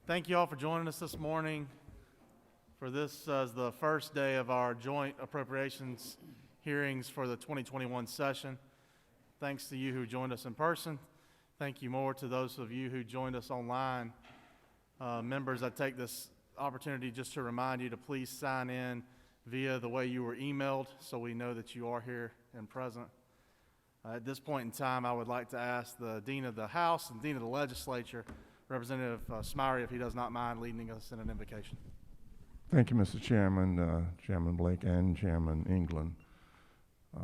Thank you all for joining us this morning for this as the first day of our joint appropriations hearings for the 2021 session. Thanks to you who joined us in person. Thank you more to those of you who joined us online. Members, I take this opportunity just to remind you to please sign in via the way you were emailed so we know that you are here and present. At this point in time, I would like to ask the Dean of the House and Dean of the Legislature, Representative Smyrie, if he does not mind leading us in an invocation. Thank you, Mr. Chairman, Chairman Blake and Chairman England.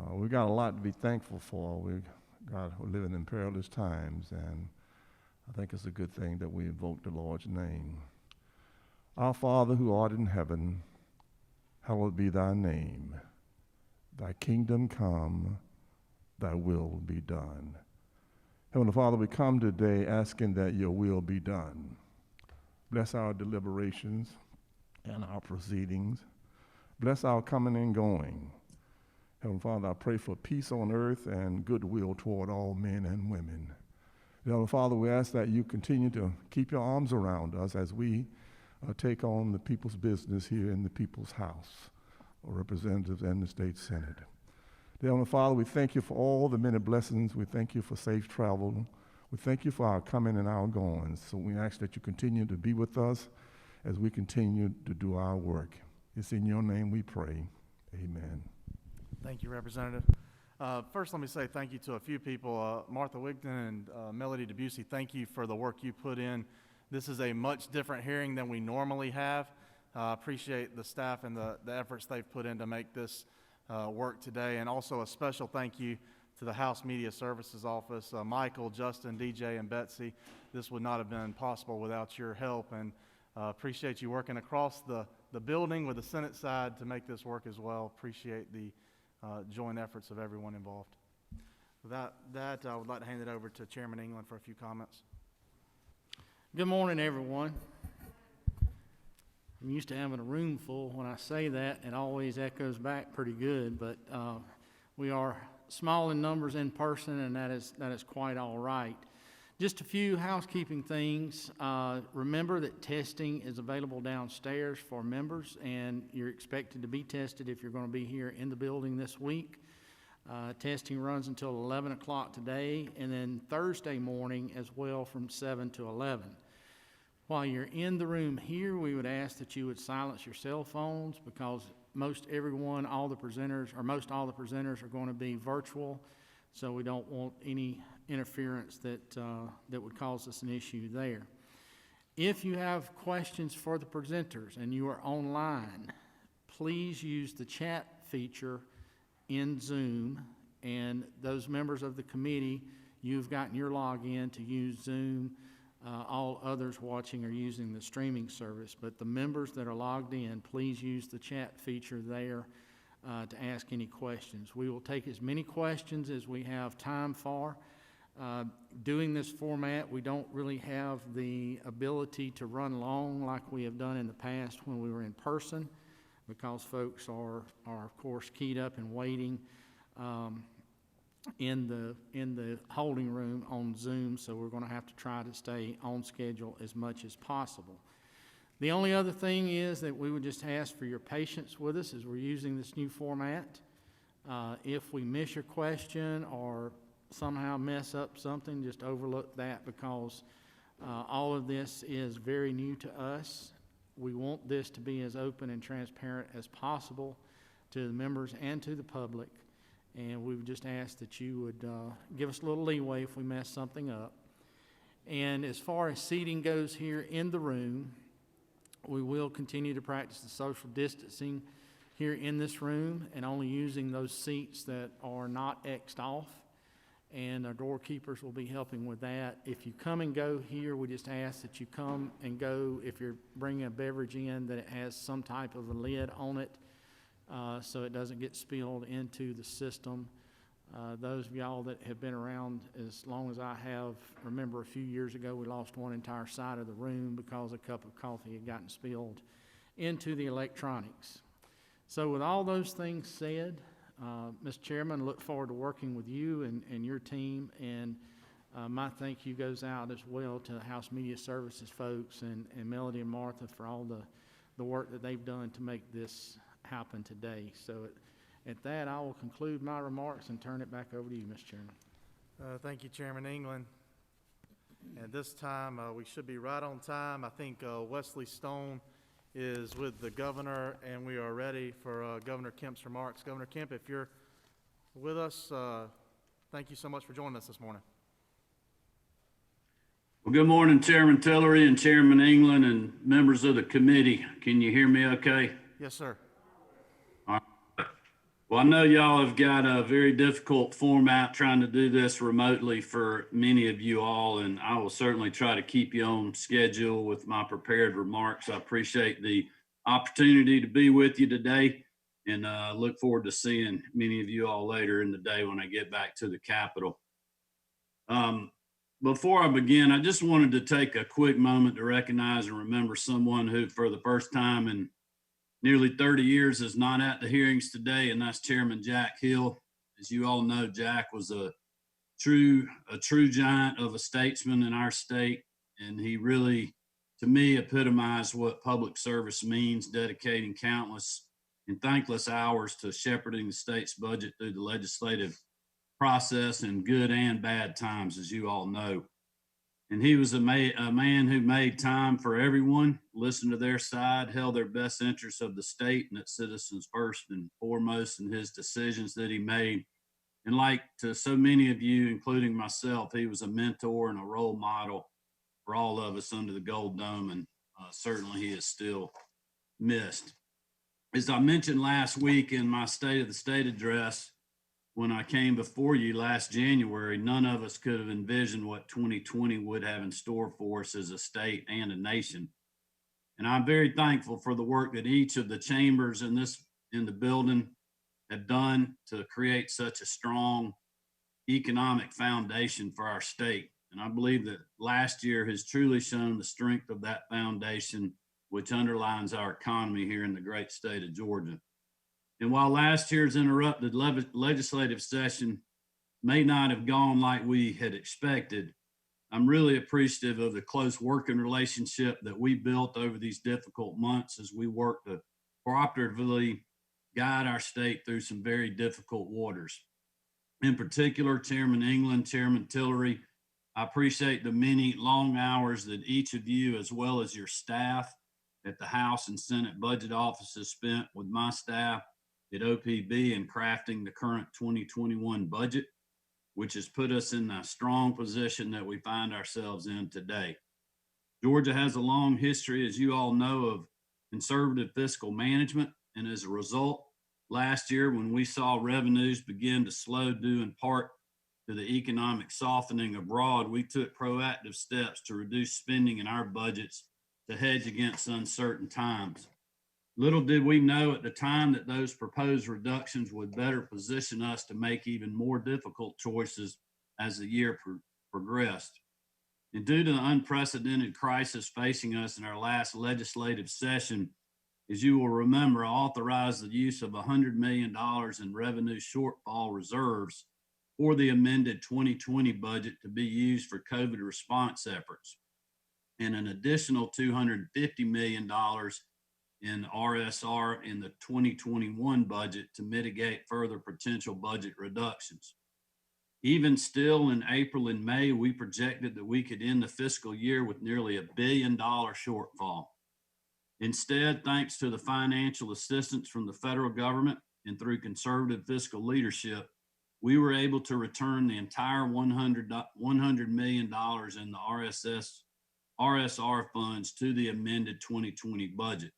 We've got a lot to be thankful for. We're living in perilous times, and I think it's a good thing that we invoke the Lord's name. Our Father who art in heaven, hallowed be thy name. Thy kingdom come, thy will be done. Heavenly Father, we come today asking that your will be done. Bless our deliberations and our proceedings. Bless our coming and going. Heavenly Father, I pray for peace on earth and goodwill toward all men and women. Heavenly Father, we ask that you continue to keep your arms around us as we take on the people's business here in the people's house, or representatives and the state senate. Heavenly Father, we thank you for all the many blessings. We thank you for safe travel. We thank you for our coming and our going. So we ask that you continue to be with us as we continue to do our work. It's in your name we pray. Amen. Thank you, Representative. First, let me say thank you to a few people. Martha Wigton and Melody Debussy, thank you for the work you put in. This is a much different hearing than we normally have. Appreciate the staff and the efforts they've put in to make this work today, and also a special thank you to the House Media Services Office, Michael, Justin, DJ, and Betsy. This would not have been possible without your help, and appreciate you working across the building with the Senate side to make this work as well. Appreciate the joint efforts of everyone involved. With that, I would like to hand it over to Chairman England for a few comments. Good morning, everyone. I'm used to having a room full. When I say that, it always echoes back pretty good, but we are small in numbers in person, and that is quite all right. Just a few housekeeping things. Remember that testing is available downstairs for members, and you're expected to be tested if you're going to be here in the building this week. Testing runs until 11 o'clock today, and then Thursday morning as well from 7 to 11. While you're in the room here, we would ask that you would silence your cell phones, because most all the presenters are going to be virtual, so we don't want any interference that would cause us an issue there. If you have questions for the presenters and you are online, please use the chat feature in Zoom, and those members of the committee, you've gotten your login to use Zoom. All others watching are using the streaming service, but the members that are logged in, please use the chat feature there to ask any questions. We will take as many questions as we have time for. Doing this format, we don't really have the ability to run long like we have done in the past when we were in person, because folks are of course keyed up and waiting in the holding room on Zoom, so we're going to have to try to stay on schedule as much as possible. The only other thing is that we would just ask for your patience with us as we're using this new format. If we miss your question or somehow mess up something, just overlook that, because all of this is very new to us. We want this to be as open and transparent as possible to the members and to the public. And we would just ask that you would give us a little leeway if we mess something up. And as far as seating goes here in the room, we will continue to practice the social distancing here in this room, and only using those seats that are not X'd off. And our doorkeepers will be helping with that. If you come and go here, we just ask that you come and go, if you're bringing a beverage in, that it has some type of a lid on it, so it doesn't get spilled into the system. Those of y'all that have been around as long as I have, remember a few years ago we lost one entire side of the room because a cup of coffee had gotten spilled into the electronics. So with all those things said, Mr. Chairman, look forward to working with you and your team, and My thank you goes out as well to the House Media Services folks and Melody and Martha for all the work that they've done to make this happen today. So at that, I will conclude my remarks and turn it back over to you, Mr. Chairman. Thank you, Chairman England. And this time, we should be right on time. I think Wesley Stone is with the governor, and we are ready for Governor Kemp's remarks. Governor Kemp, if you're with us, thank you so much for joining us this morning. Well, good morning, Chairman Tillery and Chairman England and members of the committee. Can you hear me okay? Yes, sir. All right. Well, I know y'all have got a very difficult format trying to do this remotely for many of you all, and I will certainly try to keep you on schedule with my prepared remarks. I appreciate the opportunity to be with you today, and look forward to seeing many of you all later in the day when I get back to the Capitol. Before I begin, I just wanted to take a quick moment to recognize and remember someone who, for the first time in nearly 30 years, is not at the hearings today, and that's Chairman Jack Hill. As you all know, Jack was a true giant of a statesman in our state, and he really, to me, epitomized what public service means, dedicating countless and thankless hours to shepherding the state's budget through the legislative process in good and bad times, as you all know. And he was a man who made time for everyone, listened to their side, held their best interests of the state and its citizens first and foremost in his decisions that he made. And like to so many of you, including myself, he was a mentor and a role model for all of us under the Gold Dome, and certainly he is still missed. As I mentioned last week in my State of the State address, when I came before you last January, none of us could have envisioned what 2020 would have in store for us as a state and a nation. And I'm very thankful for the work that each of the chambers in the building have done to create such a strong economic foundation for our state. And I believe that last year has truly shown the strength of that foundation, which underlines our economy here in the great state of Georgia. And while last year's interrupted legislative session may not have gone like we had expected, I'm really appreciative of the close working relationship that we built over these difficult months as we worked to cooperatively guide our state through some very difficult waters. In particular, Chairman England, Chairman Tillery, I appreciate the many long hours that each of you, as well as your staff at the House and Senate budget offices, spent with my staff at OPB in crafting the current 2021 budget, which has put us in a strong position that we find ourselves in today. Georgia has a long history, as you all know, of conservative fiscal management, and as a result, last year when we saw revenues begin to slow due in part to the economic softening abroad, we took proactive steps to reduce spending in our budgets to hedge against uncertain times. Little did we know at the time that those proposed reductions would better position us to make even more difficult choices as the year progressed. And due to the unprecedented crisis facing us in our last legislative session, as you will remember, I authorized the use of $100 million in revenue shortfall reserves for the amended 2020 budget to be used for COVID response efforts, and an additional $250 million in RSR in the 2021 budget to mitigate further potential budget reductions. Even still, in April and May, we projected that we could end the fiscal year with nearly $1 billion shortfall. Instead, thanks to the financial assistance from the federal government and through conservative fiscal leadership, we were able to return the entire $100 million in the RSR funds to the amended 2020 budget.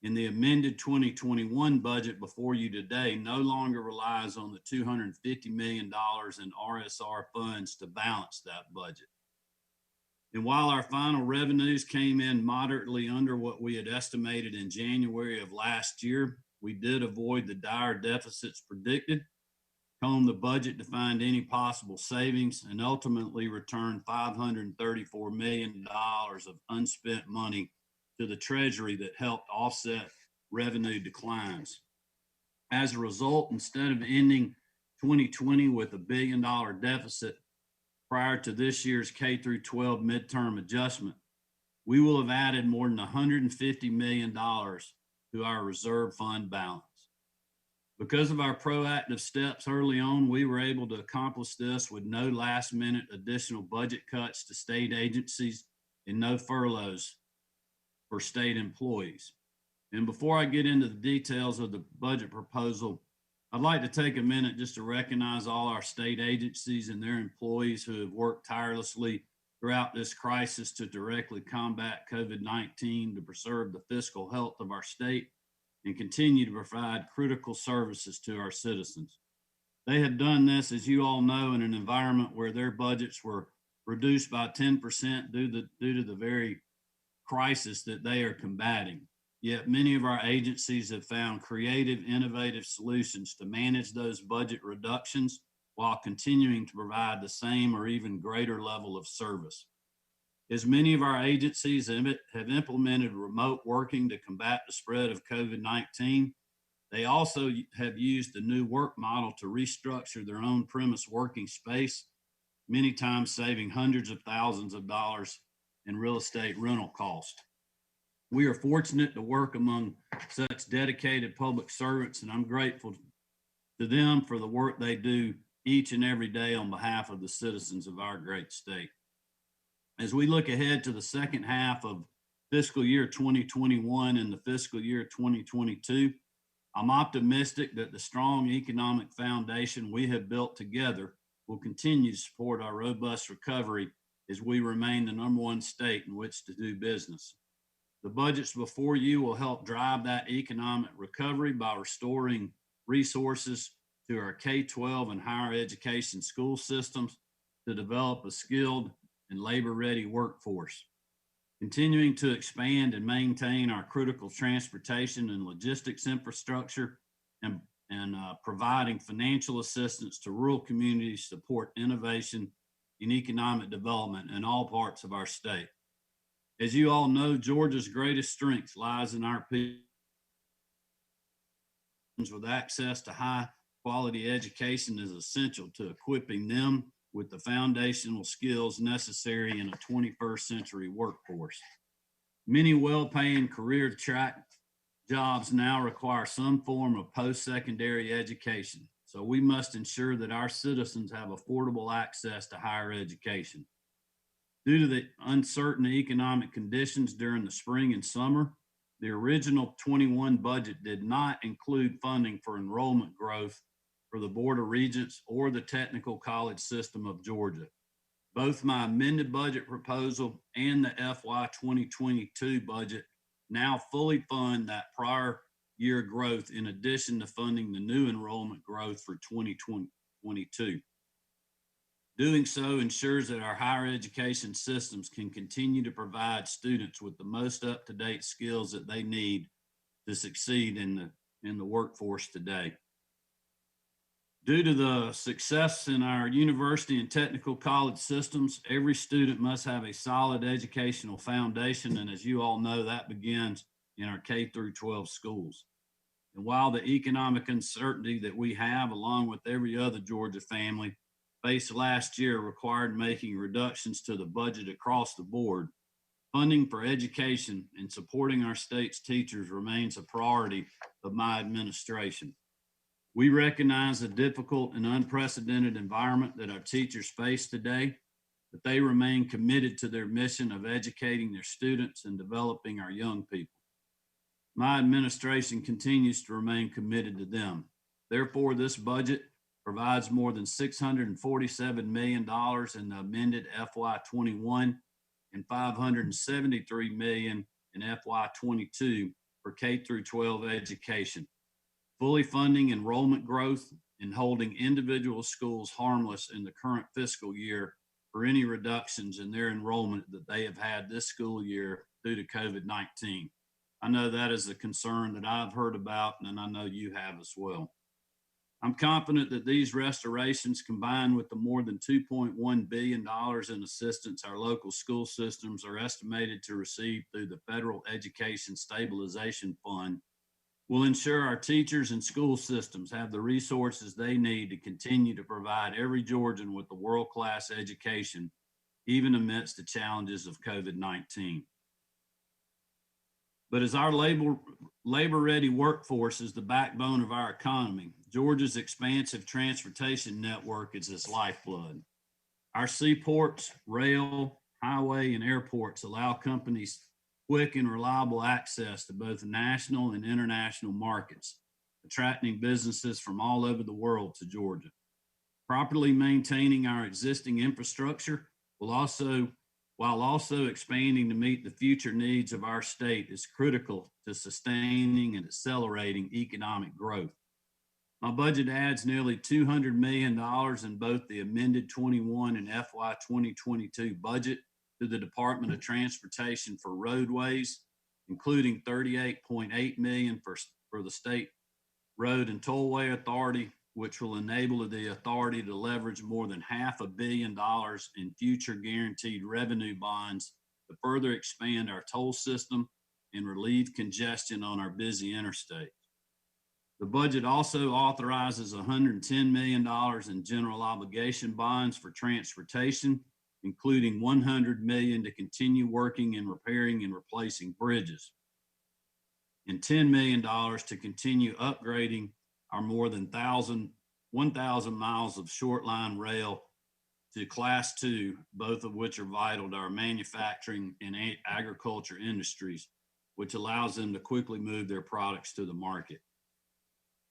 In the amended 2021 budget before you today no longer relies on the $250 million in RSR funds to balance that budget. And while our final revenues came in moderately under what we had estimated in January of last year, we did avoid the dire deficits predicted, combed the budget to find any possible savings, and ultimately returned $534 million of unspent money to the Treasury that helped offset revenue declines. As a result, instead of ending 2020 with $1 billion deficit, prior to this year's K through 12 midterm adjustment, we will have added more than $150 million to our reserve fund balance. Because of our proactive steps early on, we were able to accomplish this with no last minute additional budget cuts to state agencies and no furloughs for state employees. And before I get into the details of the budget proposal, I'd like to take a minute just to recognize all our state agencies and their employees who have worked tirelessly throughout this crisis to directly combat COVID-19 to preserve the fiscal health of our state and continue to provide critical services to our citizens. They have done this, as you all know, in an environment where their budgets were reduced by 10% due to the very crisis that they are combating. Yet many of our agencies have found creative, innovative solutions to manage those budget reductions while continuing to provide the same or even greater level of service. As many of our agencies have implemented remote working to combat the spread of COVID-19, they also have used the new work model to restructure their own premise working space, many times saving hundreds of thousands of dollars in real estate rental costs. We are fortunate to work among such dedicated public servants, and I'm grateful to them for the work they do each and every day on behalf of the citizens of our great state. As we look ahead to the second half of fiscal year 2021 and the fiscal year 2022, I'm optimistic that the strong economic foundation we have built together will continue to support our robust recovery as we remain the #1 state in which to do business. The budgets before you will help drive that economic recovery by restoring resources to our K-12 and higher education school systems to develop a skilled and labor-ready workforce, continuing to expand and maintain our critical transportation and logistics infrastructure, and providing financial assistance to rural communities to support innovation and economic development in all parts of our state. As you all know, Georgia's greatest strength lies in our people with access to high quality education is essential to equipping them with the foundational skills necessary in a 21st century workforce. Many well-paying career track jobs now require some form of post-secondary education, so we must ensure that our citizens have affordable access to higher education. Due to the uncertain economic conditions during the spring and summer, the original 21 budget did not include funding for enrollment growth for the Board of Regents or the Technical College System of Georgia. Both my amended budget proposal and the FY 2022 budget now fully fund that prior year growth in addition to funding the new enrollment growth for 2022. Doing so ensures that our higher education systems can continue to provide students with the most up-to-date skills that they need to succeed in the workforce today. Due to the success in our university and technical college systems, every student must have a solid educational foundation. And as you all know, that begins in our K through 12 schools. And while the economic uncertainty that we have, along with every other Georgia family, faced last year required making reductions to the budget across the board, funding for education and supporting our state's teachers remains a priority of my administration. We recognize the difficult and unprecedented environment that our teachers face today, but they remain committed to their mission of educating their students and developing our young people. My administration continues to remain committed to them. Therefore, this budget provides more than $647 million in the amended FY 21 and $573 million in FY 22 for K through 12 education, fully funding enrollment growth and holding individual schools harmless in the current fiscal year for any reductions in their enrollment that they have had this school year due to COVID-19. I know that is a concern that I've heard about, and I know you have as well. I'm confident that these restorations, combined with the more than $2.1 billion in assistance our local school systems are estimated to receive through the Federal Education Stabilization Fund, will ensure our teachers and school systems have the resources they need to continue to provide every Georgian with a world-class education, even amidst the challenges of COVID-19. But as our labor-ready workforce is the backbone of our economy, Georgia's expansive transportation network is its lifeblood. Our seaports, rail, highway, and airports allow companies quick and reliable access to both national and international markets, attracting businesses from all over the world to Georgia. Properly maintaining our existing infrastructure while also expanding to meet the future needs of our state is critical to sustaining and accelerating economic growth. My budget adds nearly $200 million in both the amended 21 and FY 2022 budget to the Department of Transportation for roadways, including $38.8 million for the State Road and Tollway Authority, which will enable the authority to leverage more than $500 million in future guaranteed revenue bonds to further expand our toll system and relieve congestion on our busy interstates. The budget also authorizes $110 million in general obligation bonds for transportation, including $100 million to continue working and repairing and replacing bridges, and $10 million to continue upgrading our more than 1,000 miles of short line rail to Class 2, both of which are vital to our manufacturing and agriculture industries, which allows them to quickly move their products to the market.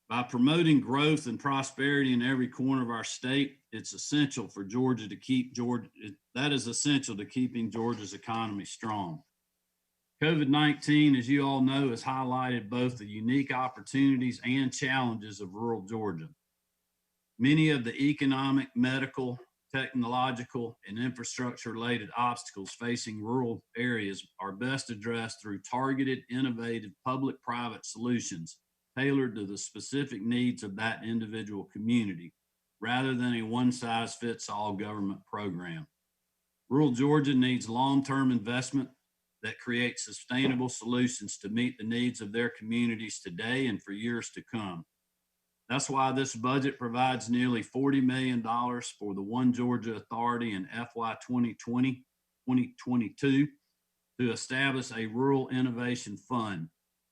By promoting growth and prosperity in every corner of our state, it's essential for Georgia to keep that is essential to keeping Georgia's economy strong. COVID-19, as you all know, has highlighted both the unique opportunities and challenges of rural Georgia. Many of the economic, medical, technological, and infrastructure-related obstacles facing rural areas are best addressed through targeted, innovative public-private solutions tailored to the specific needs of that individual community, rather than a one-size-fits-all government program. Rural Georgia needs long-term investment that creates sustainable solutions to meet the needs of their communities today and for years to come. That's why this budget provides nearly $40 million for the One Georgia Authority in FY 2022 to establish a rural innovation fund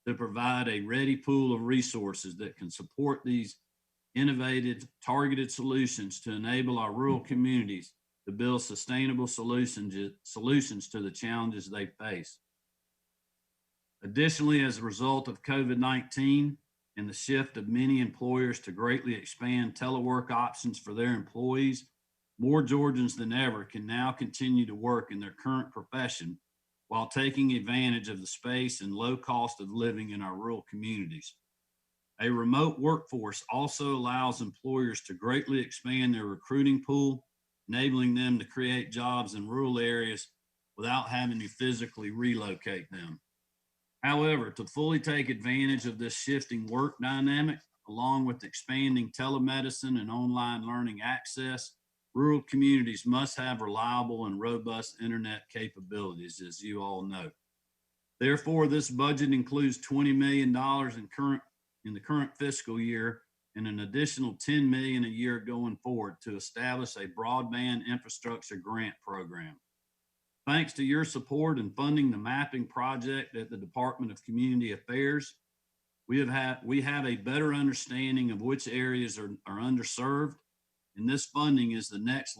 to provide a ready pool of resources that can support these innovative, targeted solutions to enable our rural communities to build sustainable solutions to the challenges they face. Additionally, as a result of COVID-19 and the shift of many employers to greatly expand telework options for their employees, more Georgians than ever can now continue to work in their current profession while taking advantage of the space and low cost of living in our rural communities. A remote workforce also allows employers to greatly expand their recruiting pool, enabling them to create jobs in rural areas without having to physically relocate them. However, to fully take advantage of this shifting work dynamic, along with expanding telemedicine and online learning access, rural communities must have reliable and robust internet capabilities, as you all know. Therefore, this budget includes $20 million in the current fiscal year and an additional $10 million a year going forward to establish a broadband infrastructure grant program. Thanks to your support in funding the mapping project at the Department of Community Affairs, we have a better understanding of which areas are underserved, and this funding is the next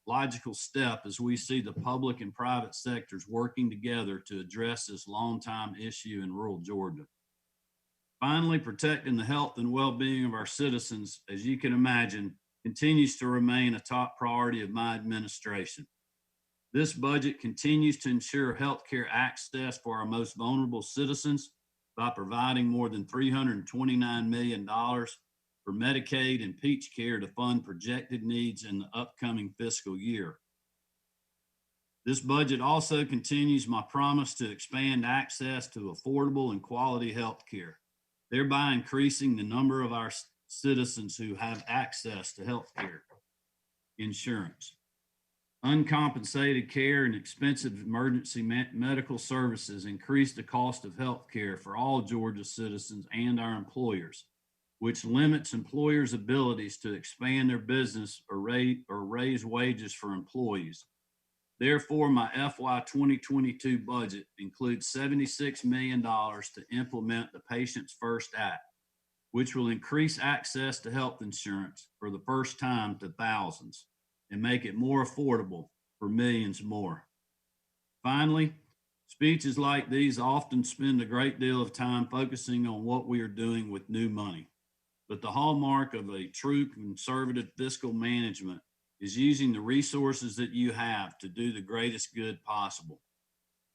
logical step as we see the public and private sectors working together to address this long-time issue in rural Georgia. Finally, protecting the health and well-being of our citizens, as you can imagine, continues to remain a top priority of my administration. This budget continues to ensure healthcare access for our most vulnerable citizens by providing more than $329 million for Medicaid and Peach Care to fund projected needs in the upcoming fiscal year. This budget also continues my promise to expand access to affordable and quality health care, thereby increasing the number of our citizens who have access to health care insurance. Uncompensated care and expensive emergency medical services increase the cost of health care for all Georgia citizens and our employers, which limits employers' abilities to expand their business or raise wages for employees. Therefore, my FY 2022 budget includes $76 million to implement the Patients First Act, which will increase access to health insurance for the first time to thousands and make it more affordable for millions more. Finally, speeches like these often spend a great deal of time focusing on what we are doing with new money. But the hallmark of a true conservative fiscal management is using the resources that you have to do the greatest good possible.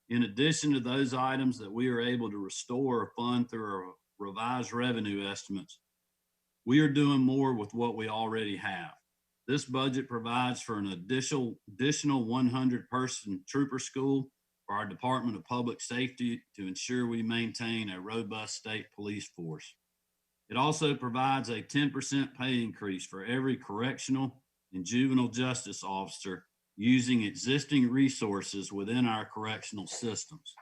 In addition to those items that we are able to restore or fund through our revised revenue estimates, we are doing more with what we already have. This budget provides for an additional 100-person trooper school for our Department of Public Safety to ensure we maintain a robust state police force. It also provides a 10% pay increase for every correctional and juvenile justice officer using existing resources within our correctional systems.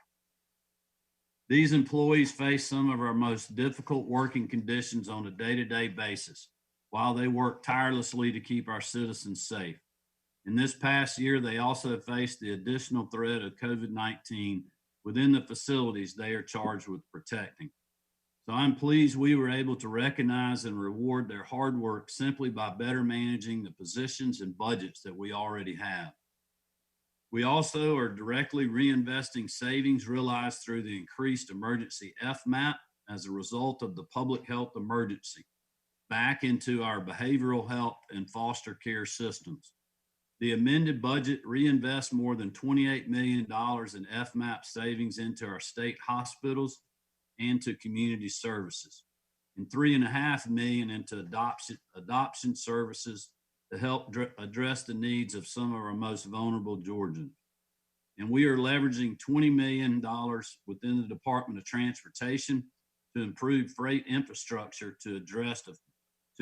These employees face some of our most difficult working conditions on a day-to-day basis, while they work tirelessly to keep our citizens safe. In this past year, they also faced the additional threat of COVID-19 within the facilities they are charged with protecting. So I'm pleased we were able to recognize and reward their hard work simply by better managing the positions and budgets that we already have. We also are directly reinvesting savings realized through the increased emergency FMAP as a result of the public health emergency back into our behavioral health and foster care systems. The amended budget reinvests more than $28 million in FMAP savings into our state hospitals and to community services, and $3.5 million into adoption services to help address the needs of some of our most vulnerable Georgians. And we are leveraging $20 million within the Department of Transportation to improve freight infrastructure to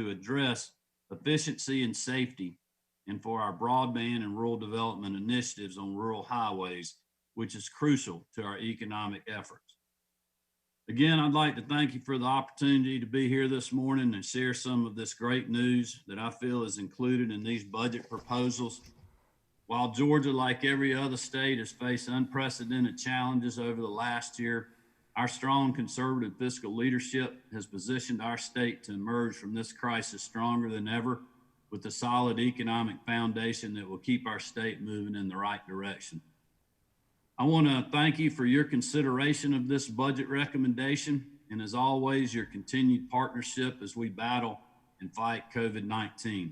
address efficiency and safety, and for our broadband and rural development initiatives on rural highways, which is crucial to our economic efforts. Again, I'd like to thank you for the opportunity to be here this morning and share some of this great news that I feel is included in these budget proposals. While Georgia, like every other state, has faced unprecedented challenges over the last year, our strong conservative fiscal leadership has positioned our state to emerge from this crisis stronger than ever, with a solid economic foundation that will keep our state moving in the right direction. I want to thank you for your consideration of this budget recommendation, and as always, your continued partnership as we battle and fight COVID-19.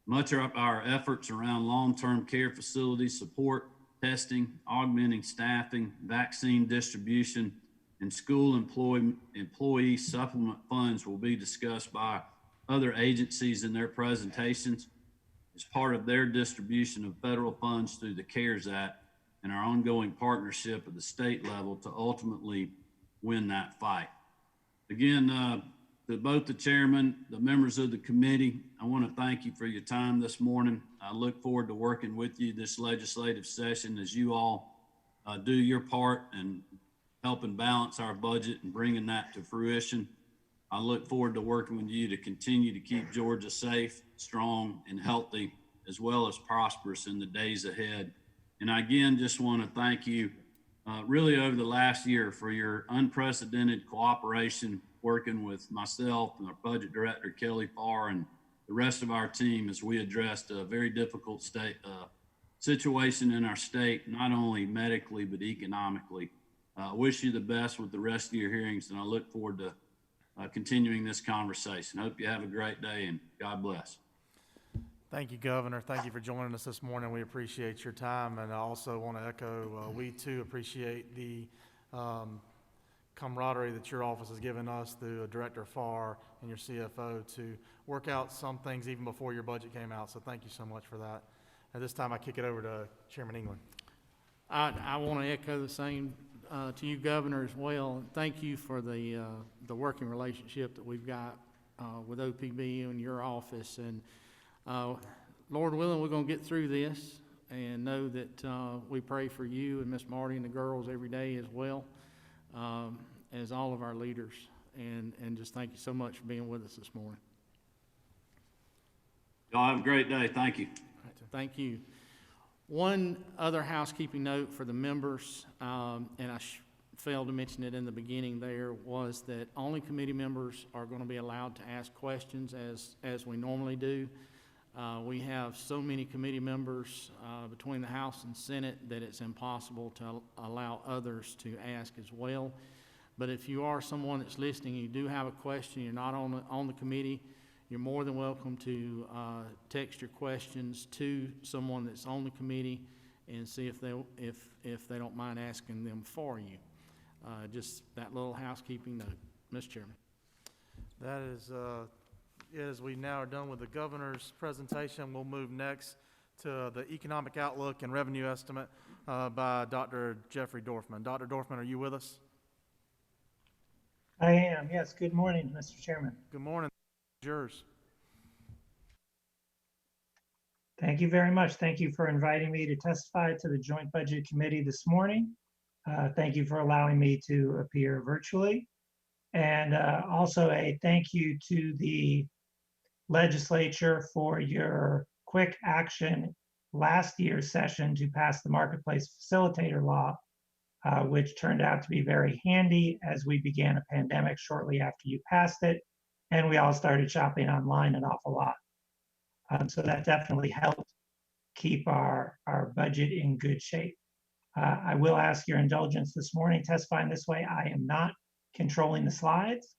Much of our efforts around long-term care facility support, testing, augmenting staffing, vaccine distribution, and school employee supplement funds will be discussed by other agencies in their presentations as part of their distribution of federal funds through the CARES Act and our ongoing partnership at the state level to ultimately win that fight. Again, to both the chairman, the members of the committee, I want to thank you for your time this morning. I look forward to working with you this legislative session as you all do your part and helping balance our budget and bringing that to fruition. I look forward to working with you to continue to keep Georgia safe, strong, and healthy, as well as prosperous in the days ahead. And I again just want to thank you really over the last year for your unprecedented cooperation working with myself and our budget director, Kelly Farr, and the rest of our team as we addressed a very difficult situation in our state, not only medically, but economically. I wish you the best with the rest of your hearings, and I look forward to continuing this conversation. Hope you have a great day, and God bless. Thank you, Governor. Thank you for joining us this morning. We appreciate your time, and I also want to echo, we too appreciate the camaraderie that your office has given us through Director Farr and your CFO to work out some things even before your budget came out. So thank you so much for that. At this time, I kick it over to Chairman England. I want to echo the same to you, Governor, as well. Thank you for the working relationship that we've got with OPB and your office. And Lord willing, we're going to get through this, and know that we pray for you and Miss Marty and the girls every day as well, as all of our leaders. And just thank you so much for being with us this morning. Y'all have a great day. Thank you. All right, so thank you. One other housekeeping note for the members, and I failed to mention it in the beginning there, was that only committee members are going to be allowed to ask questions as we normally do. We have so many committee members between the House and Senate that it's impossible to allow others to ask as well. But if you are someone that's listening and you do have a question, you're not on the committee, you're more than welcome to text your questions to someone that's on the committee and see if they don't mind asking them for you. Just that little housekeeping note. Mr. Chairman. That is, as we now are done with the governor's presentation, we'll move next to the economic outlook and revenue estimate by Dr. Jeffrey Dorfman. Dr. Dorfman, are you with us? I am, yes. Good morning, Mr. Chairman. Good morning. Yours. Thank you very much. Thank you for inviting me to testify to the Joint Budget Committee this morning. Thank you for allowing me to appear virtually. And also a thank you to the legislature for your quick action last year's session to pass the Marketplace Facilitator Law, which turned out to be very handy as we began a pandemic shortly after you passed it, and we all started shopping online an awful lot. So that definitely helped keep our budget in good shape. I will ask your indulgence this morning testifying this way. I am not controlling the slides,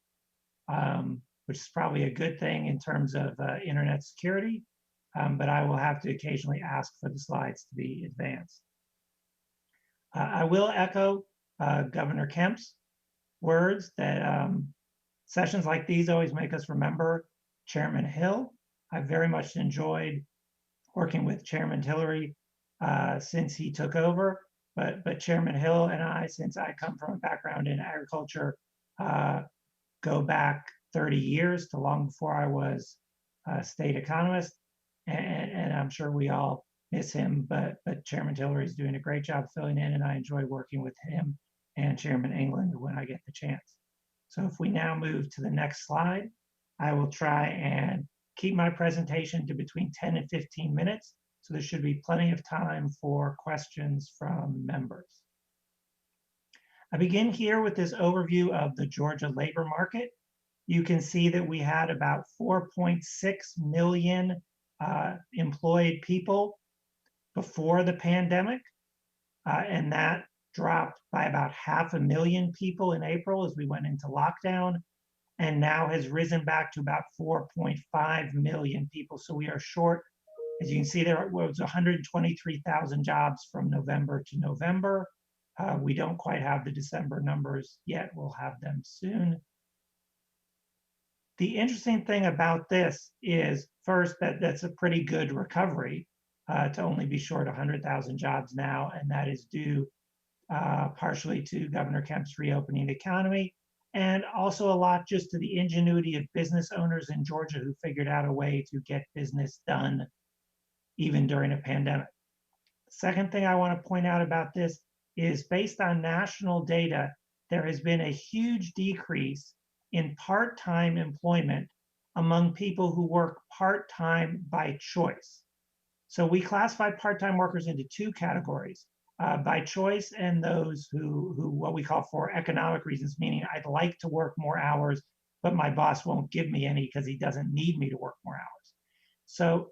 which is probably a good thing in terms of internet security, but I will have to occasionally ask for the slides to be advanced. I will echo Governor Kemp's words that sessions like these always make us remember Chairman Hill. I very much enjoyed working with Chairman Tillery since he took over, but Chairman Hill and I, since I come from a background in agriculture, go back 30 years to long before I was a state economist, and I'm sure we all miss him, but Chairman Tillery is doing a great job filling in, and I enjoy working with him and Chairman England when I get the chance. So if we now move to the next slide, I will try and keep my presentation to between 10 and 15 minutes, so there should be plenty of time for questions from members. I begin here with this overview of the Georgia labor market. You can see that we had about 4.6 million employed people before the pandemic, and that dropped by about 500,000 people in April as we went into lockdown, and now has risen back to about 4.5 million people. So we are short. As you can see, there was 123,000 jobs from November to November. We don't quite have the December numbers yet. We'll have them soon. The interesting thing about this is, first, that's a pretty good recovery to only be short 100,000 jobs now, and that is due partially to Governor Kemp's reopening the economy, and also a lot just to the ingenuity of business owners in Georgia who figured out a way to get business done even during a pandemic. The second thing I want to point out about this is, based on national data, there has been a huge decrease in part-time employment among people who work part-time by choice. So we classify part-time workers into two categories, by choice and those who what we call for economic reasons, meaning I'd like to work more hours, but my boss won't give me any because he doesn't need me to work more hours. So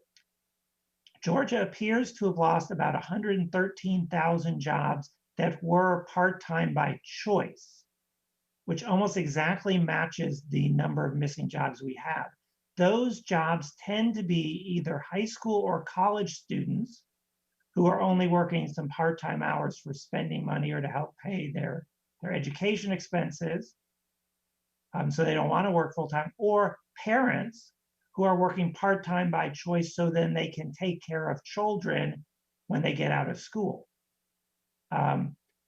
Georgia appears to have lost about 113,000 jobs that were part-time by choice, which almost exactly matches the number of missing jobs we have. Those jobs tend to be either high school or college students who are only working some part-time hours for spending money or to help pay their education expenses, so they don't want to work full-time, or parents who are working part-time by choice so then they can take care of children when they get out of school.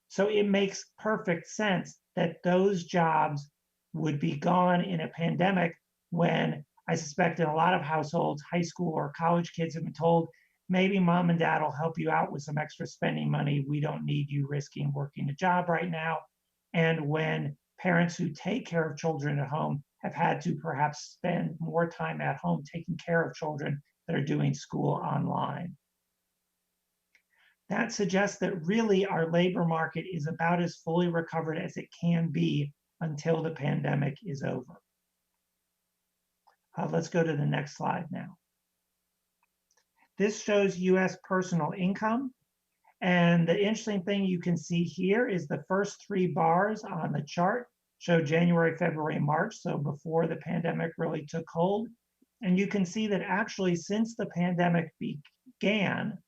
So it makes perfect sense that those jobs would be gone in a pandemic when I suspect in a lot of households, high school or college kids have been told, maybe mom and dad will help you out with some extra spending money. We don't need you risking working a job right now. And when parents who take care of children at home have had to perhaps spend more time at home taking care of children that are doing school online. That suggests that really our labor market is about as fully recovered as it can be until the pandemic is over. Let's go to the next slide now. This shows US personal income. And the interesting thing you can see here is the first 3 bars on the chart show January, February, March, so before the pandemic really took hold. And you can see that actually since the pandemic began,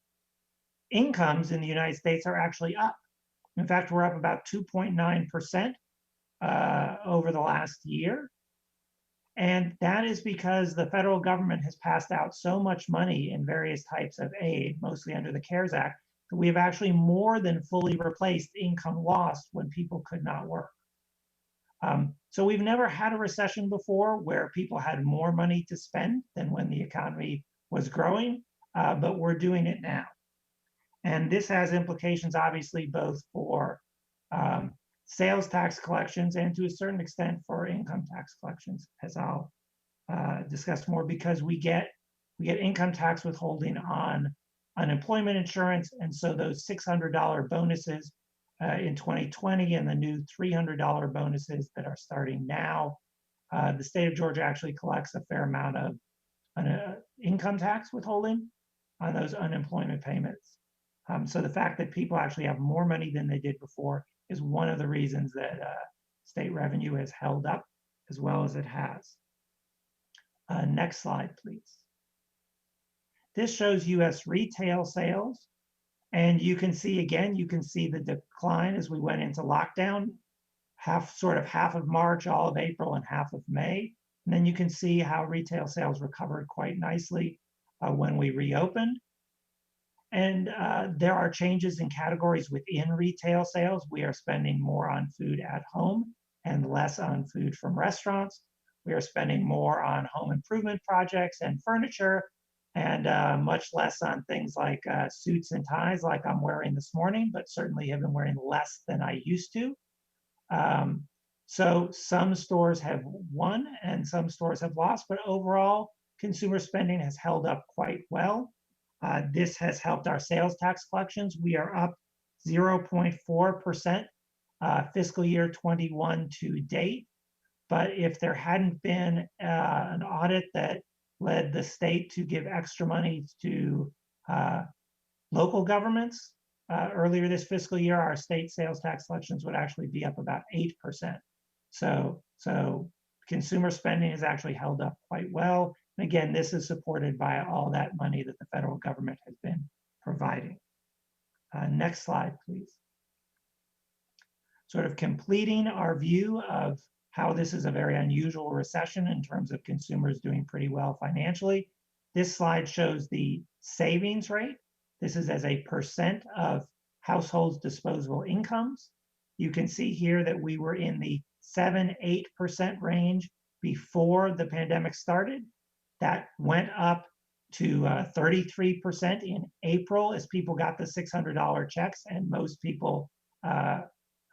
incomes in the United States are actually up. In fact, we're up about 2.9% over the last year. And that is because the federal government has passed out so much money in various types of aid, mostly under the CARES Act, that we have actually more than fully replaced income lost when people could not work. So we've never had a recession before where people had more money to spend than when the economy was growing, but we're doing it now. And this has implications, obviously, both for sales tax collections and to a certain extent for income tax collections, as I'll discuss more, because we get income tax withholding on unemployment insurance. And so those $600 bonuses in 2020 and the new $300 bonuses that are starting now, the state of Georgia actually collects a fair amount of income tax withholding on those unemployment payments. So the fact that people actually have more money than they did before is one of the reasons that state revenue has held up as well as it has. Next slide, please. This shows US retail sales. And you can see, again, you can see the decline as we went into lockdown, half of March, all of April, and half of May. And then you can see how retail sales recovered quite nicely when we reopened. And there are changes in categories within retail sales. We are spending more on food at home and less on food from restaurants. We are spending more on home improvement projects and furniture, and much less on things like suits and ties like I'm wearing this morning, but certainly have been wearing less than I used to. So some stores have won and some stores have lost, but overall, consumer spending has held up quite well. This has helped our sales tax collections. We are up 0.4% fiscal year 21 to date. But if there hadn't been an audit that led the state to give extra money to local governments earlier this fiscal year, our state sales tax collections would actually be up about 8%. So consumer spending has actually held up quite well. And again, this is supported by all that money that the federal government has been providing. Next slide, please. Sort of completing our view of how this is a very unusual recession in terms of consumers doing pretty well financially. This slide shows the savings rate. This is as a percent of households' disposable incomes. You can see here that we were in the 7-8% range before the pandemic started. That went up to 33% in April as people got the $600 checks, and most people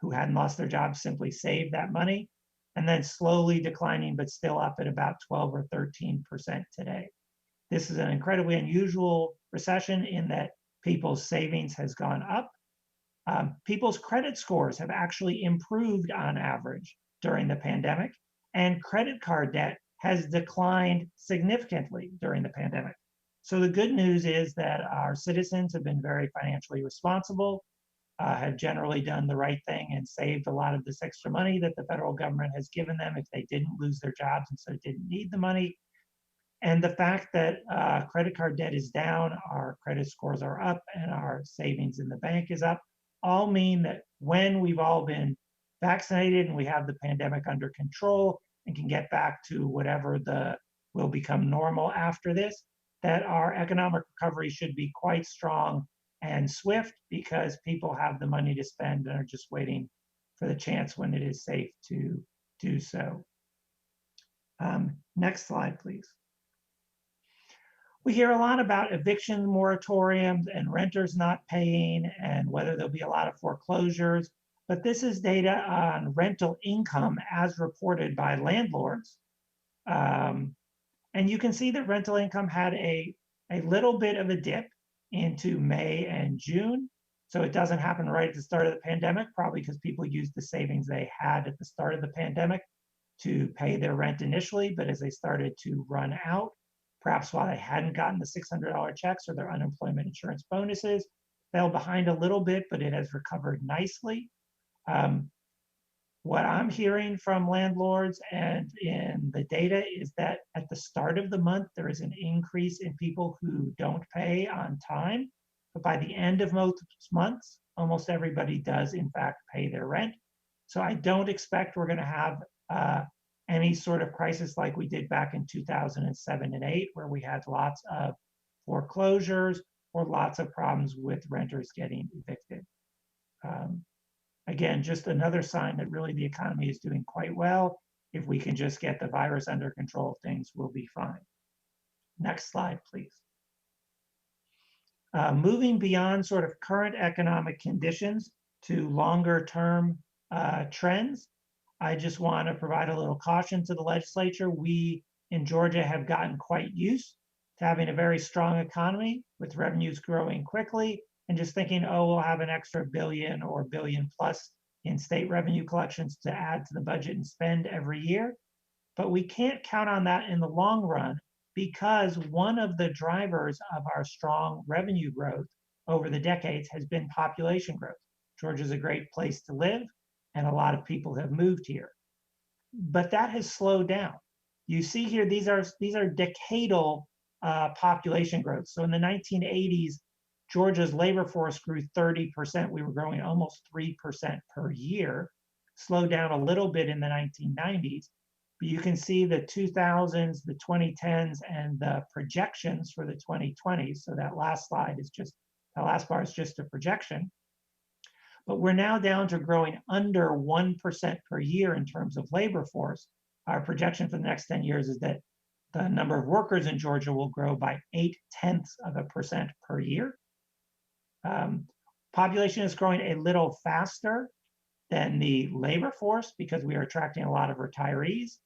who hadn't lost their jobs simply saved that money, and then slowly declining, but still up at about 12 or 13% today. This is an incredibly unusual recession in that people's savings has gone up. People's credit scores have actually improved on average during the pandemic, and credit card debt has declined significantly during the pandemic. So the good news is that our citizens have been very financially responsible, have generally done the right thing and saved a lot of this extra money that the federal government has given them if they didn't lose their jobs and so didn't need the money. And the fact that credit card debt is down, our credit scores are up, and our savings in the bank is up, all mean that when we've all been vaccinated and we have the pandemic under control and can get back to whatever will become normal after this, that our economic recovery should be quite strong and swift because people have the money to spend and are just waiting for the chance when it is safe to do so. Next slide, please. We hear a lot about eviction moratoriums and renters not paying and whether there'll be a lot of foreclosures, but this is data on rental income as reported by landlords. And you can see that rental income had a little bit of a dip into May and June. So it doesn't happen right at the start of the pandemic, probably because people used the savings they had at the start of the pandemic to pay their rent initially. But as they started to run out, perhaps while they hadn't gotten the $600 checks or their unemployment insurance bonuses, fell behind a little bit, but it has recovered nicely. What I'm hearing from landlords and in the data is that at the start of the month, there is an increase in people who don't pay on time. But by the end of most months, almost everybody does in fact pay their rent. So I don't expect we're going to have any sort of crisis like we did back in 2007 and 8, where we had lots of foreclosures or lots of problems with renters getting evicted. Again, just another sign that really the economy is doing quite well. If we can just get the virus under control, things will be fine. Next slide, please. Moving beyond sort of current economic conditions to longer term trends, I just want to provide a little caution to the legislature. We in Georgia have gotten quite used to having a very strong economy with revenues growing quickly and just thinking, oh, we'll have an extra billion or billion plus in state revenue collections to add to the budget and spend every year. But we can't count on that in the long run because one of the drivers of our strong revenue growth over the decades has been population growth. Georgia is a great place to live, and a lot of people have moved here. But that has slowed down. You see here, these are decadal population growth. So in the 1980s, Georgia's labor force grew 30%. We were growing almost 3% per year, slowed down a little bit in the 1990s. But you can see the 2000s, the 2010s, and the projections for the 2020s. So that last slide is just, the last bar is just a projection. But we're now down to growing under 1% per year in terms of labor force. Our projection for the next 10 years is that the number of workers in Georgia will grow by 0.8% per year. Population is growing a little faster than the labor force because we are attracting a lot of retirees.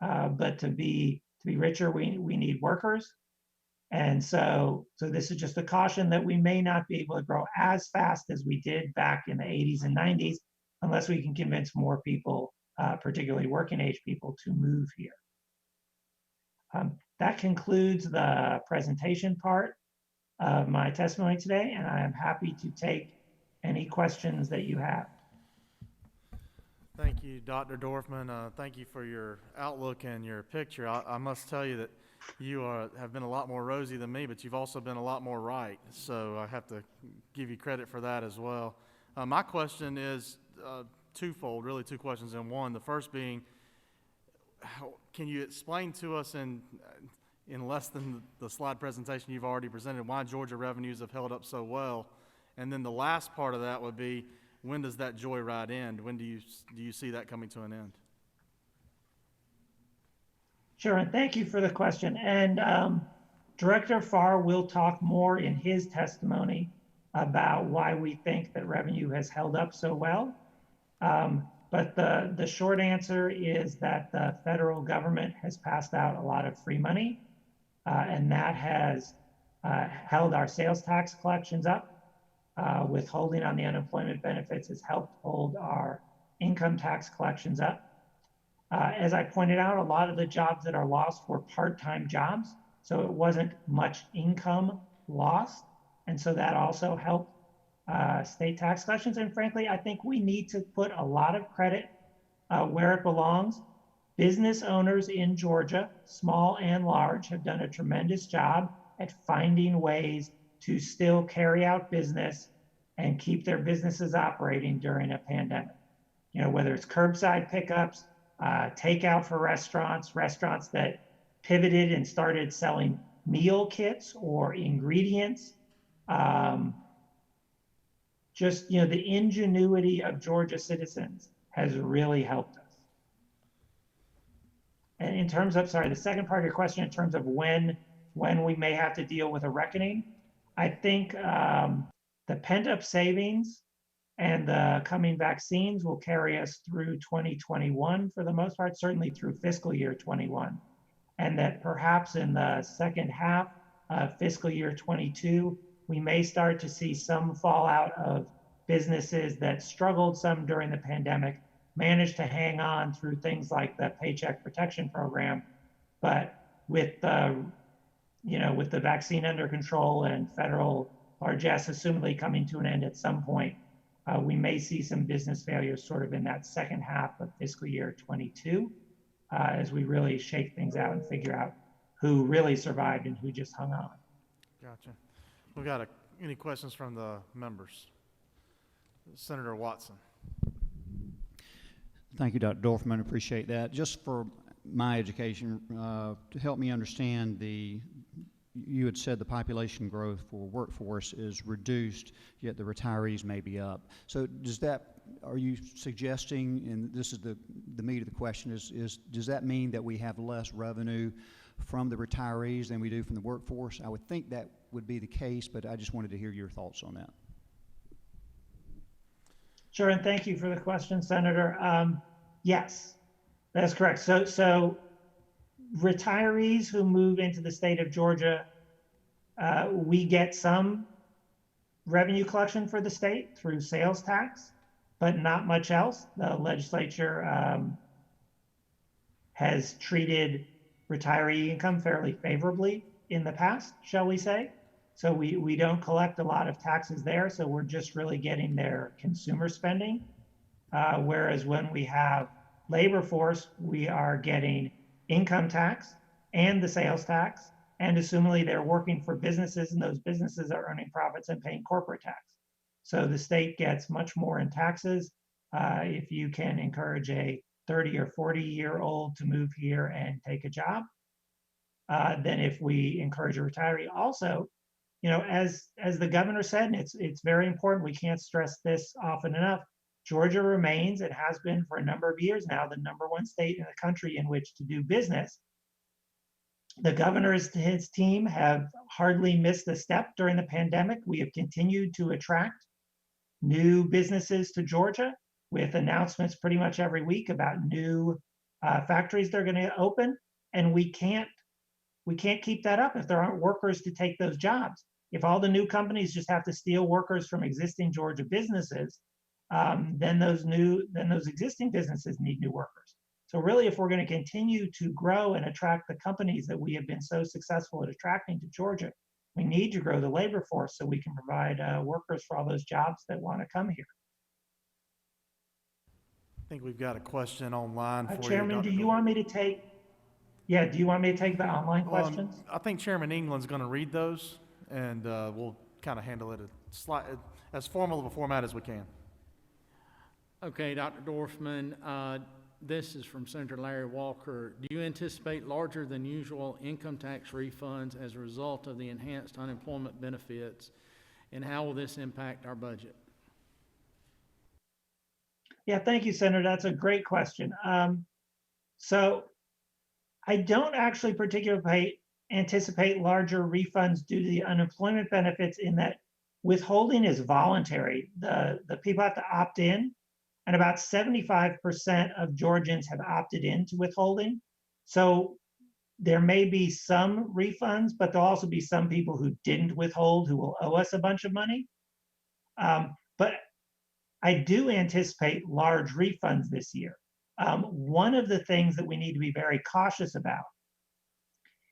But to be richer, we need workers. And so this is just a caution that we may not be able to grow as fast as we did back in the 80s and 90s unless we can convince more people, particularly working age people, to move here. That concludes the presentation part of my testimony today, and I am happy to take any questions that you have. Thank you, Dr. Dorfman. Thank you for your outlook and your picture. I must tell you that you have been a lot more rosy than me, but you've also been a lot more right. So I have to give you credit for that as well. My question is twofold, really two questions in one. The first being, can you explain to us in less than the slide presentation you've already presented why Georgia revenues have held up so well? And then the last part of that would be, when does that joyride end? When do you see that coming to an end? Sure, and thank you for the question. And Director Farr will talk more in his testimony about why we think that revenue has held up so well. But the short answer is that the federal government has passed out a lot of free money, and that has held our sales tax collections up. Withholding on the unemployment benefits has helped hold our income tax collections up. As I pointed out, a lot of the jobs that are lost were part-time jobs, so it wasn't much income lost, and so that also helped state tax collections. And frankly, I think we need to put a lot of credit where it belongs. Business owners in Georgia, small and large, have done a tremendous job at finding ways to still carry out business and keep their businesses operating during a pandemic. You know, whether it's curbside pickups, takeout for restaurants that pivoted and started selling meal kits or ingredients. Just, you know, the ingenuity of Georgia citizens has really helped us. And in terms of, sorry, the second part of your question, in terms of when when we may have to deal with a reckoning. I think the pent-up savings and the coming vaccines will carry us through 2021 for the most part, certainly through fiscal year 21. And that perhaps in the second half of fiscal year 22, we may start to see some fallout of businesses that struggled some during the pandemic, managed to hang on through things like the Paycheck Protection Program. But with with the vaccine under control and federal largesse assumedly coming to an end at some point, we may see some business failures sort of in that second half of fiscal year 22 as we really shake things out and figure out who really survived and who just hung on. Gotcha. We got any questions from the members? Senator Watson. Thank you, Dr. Dorfman. Appreciate that. Just for my education, to help me understand you had said the population growth for workforce is reduced, yet the retirees may be up. So are you suggesting, and this is the meat of the question, does that mean that we have less revenue from the retirees than we do from the workforce? I would think that would be the case, but I just wanted to hear your thoughts on that. Sure, and thank you for the question, Senator. Yes, that's correct. So retirees who move into the state of Georgia, we get some revenue collection for the state through sales tax, but not much else. The legislature has treated retiree income fairly favorably in the past, shall we say. So we don't collect a lot of taxes there, so we're just really getting their consumer spending. Whereas when we have labor force, we are getting income tax and the sales tax, and assumingly they're working for businesses and those businesses are earning profits and paying corporate tax. So the state gets much more in taxes if you can encourage a 30 or 40-year-old to move here and take a job than if we encourage a retiree. Also, as the governor said, and it's very important, we can't stress this often enough, Georgia remains, it has been for a number of years now, the #1 state in the country in which to do business. The governor and his team have hardly missed a step during the pandemic. We have continued to attract new businesses to Georgia with announcements pretty much every week about new factories they're going to open, and we can't keep that up if there aren't workers to take those jobs. If all the new companies just have to steal workers from existing Georgia businesses, then those existing businesses need new workers. So really, if we're going to continue to grow and attract the companies that we have been so successful at attracting to Georgia, we need to grow the labor force so we can provide workers for all those jobs that want to come here. I think we've got a question online for you, Chairman, Dr. do you want me to take the online questions? I think Chairman England's going to read those, and we'll kind of handle it as formal of a format as we can. Okay, Dr. Dorfman, this is from Senator Larry Walker. Do you anticipate larger than usual income tax refunds as a result of the enhanced unemployment benefits, and how will this impact our budget? Yeah, thank you, Senator. That's a great question. So I don't actually particularly anticipate larger refunds due to the unemployment benefits in that withholding is voluntary. The people have to opt in, and about 75% of Georgians have opted into withholding. So there may be some refunds, but there'll also be some people who didn't withhold who will owe us a bunch of money. But I do anticipate large refunds this year. One of the things that we need to be very cautious about,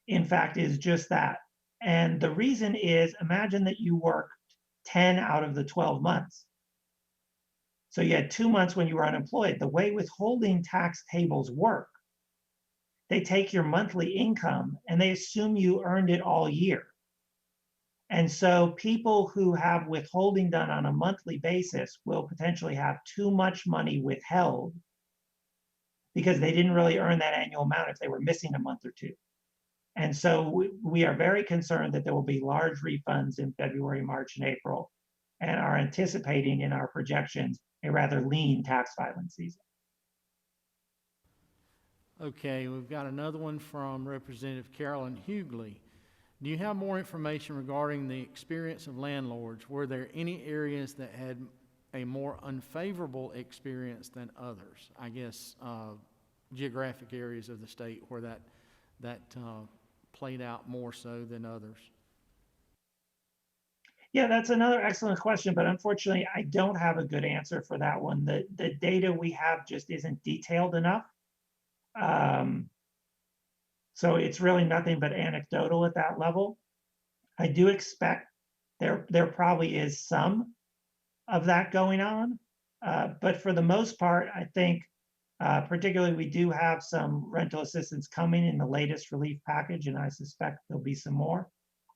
in fact, is just that. And the reason is, imagine that you worked 10 out of the 12 months. So you had 2 months when you were unemployed. The way withholding tax tables work, they take your monthly income and they assume you earned it all year. And so people who have withholding done on a monthly basis will potentially have too much money withheld because they didn't really earn that annual amount if they were missing a month or two. And so we are very concerned that there will be large refunds in February, March, and April, and are anticipating in our projections a rather lean tax filing season. Okay, we've got another one from Representative Carolyn Hughley. Do you have more information regarding the experience of landlords? Were there any areas that had a more unfavorable experience than others? I guess geographic areas of the state where that played out more so than others. Yeah, that's another excellent question, but unfortunately, I don't have a good answer for that one. The data we have just isn't detailed enough. So it's really nothing but anecdotal at that level. I do expect there probably is some of that going on, but for the most part, I think particularly we do have some rental assistance coming in the latest relief package, and I suspect there'll be some more.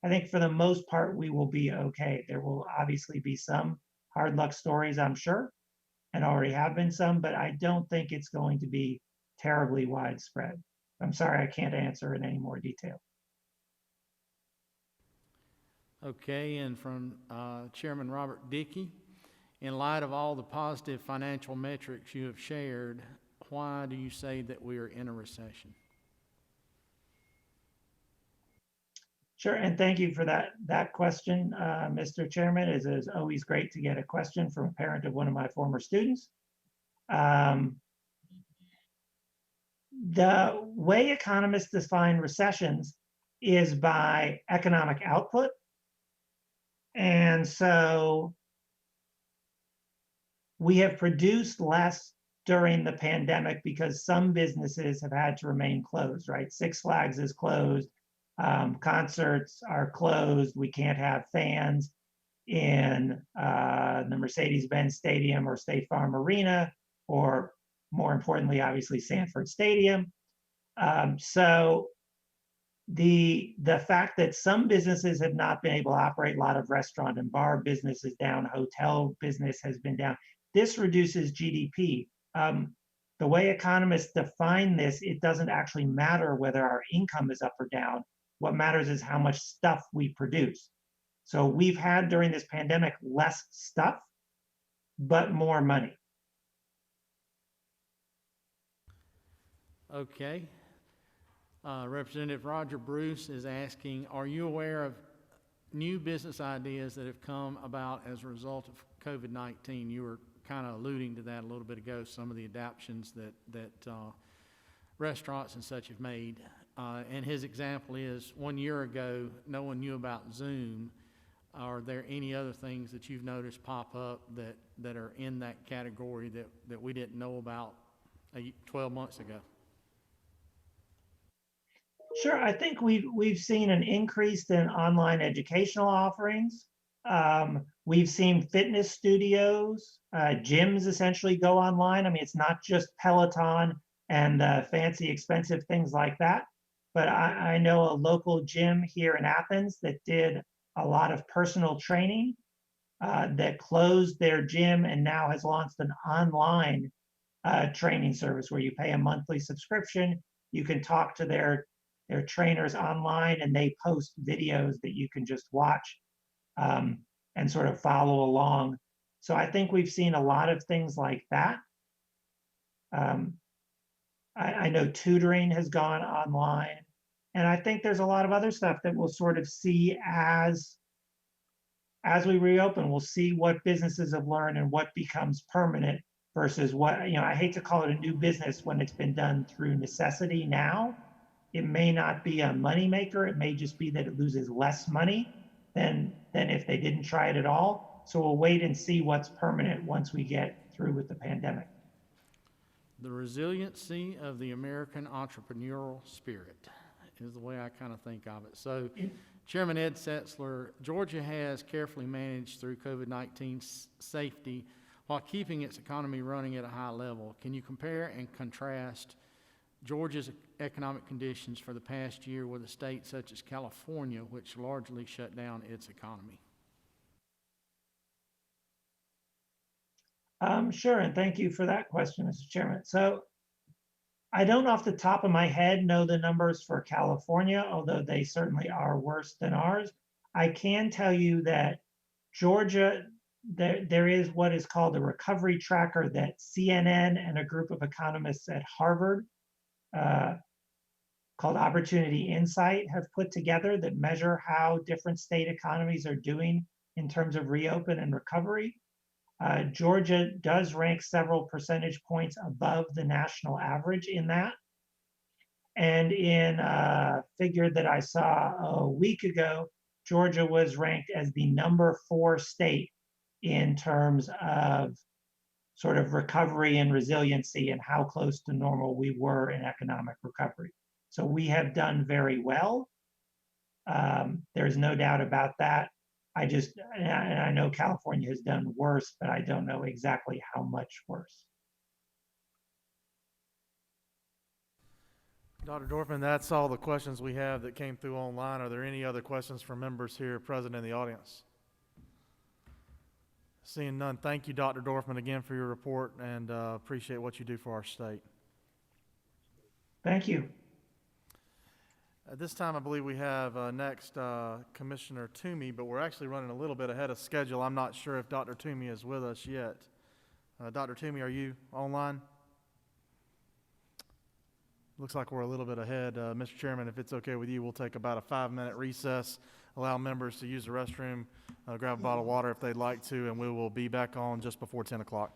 I think for the most part, we will be okay. There will obviously be some hard luck stories, I'm sure, and already have been some, but I don't think it's going to be terribly widespread. I'm sorry, I can't answer in any more detail. Okay, and from Chairman Robert Dickey, in light of all the positive financial metrics you have shared, why do you say that we are in a recession? Sure, and thank you for that question, Mr. Chairman. It is always great to get a question from a parent of one of my former students. The way economists define recessions is by economic output. And so we have produced less during the pandemic because some businesses have had to remain closed, right? Six Flags is closed. Concerts are closed. We can't have fans in the Mercedes-Benz Stadium or State Farm Arena, or more importantly, obviously, Sanford Stadium. So the fact that some businesses have not been able to operate, a lot of restaurant and bar business is down, hotel business has been down. This reduces GDP. The way economists define this, it doesn't actually matter whether our income is up or down. What matters is how much stuff we produce. So we've had during this pandemic less stuff, but more money. Okay. Representative Roger Bruce is asking, are you aware of new business ideas that have come about as a result of COVID-19? You were kind of alluding to that a little bit ago, some of the adaptions that restaurants and such have made. And his example is 1 year ago, no one knew about Zoom. Are there any other things that you've noticed pop up that are in that category that we didn't know about 12 months ago? Sure, I think we've seen an increase in online educational offerings. We've seen fitness studios, gyms essentially go online. I mean, it's not just Peloton and fancy, expensive things like that. But I know a local gym here in Athens that did a lot of personal training, that closed their gym and now has launched an online training service where you pay a monthly subscription. You can talk to their trainers online, and they post videos that you can just watch and sort of follow along. So I think we've seen a lot of things like that. I know tutoring has gone online, and I think there's a lot of other stuff that we'll sort of see as we reopen. We'll see what businesses have learned and what becomes permanent versus what, I hate to call it a new business when it's been done through necessity now. It may not be a moneymaker. It may just be that it loses less money than if they didn't try it at all. So we'll wait and see what's permanent once we get through with the pandemic. The resiliency of the American entrepreneurial spirit is the way I kind of think of it. So, Chairman Ed Setzler, Georgia has carefully managed through COVID-19 safety while keeping its economy running at a high level. Can you compare and contrast Georgia's economic conditions for the past year with a state such as California, which largely shut down its economy? Sure, and thank you for that question, Mr. Chairman. So I don't off the top of my head know the numbers for California, although they certainly are worse than ours. I can tell you that Georgia, there is what is called a recovery tracker that CNN and a group of economists at Harvard called Opportunity Insight have put together that measure how different state economies are doing in terms of reopen and recovery. Georgia does rank several percentage points above the national average in that. And in a figure that I saw a week ago, Georgia was ranked as the #4 state in terms of sort of recovery and resiliency and how close to normal we were in economic recovery. So we have done very well. There's no doubt about that. And I know California has done worse, but I don't know exactly how much worse. Dr. Dorfman, that's all the questions we have that came through online. Are there any other questions from members here present in the audience? Seeing none, thank you, Dr. Dorfman, again for your report, and appreciate what you do for our state. Thank you. At this time, I believe we have next Commissioner Toomey, but we're actually running a little bit ahead of schedule. I'm not sure if Dr. Toomey is with us yet. Dr. Toomey, are you online? Looks like we're a little bit ahead. Mr. Chairman, if it's okay with you, we'll take about a 5-minute recess, allow members to use the restroom, grab a bottle of water if they'd like to, and we will be back on just before 10 o'clock.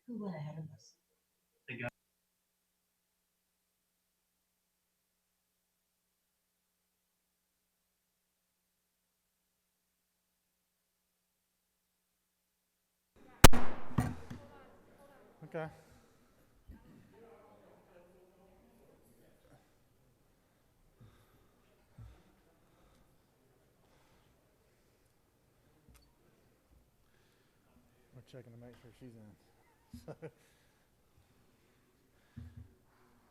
Who went ahead of us? Okay. We're checking to make sure she's in.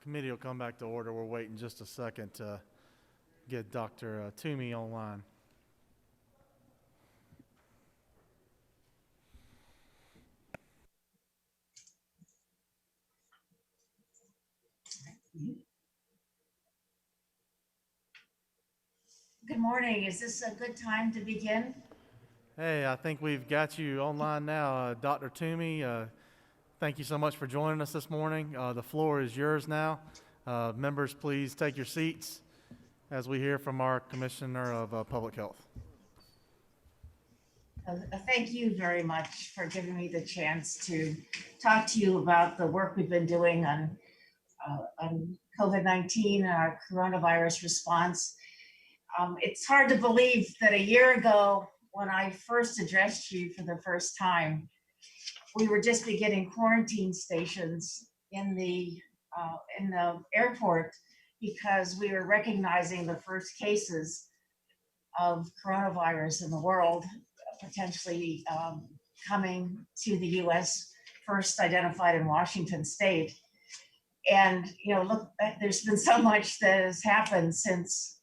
Committee will come back to order. We're waiting just a second to get Dr. Toomey online. Good morning. Is this a good time to begin? Hey, I think we've got you online now. Dr. Toomey, thank you so much for joining us this morning. The floor is yours now. Members, please take your seats as we hear from our Commissioner of Public Health. Thank you very much for giving me the chance to talk to you about the work we've been doing on COVID-19 and our coronavirus response. It's hard to believe that a year ago, when I first addressed you for the first time, we were just beginning quarantine stations in the airport because we were recognizing the first cases of coronavirus in the world, potentially coming to the U.S., first identified in Washington State. And look, there's been so much that has happened since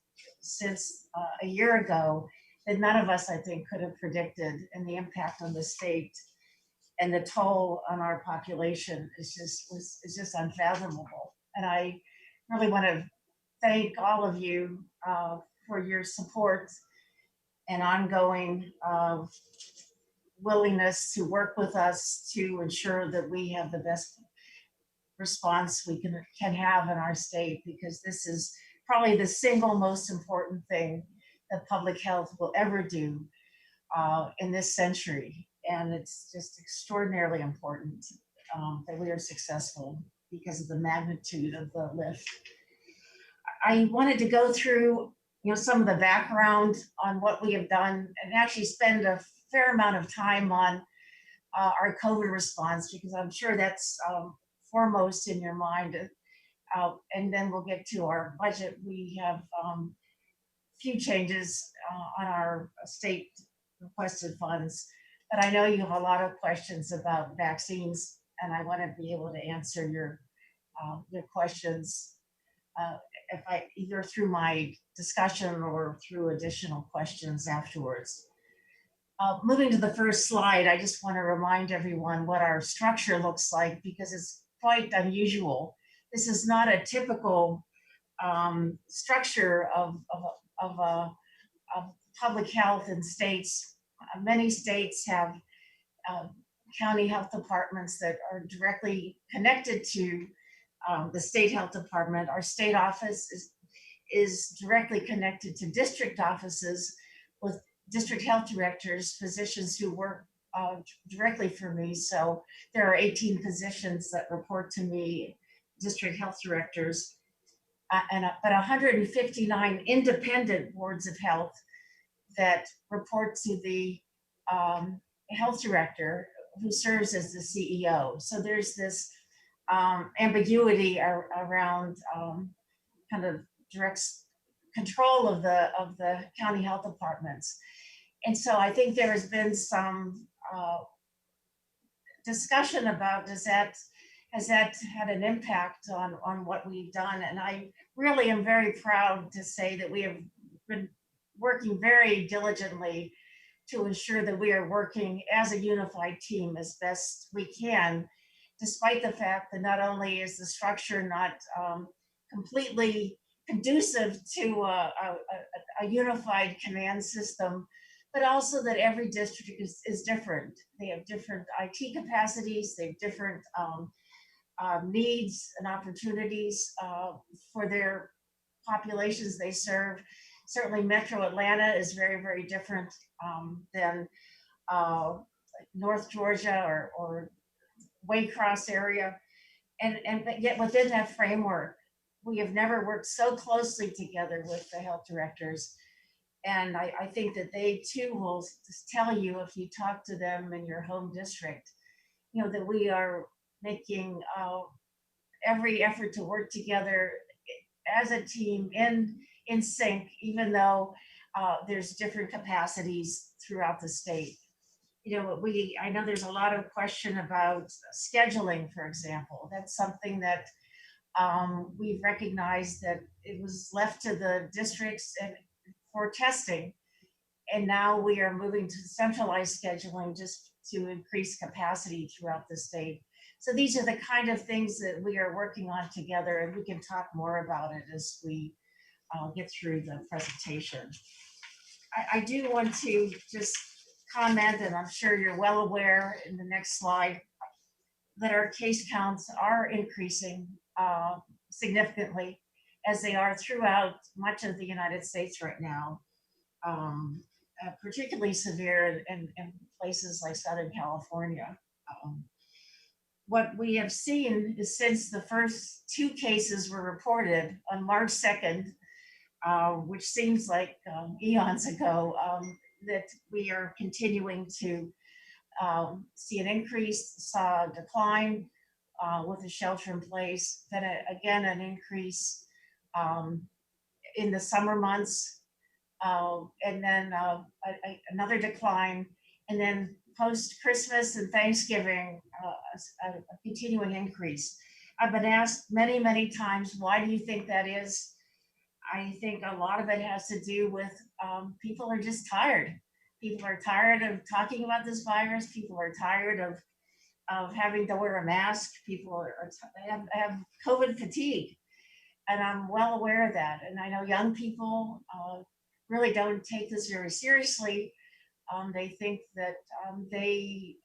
a year ago that none of us, I think, could have predicted, and the impact on the state and the toll on our population is just unfathomable. And I really want to thank all of you for your support and ongoing willingness to work with us to ensure that we have the best response we can have in our state, because this is probably the single most important thing that public health will ever do in this century. And it's just extraordinarily important that we are successful because of the magnitude of the lift. I wanted to go through some of the background on what we have done and actually spend a fair amount of time on our COVID response, because I'm sure that's foremost in your mind. And then we'll get to our budget. We have few changes on our state requested funds, but I know you have a lot of questions about vaccines, and I want to be able to answer your questions if I either through my discussion or through additional questions afterwards. Moving to the first slide, I just want to remind everyone what our structure looks like, because it's quite unusual. This is not a typical structure of public health in states. Many states have county health departments that are directly connected to the state health department. Our state office is directly connected to district offices with district health directors, physicians who work directly for me. So there are 18 physicians that report to me, district health directors, but 159 independent boards of health that report to the health director, who serves as the CEO. So there's this ambiguity around kind of direct control of the county health departments. And so I think there has been some discussion about has that had an impact on what we've done. And I really am very proud to say that we have been working very diligently to ensure that we are working as a unified team as best we can, despite the fact that not only is the structure not completely conducive to a unified command system, but also that every district is different. They have different IT capacities, they have different needs and opportunities for their populations they serve. Certainly Metro Atlanta is very, very different than North Georgia or Waycross area. But yet within that framework, we have never worked so closely together with the health directors. And I think that they too will just tell you, if you talk to them in your home district, that we are making every effort to work together as a team in sync, even though there's different capacities throughout the state. I know there's a lot of question about scheduling, for example. That's something that we've recognized that it was left to the districts and for testing. And now we are moving to centralized scheduling just to increase capacity throughout the state. So these are the kind of things that we are working on together, and we can talk more about it as we get through the presentation. I do want to just comment, and I'm sure you're well aware in the next slide, that our case counts are increasing significantly, as they are throughout much of the United States right now. Particularly severe in places like Southern California. What we have seen is, since the first 2 cases were reported on March 2nd, which seems like eons ago, that we are continuing to see an increase, saw a decline with the shelter in place, then again an increase in the summer months, and then another decline, and then post-Christmas and Thanksgiving, a continuing increase. I've been asked many, many times, why do you think that is? I think a lot of it has to do with people are just tired. People are tired of talking about this virus. People are tired of having to wear a mask. People have COVID fatigue. And I'm well aware of that. And I know young people really don't take this very seriously. They think that they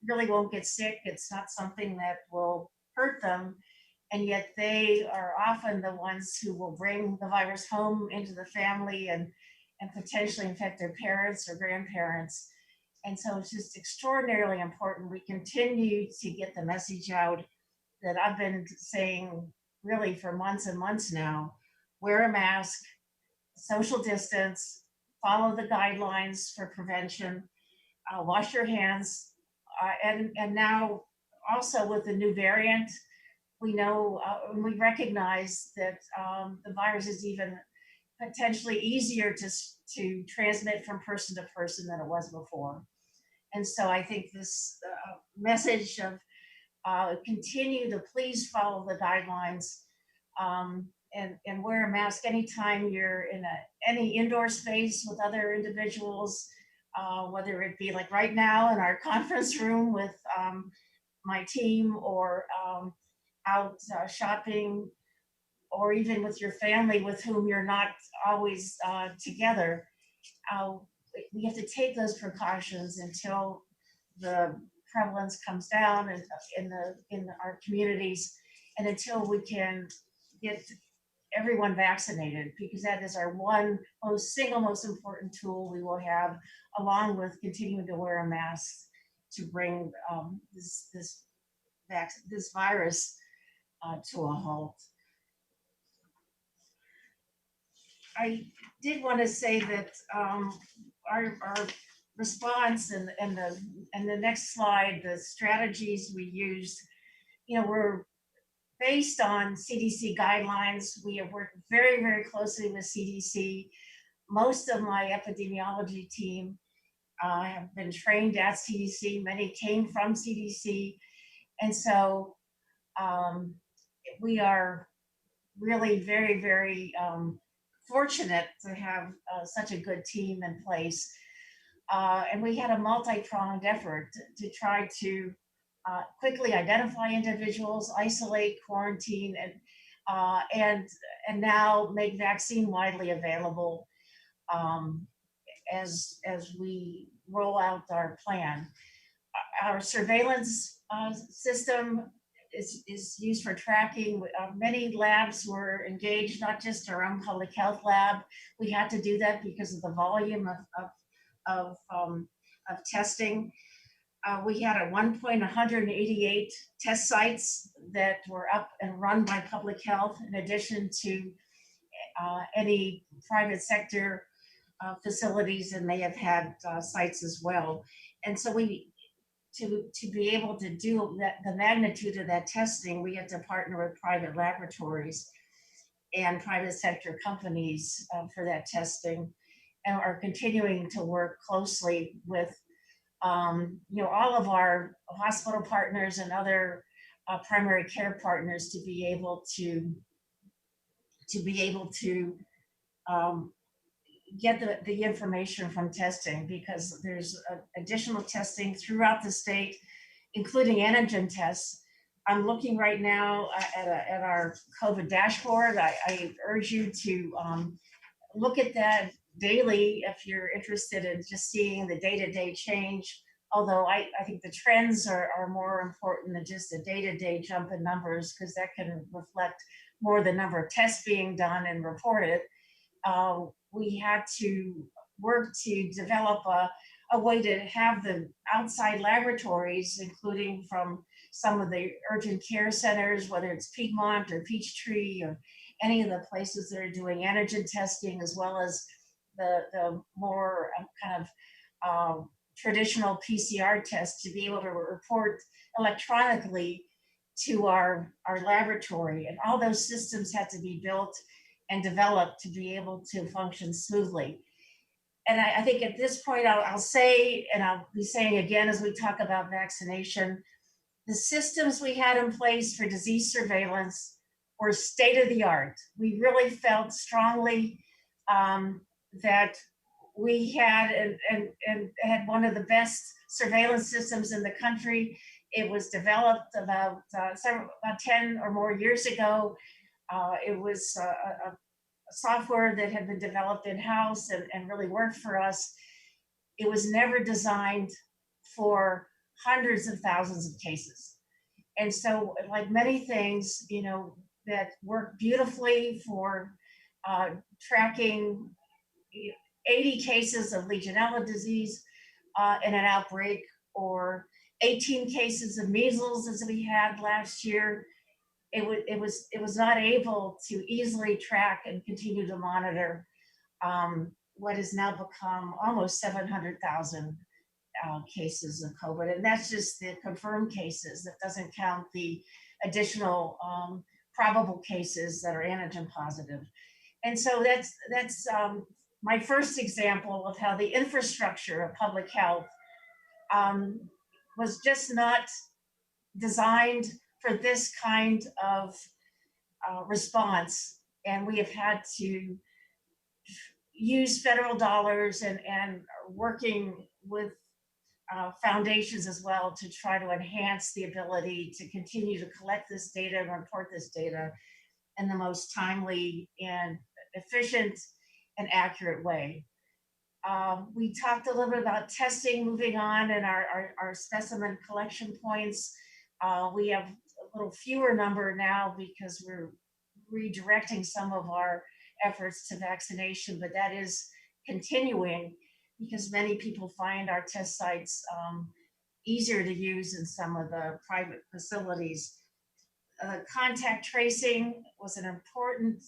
really won't get sick. It's not something that will hurt them. And yet they are often the ones who will bring the virus home into the family and potentially infect their parents or grandparents. And so it's just extraordinarily important we continue to get the message out that I've been saying really for months and months now. Wear a mask, social distance, follow the guidelines for prevention, wash your hands. And now also with the new variant, we know, we recognize that the virus is even potentially easier to transmit from person to person than it was before. And so I think this message of continue to please follow the guidelines and wear a mask anytime you're in any indoor space with other individuals, whether it be like right now in our conference room with my team, or out shopping, or even with your family with whom you're not always together. We have to take those precautions until the prevalence comes down in our communities, and until we can get everyone vaccinated, because that is our single most important tool we will have, along with continuing to wear a mask to bring this virus to a halt. I did want to say that our response and the next slide, the strategies we used, were based on CDC guidelines. We have worked very, very closely with CDC. Most of my epidemiology team have been trained at CDC. Many came from CDC. And so we are really very, very fortunate to have such a good team in place. And we had a multi-pronged effort to try to quickly identify individuals, isolate, quarantine, and now make vaccine widely available as we roll out our plan. Our surveillance system is used for tracking. Many labs were engaged, not just our own public health lab. We had to do that because of the volume of testing. We had at one point 188 test sites that were up and run by public health, in addition to any private sector facilities, and they have had sites as well. And so to be able to do that, the magnitude of that testing, we had to partner with private laboratories and private sector companies for that testing, and are continuing to work closely with all of our hospital partners and other primary care partners to be able to get the information from testing, because there's additional testing throughout the state, including antigen tests. I'm looking right now at our COVID dashboard. I urge you to look at that daily if you're interested in just seeing the day-to-day change. Although I think the trends are more important than just a day-to-day jump in numbers, because that can reflect more the number of tests being done and reported. We had to work to develop a way to have the outside laboratories, including from some of the urgent care centers, whether it's Piedmont or Peachtree or any of the places that are doing antigen testing, as well as the more kind of traditional PCR tests, to be able to report electronically to our laboratory. And all those systems had to be built and developed to be able to function smoothly. And I think at this point, I'll say, and I'll be saying again as we talk about vaccination, the systems we had in place for disease surveillance were state of the art. We really felt strongly that we had and had one of the best surveillance systems in the country. It was developed about 10 or more years ago. It was a software that had been developed in-house and really worked for us. It was never designed for hundreds of thousands of cases. And so, like many things, that work beautifully for tracking 80 cases of Legionella disease in an outbreak, or 18 cases of measles as we had last year, it was not able to easily track and continue to monitor what has now become almost 700,000 cases of COVID. And that's just the confirmed cases. That doesn't count the additional probable cases that are antigen positive. And so that's my first example of how the infrastructure of public health was just not designed for this kind of response. And we have had to use federal dollars and working with foundations as well to try to enhance the ability to continue to collect this data and report this data in the most timely and efficient and accurate way. We talked a little bit about testing, moving on, and our specimen collection points. We have a little fewer number now because we're redirecting some of our efforts to vaccination, but that is continuing because many people find our test sites easier to use in some of the private facilities. Contact tracing was an important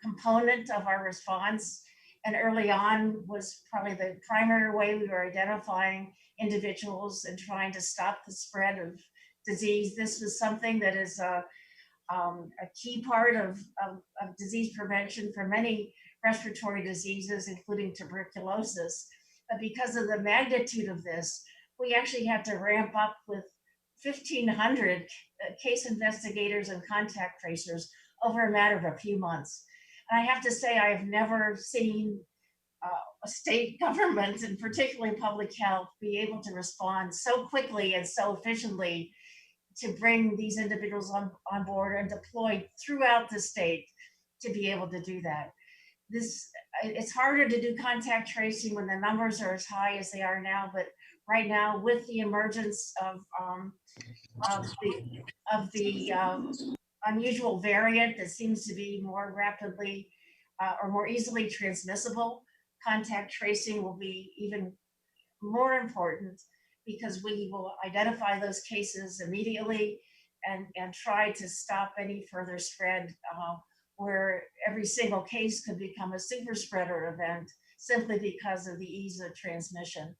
component of our response, and early on was probably the primary way we were identifying individuals and trying to stop the spread of disease. This was something that is a key part of disease prevention for many respiratory diseases, including tuberculosis. But because of the magnitude of this, we actually had to ramp up with 1,500 case investigators and contact tracers over a matter of a few months. And I have to say, I have never seen a state government, and particularly public health, be able to respond so quickly and so efficiently to bring these individuals on board and deployed throughout the state to be able to do that. It's harder to do contact tracing when the numbers are as high as they are now, but right now, with the emergence of the unusual variant that seems to be more rapidly or more easily transmissible, contact tracing will be even more important because we will identify those cases immediately and try to stop any further spread where every single case could become a super spreader event simply because of the ease of transmission.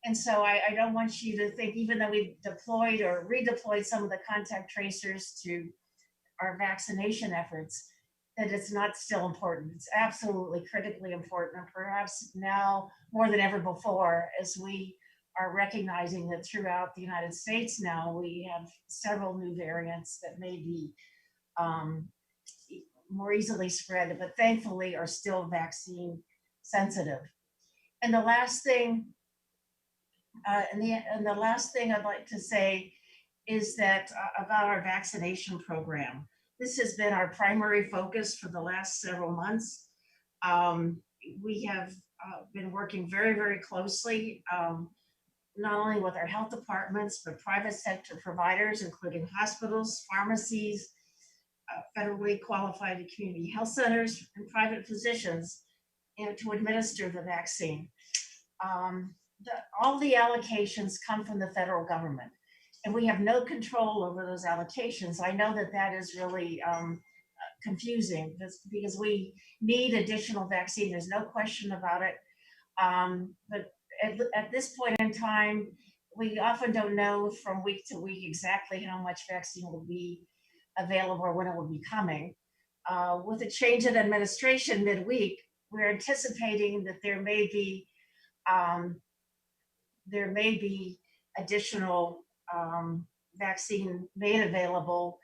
And so I don't want you to think, even though we've deployed or redeployed some of the contact tracers to our vaccination efforts, that it's not still important. It's absolutely critically important, and perhaps now more than ever before, as we are recognizing that throughout the United States now, we have several new variants that may be more easily spread, but thankfully are still vaccine sensitive. And the last thing, and the last thing I'd like to say is that about our vaccination program. This has been our primary focus for the last several months. We have been working very, very closely, not only with our health departments, but private sector providers, including hospitals, pharmacies, federally qualified community health centers, and private physicians, to administer the vaccine. All the allocations come from the federal government, and we have no control over those allocations. I know that that is really confusing because we need additional vaccine. There's no question about it. But at this point in time, we often don't know from week to week exactly how much vaccine will be available or when it will be coming. With a change in administration midweek, we're anticipating that there may be additional vaccine made available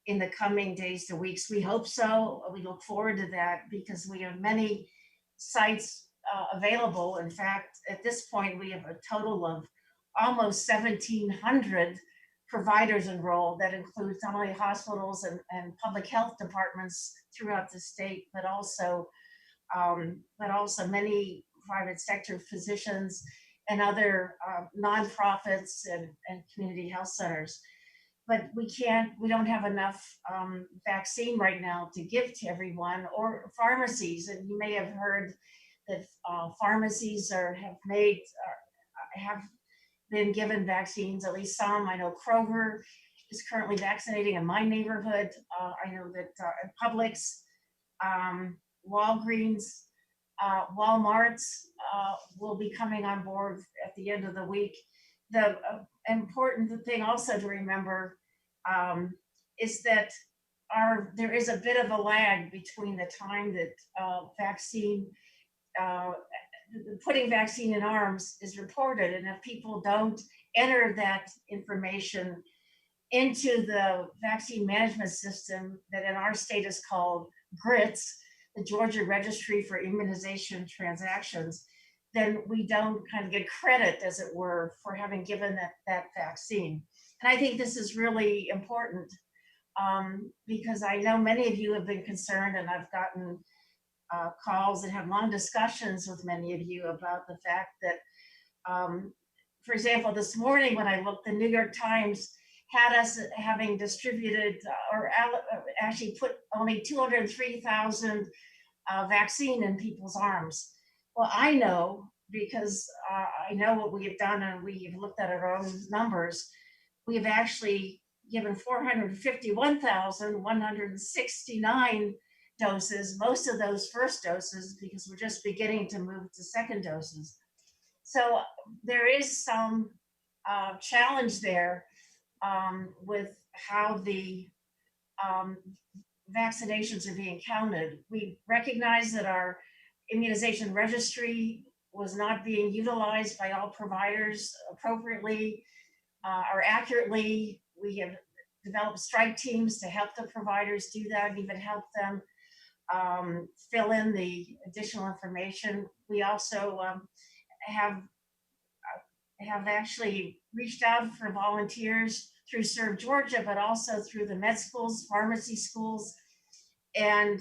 in the coming days to weeks. We hope so. We look forward to that because we have many sites available. In fact, at this point, we have a total of almost 1,700 providers enrolled. That includes not only hospitals and public health departments throughout the state, but also many private sector physicians and other nonprofits and community health centers. But we don't have enough vaccine right now to give to everyone, or pharmacies. And you may have heard that pharmacies have been given vaccines, at least some. I know Kroger is currently vaccinating in my neighborhood. I know that Publix, Walgreens, Walmart's will be coming on board at the end of the week. The important thing also to remember is that there is a bit of a lag between the time that putting vaccine in arms is reported, and if people don't enter that information into the vaccine management system that in our state is called GRITS, the Georgia Registry for Immunization Transactions, then we don't kind of get credit, as it were, for having given that vaccine. And I think this is really important because I know many of you have been concerned, and I've gotten calls and have long discussions with many of you about the fact that, for example, this morning when I looked, the New York Times had us having distributed or actually put only 203,000 vaccine in people's arms. Well, I know because I know what we have done, and we have looked at our own numbers. We have actually given 451,169 doses, most of those first doses, because we're just beginning to move to second doses. So there is some challenge there with how the vaccinations are being counted. We recognize that our immunization registry was not being utilized by all providers appropriately or accurately. We have developed strike teams to help the providers do that, and even help them fill in the additional information. We also have actually reached out for volunteers through Serve Georgia, but also through the med schools, pharmacy schools, and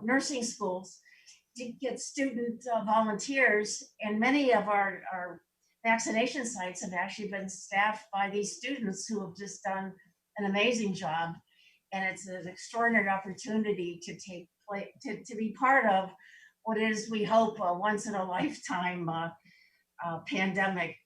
nursing schools to get student volunteers. And many of our vaccination sites have actually been staffed by these students who have just done an amazing job. And it's an extraordinary opportunity to be part of what is, we hope, a once in a lifetime pandemic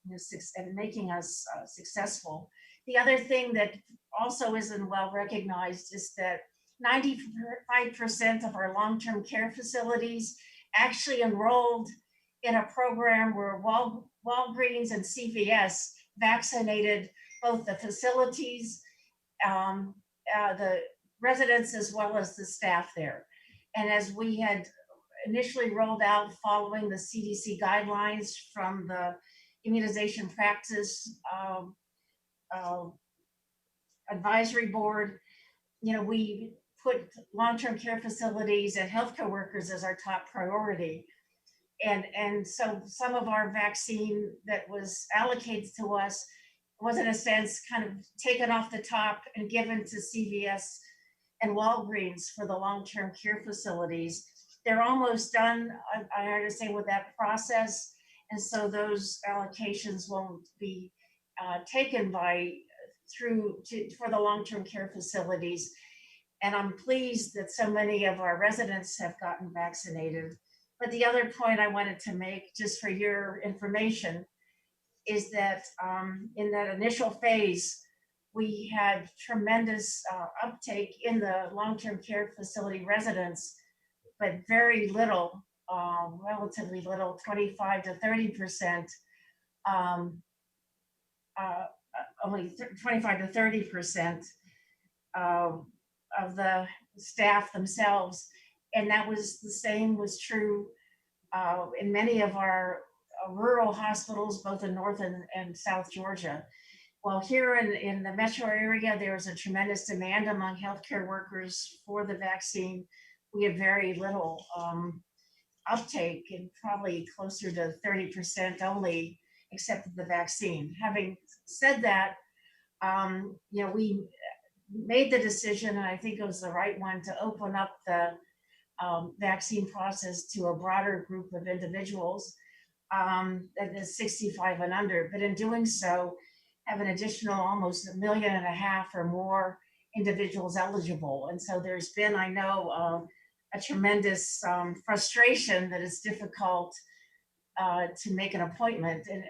and making us successful. The other thing that also isn't well recognized is that 95% of our long-term care facilities actually enrolled in a program where Walgreens and CVS vaccinated both the facilities, the residents, as well as the staff there. And as we had initially rolled out following the CDC guidelines from the immunization practice advisory board, we put long-term care facilities and healthcare workers as our top priority. And so some of our vaccine that was allocated to us was in a sense kind of taken off the top and given to CVS and Walgreens for the long-term care facilities. They're almost done, I understand, with that process. And so those allocations won't be taken for the long-term care facilities. And I'm pleased that so many of our residents have gotten vaccinated. But the other point I wanted to make, just for your information, is that in that initial phase, we had tremendous uptake in the long-term care facility residents, but very little, relatively little, 25 to 30%, only 25 to 30% of the staff themselves. And that was the same was true in many of our rural hospitals, both in North and South Georgia. Well, here in the metro area, there was a tremendous demand among healthcare workers for the vaccine. We have very little uptake, and probably closer to 30% only accepted the vaccine. Having said that, we made the decision, and I think it was the right one, to open up the vaccine process to a broader group of individuals that is 65 and under. But in doing so, have an additional almost 1.5 million or more individuals eligible. And so there's been, I know, a tremendous frustration that it's difficult to make an appointment. And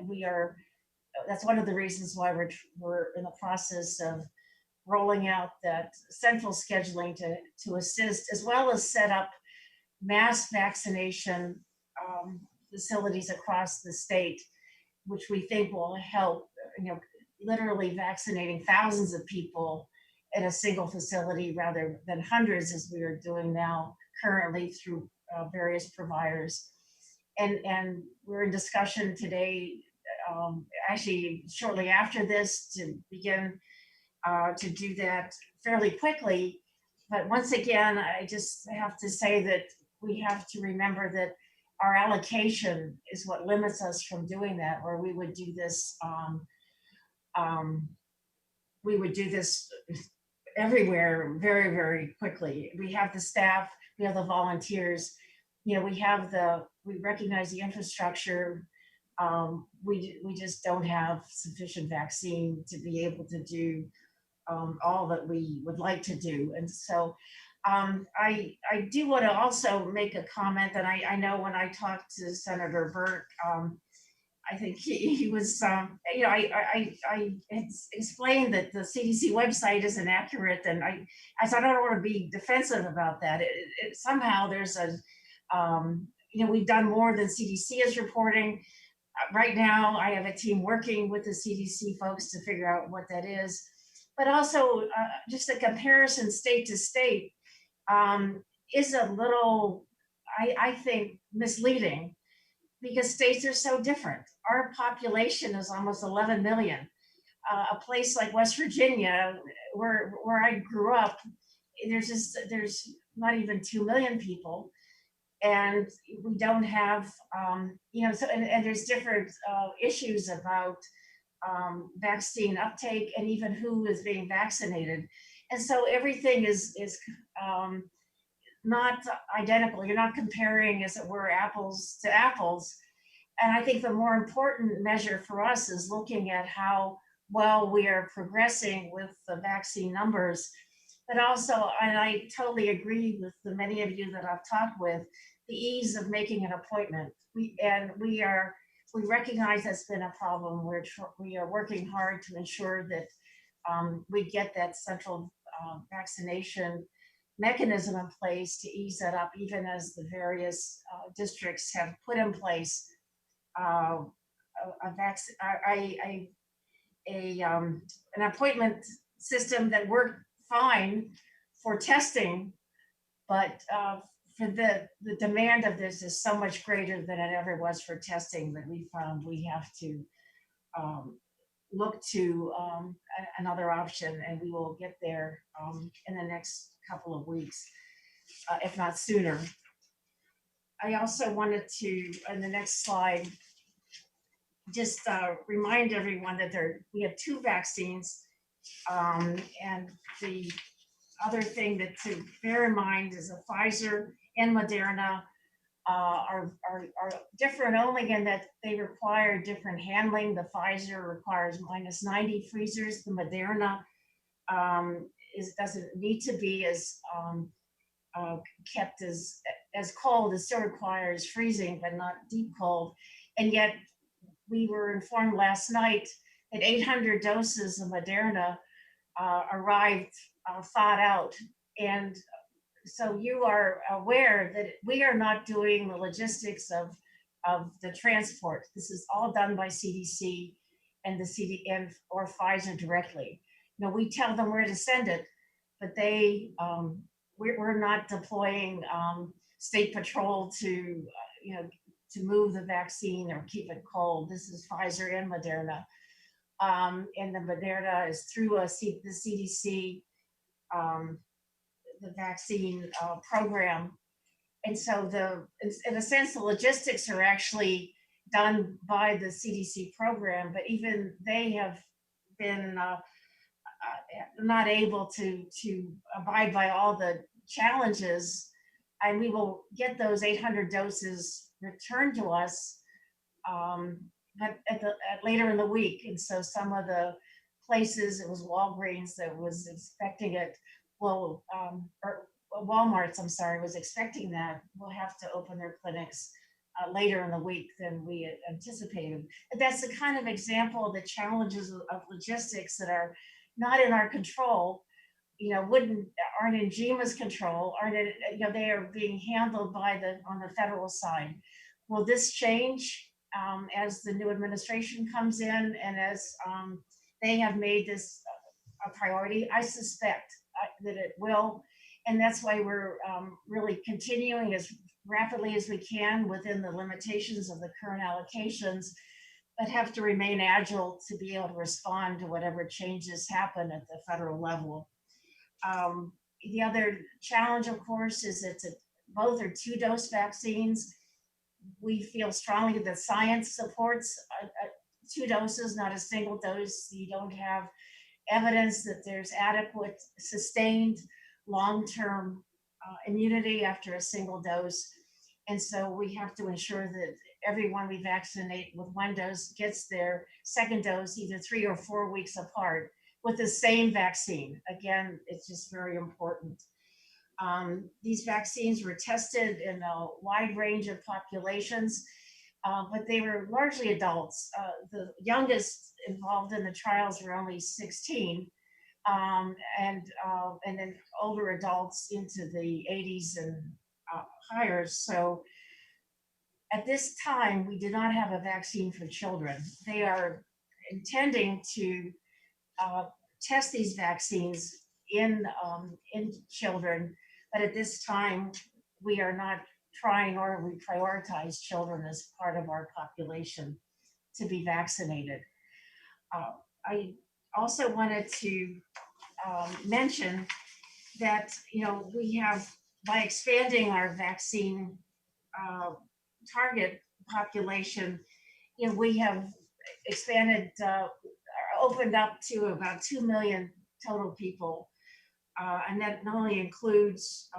that's one of the reasons why we're in the process of rolling out that central scheduling to assist, as well as set up mass vaccination facilities across the state, which we think will help, literally vaccinating thousands of people in a single facility rather than hundreds, as we are doing now currently through various providers. And we're in discussion today, actually shortly after this, to begin to do that fairly quickly. But once again, I just have to say that we have to remember that our allocation is what limits us from doing that, or we would do this everywhere very, very quickly. We have the staff, we have the volunteers, we recognize the infrastructure. We just don't have sufficient vaccine to be able to do all that we would like to do. And so I do want to also make a comment that I know when I talked to Senator Burke, I think he was, I explained that the CDC website isn't accurate, and I don't want to be defensive about that. Somehow there's we've done more than CDC is reporting. Right now, I have a team working with the CDC folks to figure out what that is. But also, just a comparison state to state is a little, I think, misleading, because states are so different. Our population is almost 11 million. A place like West Virginia, where I grew up, there's not even 2 million people. And we don't have, and there's different issues about vaccine uptake and even who is being vaccinated. And so everything is not identical. You're not comparing, as it were, apples to apples. And I think the more important measure for us is looking at how well we are progressing with the vaccine numbers. But also, and I totally agree with the many of you that I've talked with, the ease of making an appointment. We are we recognize that's been a problem. We are working hard to ensure that we get that central vaccination mechanism in place to ease that up, even as the various districts have put in place an appointment system that worked fine for testing, but for the demand of this is so much greater than it ever was for testing that we found we have to look to another option, and we will get there in the next couple of weeks, if not sooner. I also wanted to, on the next slide, just remind everyone that we have 2 vaccines, and the other thing that to bear in mind is that Pfizer and Moderna are different only in that they require different handling. The Pfizer requires -90 freezers. The Moderna doesn't need to be as kept as cold. It still requires freezing, but not deep cold. And yet we were informed last night that 800 doses of Moderna arrived thawed out. And so you are aware that we are not doing the logistics of the transport. This is all done by CDC and or Pfizer directly. You know, we tell them where to send it, but we're not deploying state patrol to to move the vaccine or keep it cold. This is Pfizer and Moderna. And the Moderna is through the CDC, the vaccine program. And so in a sense, the logistics are actually done by the CDC program, but even they have been not able to abide by all the challenges. And we will get those 800 doses returned to us but later in the week. And so some of the places, it was Walgreens that was expecting it, or Walmart's, I'm sorry, was expecting that, will have to open their clinics later in the week than we had anticipated. But that's the kind of example of the challenges of logistics that are not in our control, aren't in GEMA's control, they are being handled on the federal side. Will this change as the new administration comes in and as they have made this a priority? I suspect that it will. And that's why we're really continuing as rapidly as we can within the limitations of the current allocations, but have to remain agile to be able to respond to whatever changes happen at the federal level. The other challenge, of course, is that both are 2-dose vaccines. We feel strongly that science supports 2 doses, not a single dose. You don't have evidence that there's adequate, sustained, long-term immunity after a single dose. And so we have to ensure that everyone we vaccinate with 1 dose gets their 2nd dose either 3 or 4 weeks apart with the same vaccine. Again, it's just very important. These vaccines were tested in a wide range of populations, but they were largely adults. The youngest involved in the trials were only 16, and then older adults into the 80s and higher. So at this time, we do not have a vaccine for children. They are intending to test these vaccines in children, but at this time we are not trying, or we prioritize children as part of our population to be vaccinated. I also wanted to mention that we have, by expanding our vaccine target population, we have expanded, opened up to about 2 million total people. And that not only includes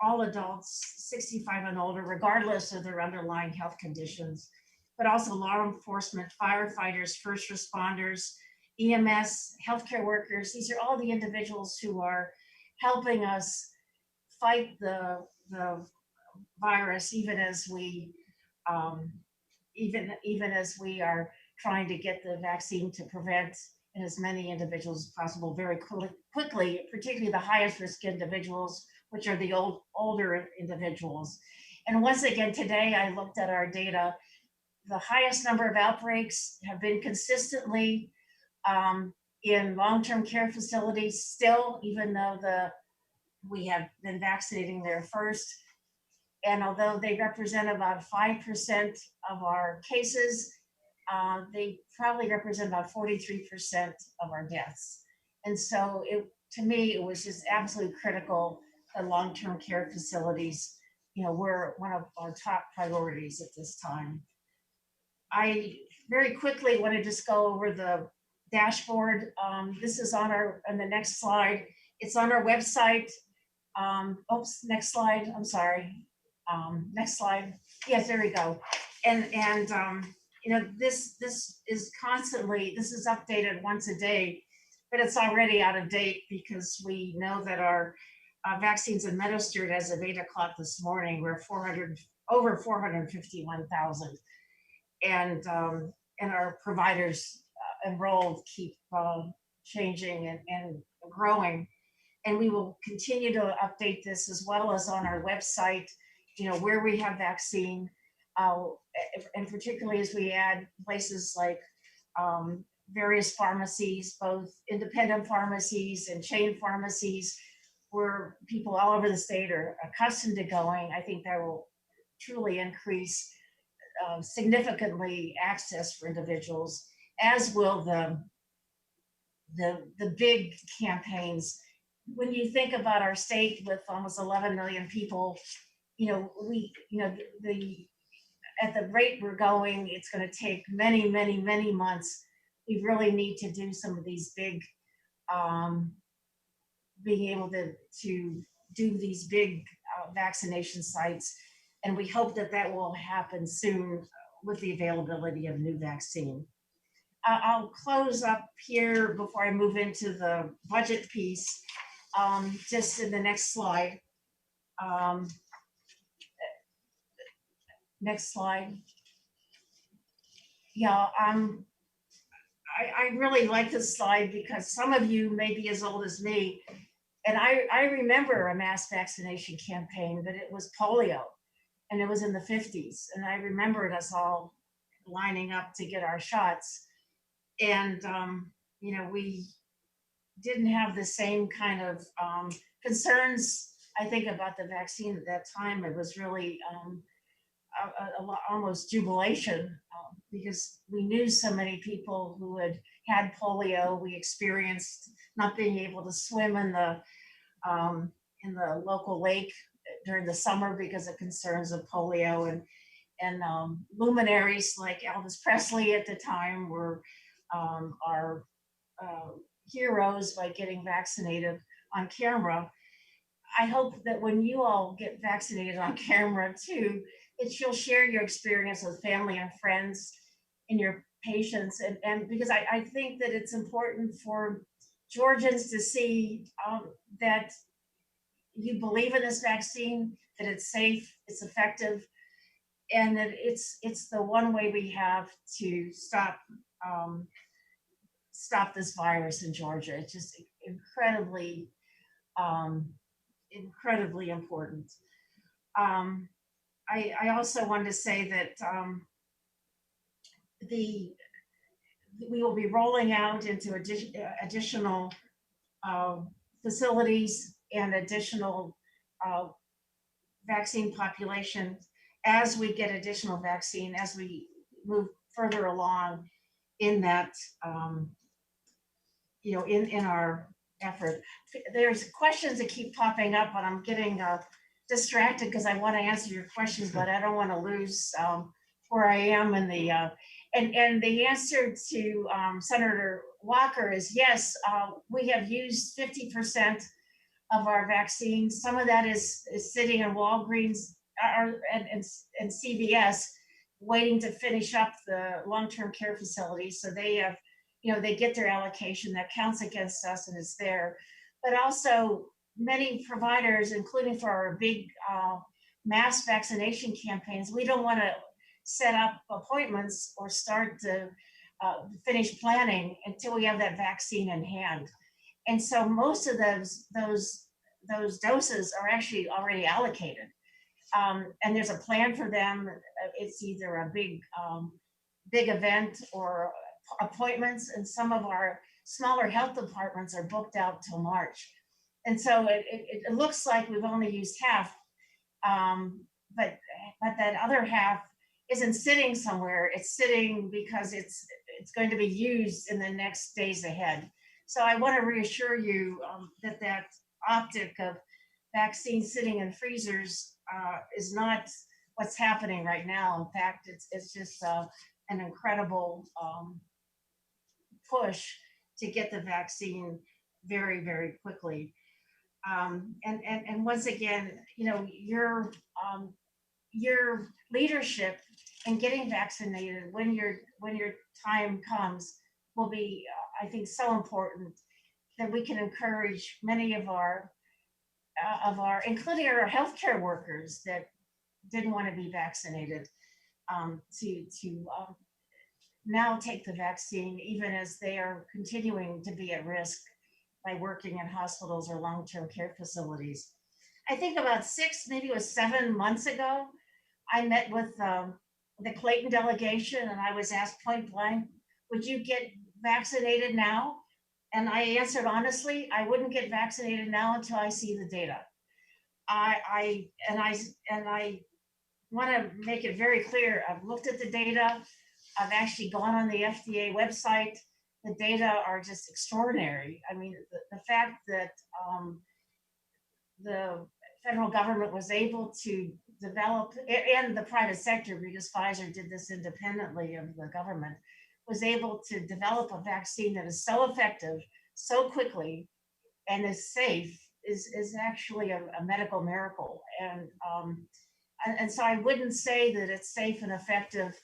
all adults 65 and older, regardless of their underlying health conditions, but also law enforcement, firefighters, first responders, EMS, healthcare workers. These are all the individuals who are helping us fight the virus, even as we even as we are trying to get the vaccine to prevent in as many individuals as possible very quickly, particularly the highest risk individuals, which are the older individuals. And once again, today I looked at our data. The highest number of outbreaks have been consistently in long-term care facilities still, even though we have been vaccinating there first. And although they represent about 5% of our cases, they probably represent about 43% of our deaths. And so to me, it was just absolutely critical that long-term care facilities, were one of our top priorities at this time. I very quickly want to just go over the dashboard. This is on the next slide. It's on our website. Oops, next slide. I'm sorry. Next slide. Yes, there we go. And this is constantly, this is updated once a day, but it's already out of date because we know that our vaccines administered as of 8 o'clock this morning were over 451,000. And our providers enrolled keep changing and growing. And we will continue to update this as well as on our website, where we have vaccine, and particularly as we add places like various pharmacies, both independent pharmacies and chain pharmacies, where people all over the state are accustomed to going. I think that will truly increase significantly access for individuals, as will the big campaigns. When you think about our state with almost 11 million people, at the rate we're going, it's going to take many, many, many months. We really need to do some of these big, being able to do these big vaccination sites. And we hope that will happen soon with the availability of new vaccine. I'll close up here before I move into the budget piece, just in the next slide. Next slide. Yeah, I really like this slide because some of you may be as old as me, and I remember a mass vaccination campaign, but it was polio, and it was in the 50s, and I remembered us all lining up to get our shots, and we didn't have the same kind of concerns, I think, about the vaccine at that time. It was really almost jubilation because we knew so many people who had polio. We experienced not being able to swim in the local lake during the summer because of concerns of polio, and luminaries like Elvis Presley at the time were our heroes by getting vaccinated on camera. I hope that when you all get vaccinated on camera too, that you'll share your experience with family and friends and your patients. And because I think that it's important for Georgians to see that you believe in this vaccine, that it's safe, it's effective, and that it's the one way we have to stop this virus in Georgia. It's just incredibly important. I also wanted to say that we will be rolling out into additional facilities and additional vaccine population as we get additional vaccine, as we move further along in that, in our effort. There's questions that keep popping up, but I'm getting distracted because I want to answer your questions, but I don't want to lose where I am in the, and the answer to Senator Walker is yes, we have used 50% of our vaccines. Some of that is sitting in Walgreens and CVS waiting to finish up the long-term care facilities. So they have, they get their allocation that counts against us and it's there. But also many providers, including for our big mass vaccination campaigns, we don't want to set up appointments or start to finish planning until we have that vaccine in hand. And so most of those doses are actually already allocated. And there's a plan for them. It's either a big event or appointments, and some of our smaller health departments are booked out till March. And so it looks like we've only used half, but that other half isn't sitting somewhere. It's sitting because it's going to be used in the next days ahead. So I want to reassure you that optic of vaccines sitting in freezers is not what's happening right now. In fact, it's just an incredible push to get the vaccine very, very quickly. And once again, you know, your leadership in getting vaccinated when your time comes will be, I think, so important that we can encourage many of our, including our healthcare workers that didn't want to be vaccinated, to now take the vaccine, even as they are continuing to be at risk by working in hospitals or long-term care facilities. I think about 6, maybe it was 7 months ago, I met with the Clayton delegation, and I was asked point blank, would you get vaccinated now? And I answered honestly, I wouldn't get vaccinated now until I see the data. I want to make it very clear. I've looked at the data. I've actually gone on the FDA website. The data are just extraordinary. I mean, the fact that the federal government was able to develop, and the private sector, because Pfizer did this independently of the government, was able to develop a vaccine that is so effective, so quickly, and is safe, is actually a medical miracle. And so I wouldn't say that it's safe and effective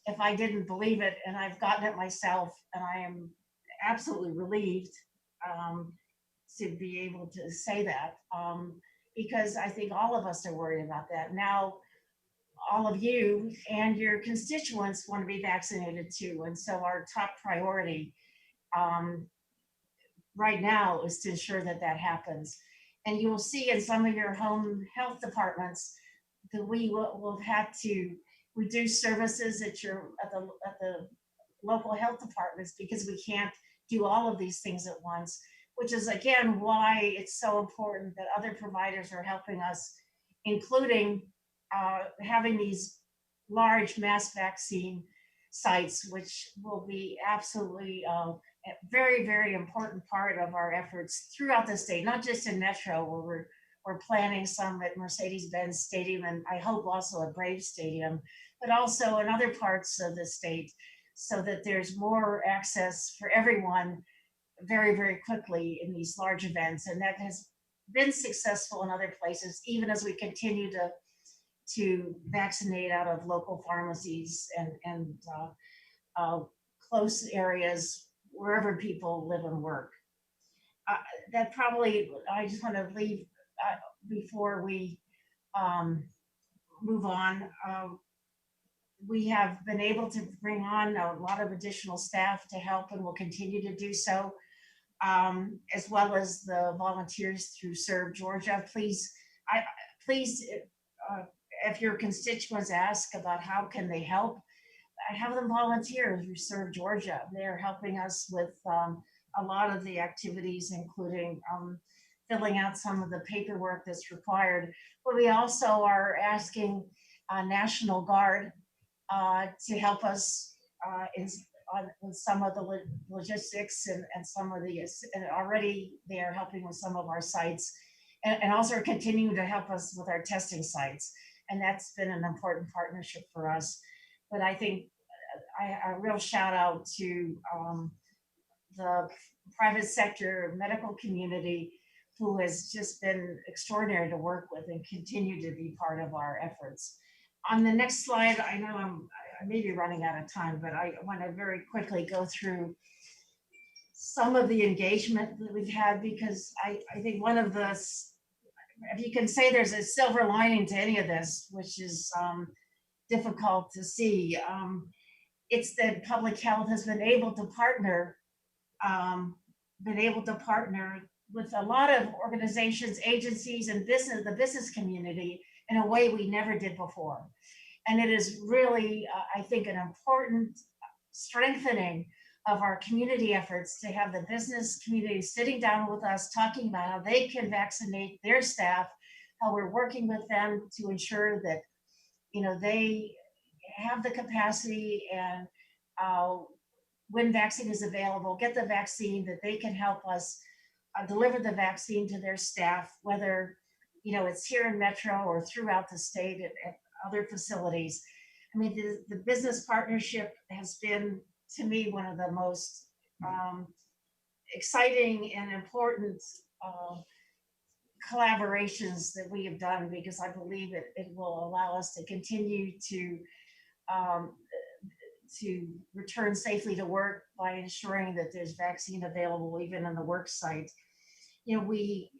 if I didn't believe it, and I've gotten it myself, and I am absolutely relieved to be able to say that, because I think all of us are worried about that. Now, all of you and your constituents want to be vaccinated too, and so our top priority right now is to ensure that that happens. And you will see in some of your home health departments that we will have had to reduce services at the local health departments because we can't do all of these things at once, which is again why it's so important that other providers are helping us, including having these large mass vaccine sites, which will be absolutely a very, very important part of our efforts throughout the state, not just in Metro, where we're planning some at Mercedes-Benz Stadium, and I hope also at Brave Stadium, but also in other parts of the state, so that there's more access for everyone very, very quickly in these large events. And that has been successful in other places, even as we continue to vaccinate out of local pharmacies and close areas wherever people live and work. That probably, I just want to leave before we move on. We have been able to bring on a lot of additional staff to help, and will continue to do so, as well as the volunteers through Serve Georgia. Please, if your constituents ask about how can they help, have them volunteer through Serve Georgia. They're helping us with a lot of the activities, including filling out some of the paperwork that's required. But we also are asking National Guard to help us in some of the logistics and some of the, and already they are helping with some of our sites, and also continuing to help us with our testing sites. And that's been an important partnership for us. But I think a real shout out to the private sector medical community, who has just been extraordinary to work with and continue to be part of our efforts. On the next slide, I know I may be running out of time, but I want to very quickly go through some of the engagement that we've had, because I think one of the, if you can say there's a silver lining to any of this, which is difficult to see. It's that public health has been able to partner, with a lot of organizations, agencies, and the business community in a way we never did before. And it is really, I think, an important strengthening of our community efforts to have the business community sitting down with us, talking about how they can vaccinate their staff, how we're working with them to ensure that, they have the capacity and when vaccine is available, get the vaccine, that they can help us deliver the vaccine to their staff, whether, it's here in Metro or throughout the state at other facilities. I mean, the business partnership has been, to me, one of the most exciting and important collaborations that we have done, because I believe it will allow us to continue um, to return safely to work by ensuring that there's vaccine available even in the work site. We,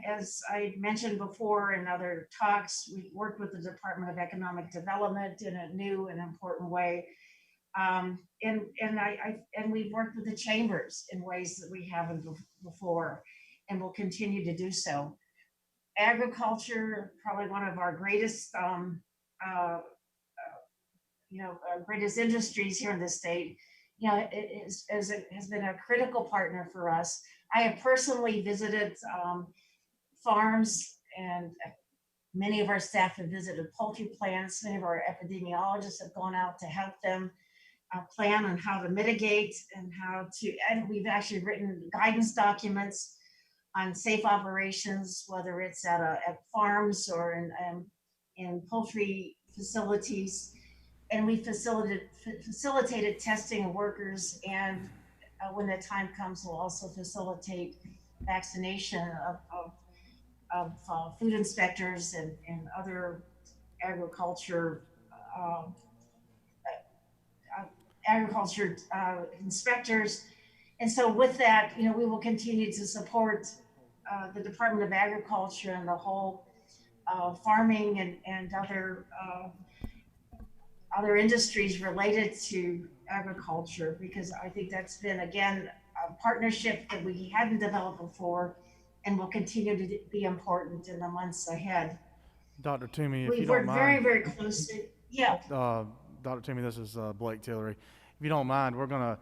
as I mentioned before in other talks, we worked with the Department of Economic Development in a new and important way. And we've worked with the chambers in ways that we haven't before, and will continue to do so. Agriculture, probably one of our greatest, greatest industries here in the state, it has been a critical partner for us. I have personally visited farms, and many of our staff have visited poultry plants. Many of our epidemiologists have gone out to help them plan on how to mitigate and we've actually written guidance documents on safe operations, whether it's at farms or in poultry facilities. And we facilitated testing of workers, and when the time comes, we'll also facilitate vaccination of food inspectors and other agriculture inspectors. And so with that, we will continue to support the Department of Agriculture and the whole farming and other industries related to agriculture, because I think that's been, again, a partnership that we hadn't developed before and will continue to be important in the months ahead. Dr. Toomey, if you We've don't worked very, mind, very closely. Yeah, Dr. Toomey, this is Blake Tillery. If you don't mind, we're gonna,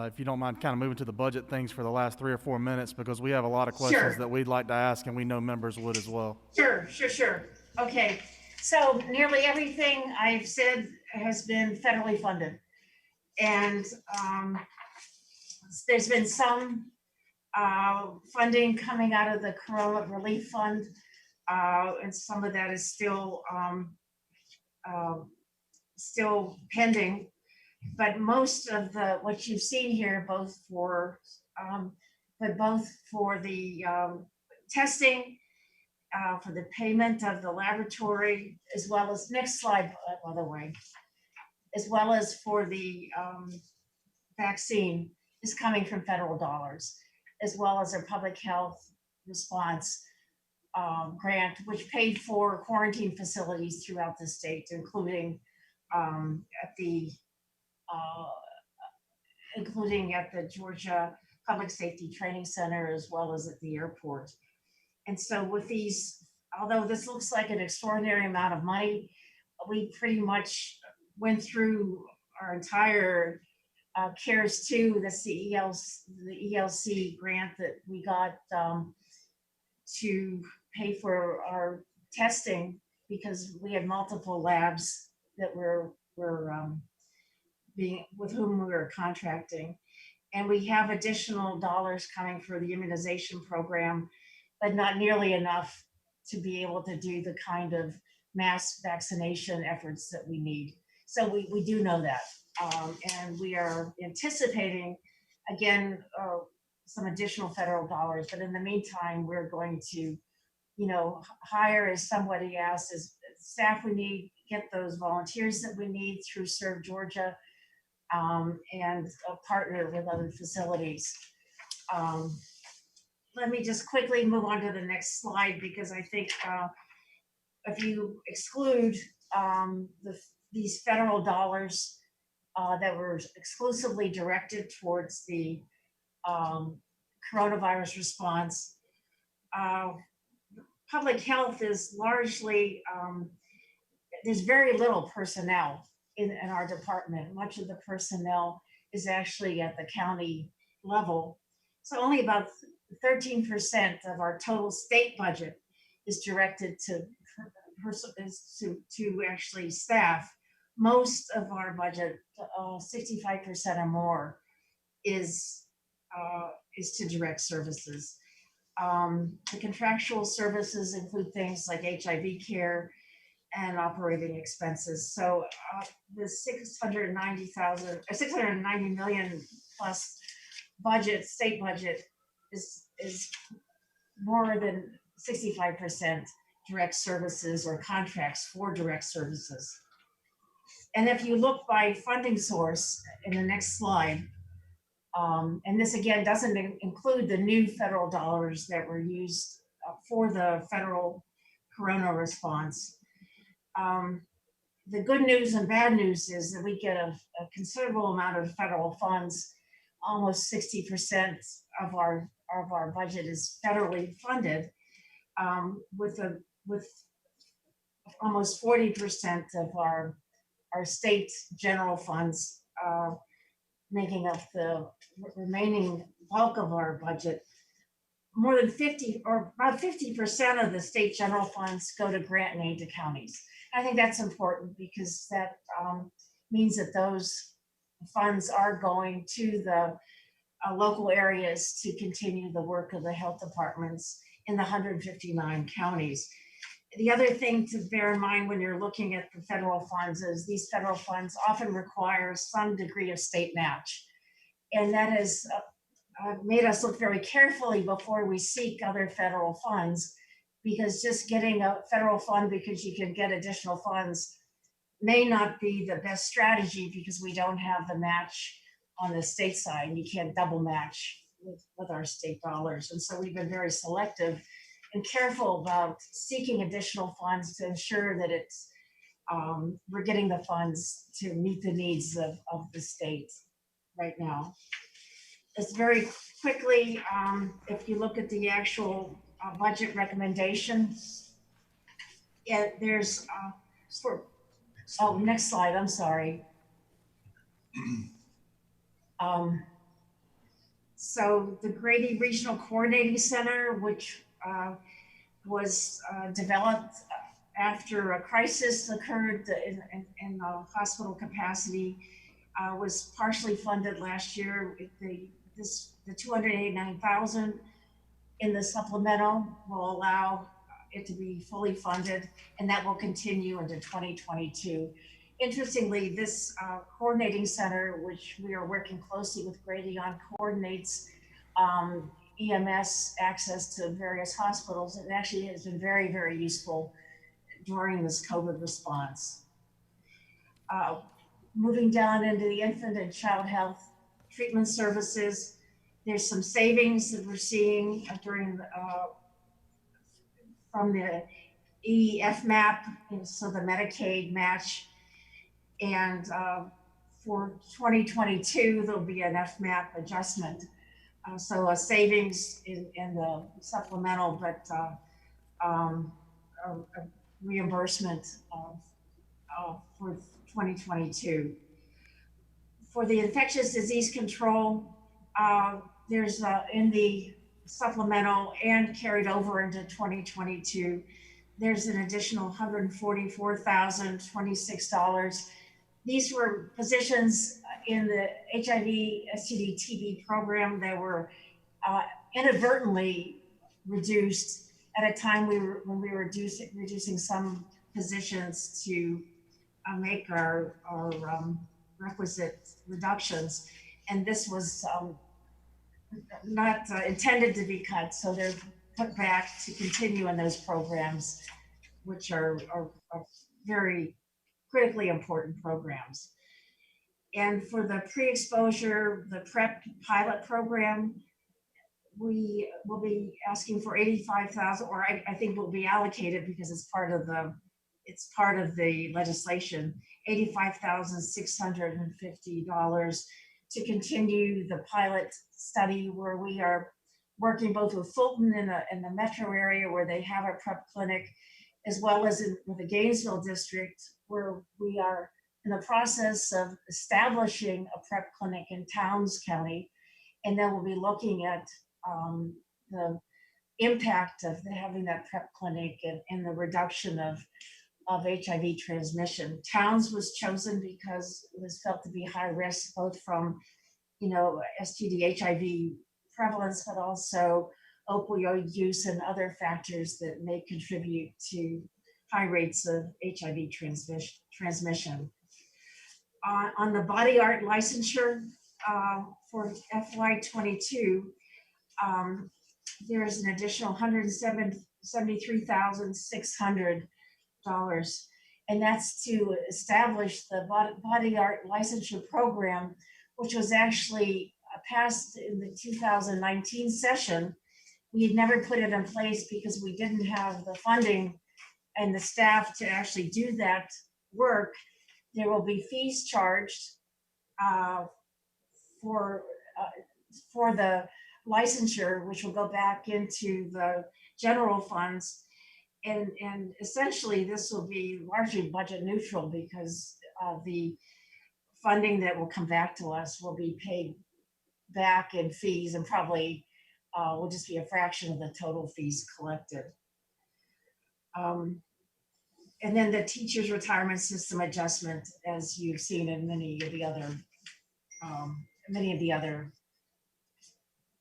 if you don't mind, kind of moving to the budget things for the last 3 or 4 minutes, because we have a lot of questions Sure. that we'd like to ask, and we know members would as well. Sure. Okay, so nearly everything I've said has been federally funded. And there's been some funding coming out of the Corona Relief Fund, and some of that is still pending. But most of what you've seen here, both for the testing, for the payment of the laboratory, as well as, next slide, by the way, as well as for the vaccine, is coming from federal dollars, as well as our public health response grant, which paid for quarantine facilities throughout the state, including at the Georgia Public Safety Training Center, as well as at the airport. And so with these, although this looks like an extraordinary amount of money, we pretty much went through our entire CARES 2, that's the ELC grant that we got to pay for our testing, because we had multiple labs that with whom we were contracting. And we have additional dollars coming for the immunization program, but not nearly enough to be able to do the kind of mass vaccination efforts that we need. So we do know that. And we are anticipating, again, some additional federal dollars. But in the meantime, we're going to, hire, as somebody asked, as staff we need, get those volunteers that we need through Serve Georgia, and partner with other facilities. Let me just quickly move on to the next slide, because I think if you exclude the these federal dollars that were exclusively directed towards the coronavirus response. Public health is largely, there's very little personnel in our department. Much of the personnel is actually at the county level. So only about 13% of our total state budget is directed to actually staff. Most of our budget, 65% or more, is to direct services. The contractual services include things like HIV care and operating expenses. So the 690 million plus budget, state budget, is more than 65% direct services or contracts for direct services. And if you look by funding source in the next slide, and this again doesn't include the new federal dollars that were used for the federal corona response. The good news and bad news is that we get a considerable amount of federal funds. Almost 60% of our budget is federally funded, with almost 40% of our state general funds making up the remaining bulk of our budget. More than 50 or about 50% of the state general funds go to grant and aid to counties. I think that's important because that means that those funds are going to the local areas to continue the work of the health departments in the 159 counties. The other thing to bear in mind when you're looking at the federal funds is these federal funds often require some degree of state match. And that has made us look very carefully before we seek other federal funds, because just getting a federal fund because you can get additional funds may not be the best strategy, because we don't have the match on the state side. You can't double match with our state dollars. And so we've been very selective and careful about seeking additional funds to ensure that it's we're getting the funds to meet the needs of the state right now. Just very quickly, if you look at the actual budget recommendations, there's next slide, I'm sorry. So the Grady Regional Coordinating Center, which was developed after a crisis occurred in hospital capacity, was partially funded last year. The $289,000 in the supplemental will allow it to be fully funded, and that will continue into 2022. Interestingly, this coordinating center, which we are working closely with Grady on, coordinates EMS access to various hospitals. It actually has been very, very useful during this COVID response. Moving down into the infant and child health treatment services, there's some savings that we're seeing during from the EFMAP, so the Medicaid match. And for 2022, there'll be an FMAP adjustment. So a savings in the supplemental, but a reimbursement for 2022. For the infectious disease control, there's in the supplemental and carried over into 2022, there's an additional $144,026. These were positions in the HIV, STD, TB program that were inadvertently reduced at a time when we were reducing some positions to make our requisite reductions. And this was not intended to be cut, so they're put back to continue in those programs, which are very critically important programs. And for the pre-exposure, the PrEP pilot program, we will be asking for $85,000, or I think will be allocated because it's part of the it's part of the legislation, $85,650 to continue the pilot study where we are working both with Fulton in the metro area where they have a prep clinic, as well as with the Gainesville district, where we are in the process of establishing a prep clinic in Towns County. And then we'll be looking at the impact of having that prep clinic and the reduction of HIV transmission. Towns was chosen because it was felt to be high risk, both from, STD, HIV prevalence, but also opioid use and other factors that may contribute to high rates of HIV transmission. On the body art licensure for FY22, there's an additional $173,600, and that's to establish the body art licensure program, which was actually passed in the 2019 session. We had never put it in place because we didn't have the funding and the staff to actually do that work. There will be fees charged for the licensure, which will go back into the general funds. And essentially, this will be largely budget neutral because the funding that will come back to us will be paid back in fees and probably will just be a fraction of the total fees collected. And then the teacher's retirement system adjustment, as you've seen in many of the other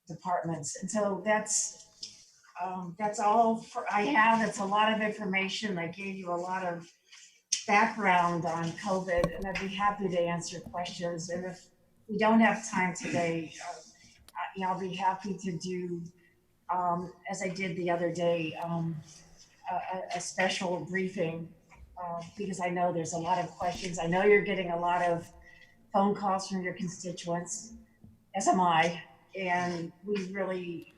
departments. And so that's all I have. It's a lot of information. I gave you a lot of background on COVID, and I'd be happy to answer questions. And if we don't have time today, I'll be happy to do, as I did the other day, a special briefing because I know there's a lot of questions. I know you're getting a lot of phone calls from your constituents, as am I, and we really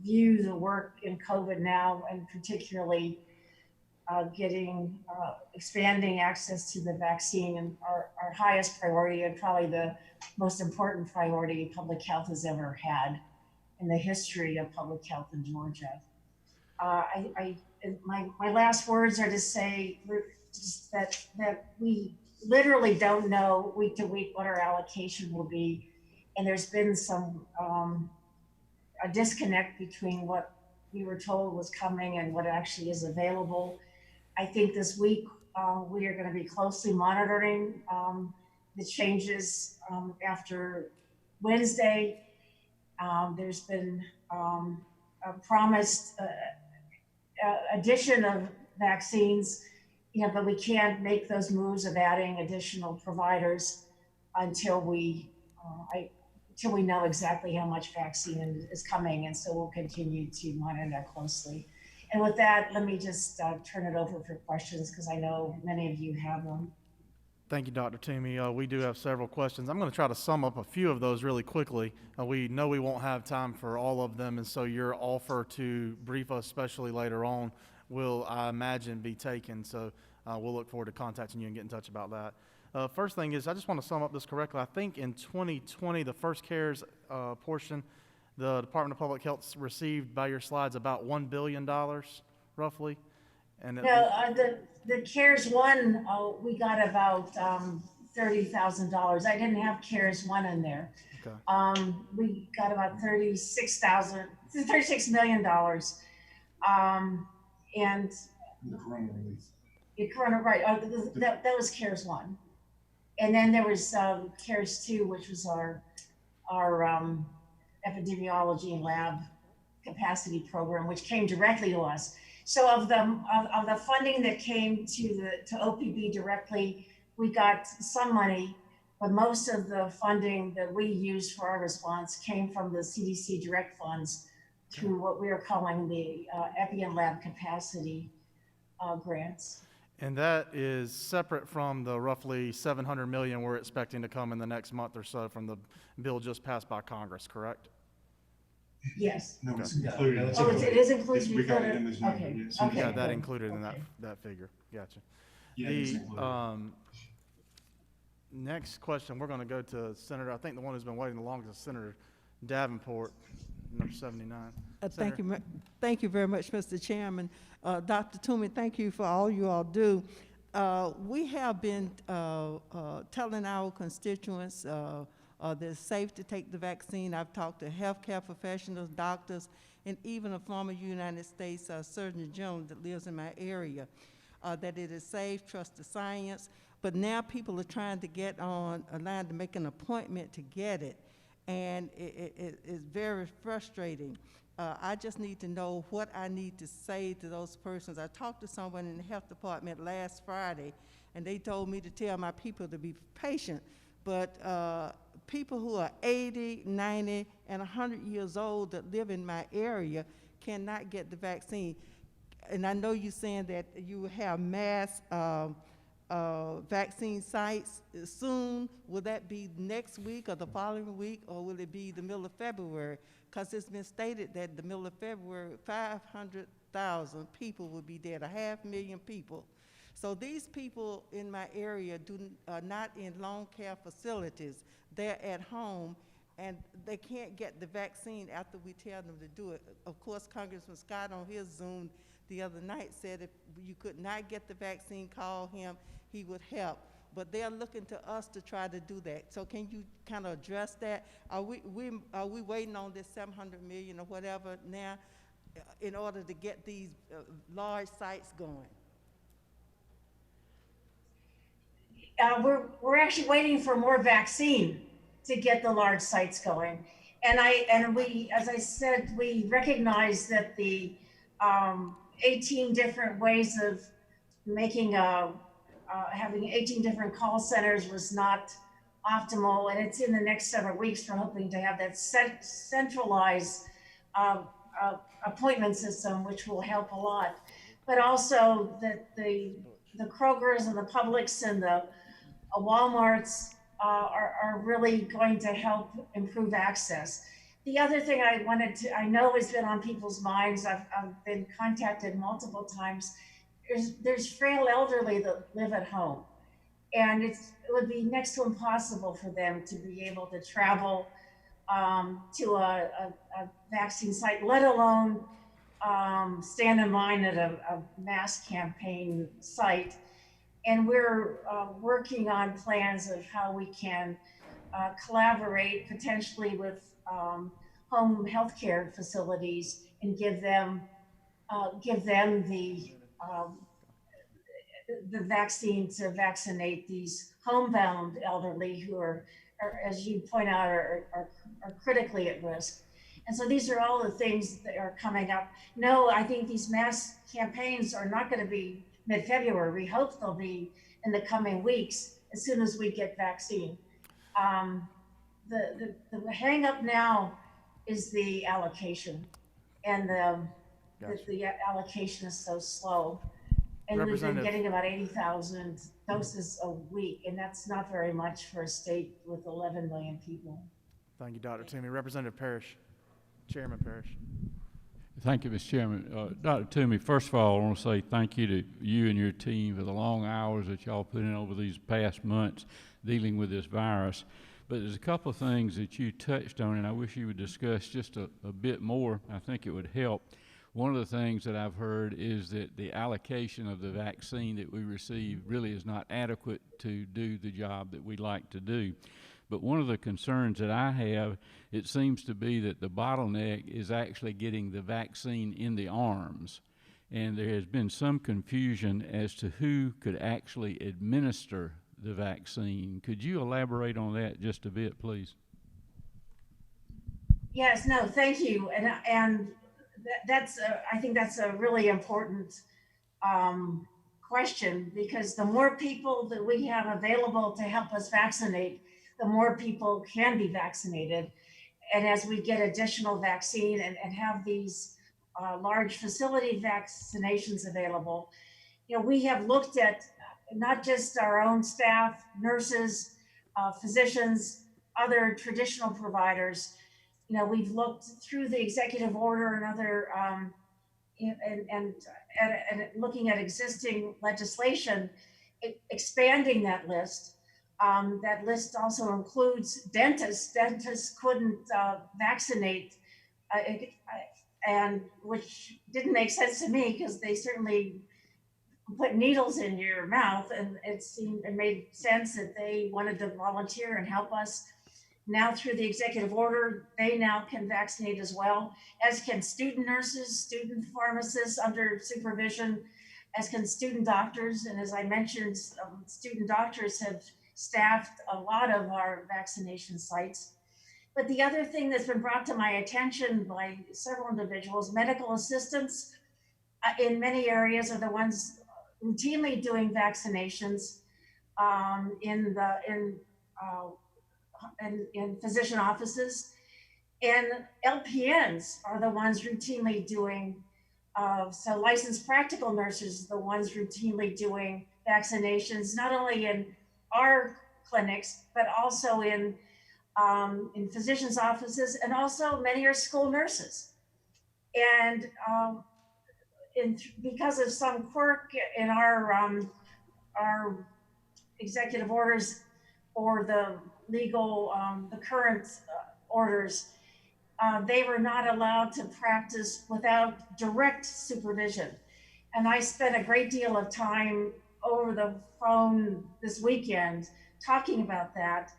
view the work in COVID now, and particularly expanding access to the vaccine, and our highest priority and probably the most important priority public health has ever had in the history of public health in Georgia. My last words are to say that we literally don't know week to week what our allocation will be, and there's been some a disconnect between what we were told was coming and what actually is available. I think this week we are going to be closely monitoring the changes after Wednesday. There's been a promised addition of vaccines, but we can't make those moves of adding additional providers until we know exactly how much vaccine is coming. And so we'll continue to monitor that closely. And with that, let me just turn it over for questions because I know many of you have them. Thank you, Dr. Toomey. We do have several questions. I'm going to try to sum up a few of those really quickly. We know we won't have time for all of them, and so your offer to brief us, especially later on, will, I imagine, be taken. So we'll look forward to contacting you and get in touch about that. First thing is, I just want to sum up this correctly. I think in 2020, the first CARES portion, the Department of Public Health received, by your slides, about $1 billion, roughly. And the CARES 1, we got about $30,000. I didn't have CARES 1 in there. Okay. We got about $36 million. And the corona release. Right. That was CARES 1. And then there was CARES 2, which was our epidemiology and lab capacity program, which came directly to us. So of the funding that came to OPB directly, we got some money, but most of the funding that we used for our response came from the CDC direct funds through what we are calling the epi and lab capacity grants. And that is separate from the roughly $700 million we're expecting to come in the next month or so from the bill just passed by Congress, correct? Yes. No, it's Okay. included. Oh, it is inclusive. We got it in this number, Okay. yes. You Okay. got that good. included in that, Okay. that figure. Gotcha. Yeah, it's The, included. next question, we're gonna go to Senator, I think the one who's been waiting the longest is Senator Davenport, number 79. Thank Senator. you, thank you very much, Mr. Chairman. Dr. Toomey, thank you for all you all do. We have been telling our constituents that it's safe to take the vaccine. I've talked to healthcare professionals, doctors, and even a former United States Surgeon General that lives in my area, that it is safe, trust the science. But now people are trying to get on a line to make an appointment to get it, and it's very frustrating. I just need to know what I need to say to those persons. I talked to someone in the health department last Friday, and they told me to tell my people to be patient. But people who are 80, 90, and 100 years old that live in my area cannot get the vaccine. And I know you're saying that you will have mass vaccine sites soon. Will that be next week or the following week, or will it be the middle of February? Because it's been stated that the middle of February, 500,000 people will be dead, 500,000 people. So these people in my area are not in long care facilities. They're at home, and they can't get the vaccine after we tell them to do it. Of course, Congressman Scott on his Zoom the other night said if you could not get the vaccine, call him, he would help. But they're looking to us to try to do that. So can you kind of address that? Are we waiting on this 700 million or whatever now in order to get these large sites going? We're actually waiting for more vaccine to get the large sites going. And we, as I said, we recognize that the 18 different ways of making having 18 different call centers was not optimal, and it's in the next several weeks. We're hoping to have that centralized appointment system, which will help a lot. But also that the Krogers and the Publix and the Walmarts are really going to help improve access. The other thing I know has been on people's minds, I've been contacted multiple times, there's frail elderly that live at home. And it would be next to impossible for them to be able to travel to a vaccine site, let alone stand in line at a mass campaign site. And we're working on plans of how we can collaborate potentially with home healthcare facilities and give them the vaccine to vaccinate these homebound elderly who are as you point out, are critically at risk. And so these are all the things that are coming up. No, I think these mass campaigns are not going to be mid-February. We hope they'll be in the coming weeks as soon as we get vaccine. The hang up now is the allocation, and the allocation is so slow. And we've been getting about 80,000 doses a week, and that's not very much for a state with 11 million people. Thank you, Dr. Toomey. Representative Parrish, Chairman Parrish. Thank you, Mr. Chairman. Dr. Toomey, first of all, I want to say thank you to you and your team for the long hours that y'all put in over these past months dealing with this virus. But there's a couple of things that you touched on, and I wish you would discuss just a bit more. I think it would help. One of the things that I've heard is that the allocation of the vaccine that we receive really is not adequate to do the job that we'd like to do. But one of the concerns that I have, it seems to be that the bottleneck is actually getting the vaccine in the arms. And there has been some confusion as to who could actually administer the vaccine. Could you elaborate on that just a bit, please? Yes, no, thank you. And that's I think that's a really important question, because the more people that we have available to help us vaccinate, the more people can be vaccinated. And as we get additional vaccine and have these large facility vaccinations available, you know, we have looked at not just our own staff, nurses, physicians, other traditional providers, we've looked through the executive order and other, and looking at existing legislation, expanding that list. That list also includes dentists. Dentists couldn't vaccinate, and which didn't make sense to me because they certainly put needles in your mouth, and it made sense that they wanted to volunteer and help us. Now through the executive order, they now can vaccinate as well, as can student nurses, student pharmacists under supervision, as can student doctors. And as I mentioned, student doctors have staffed a lot of our vaccination sites. But the other thing that's been brought to my attention by several individuals, medical assistants in many areas are the ones routinely doing vaccinations in physician offices, and LPNs are the ones routinely doing. So licensed practical nurses are the ones routinely doing vaccinations, not only in our clinics, but also in physicians' offices, and also many are school nurses. And because of some quirk in our executive orders or the legal, the current orders, they were not allowed to practice without direct supervision. And I spent a great deal of time over the phone this weekend talking about that,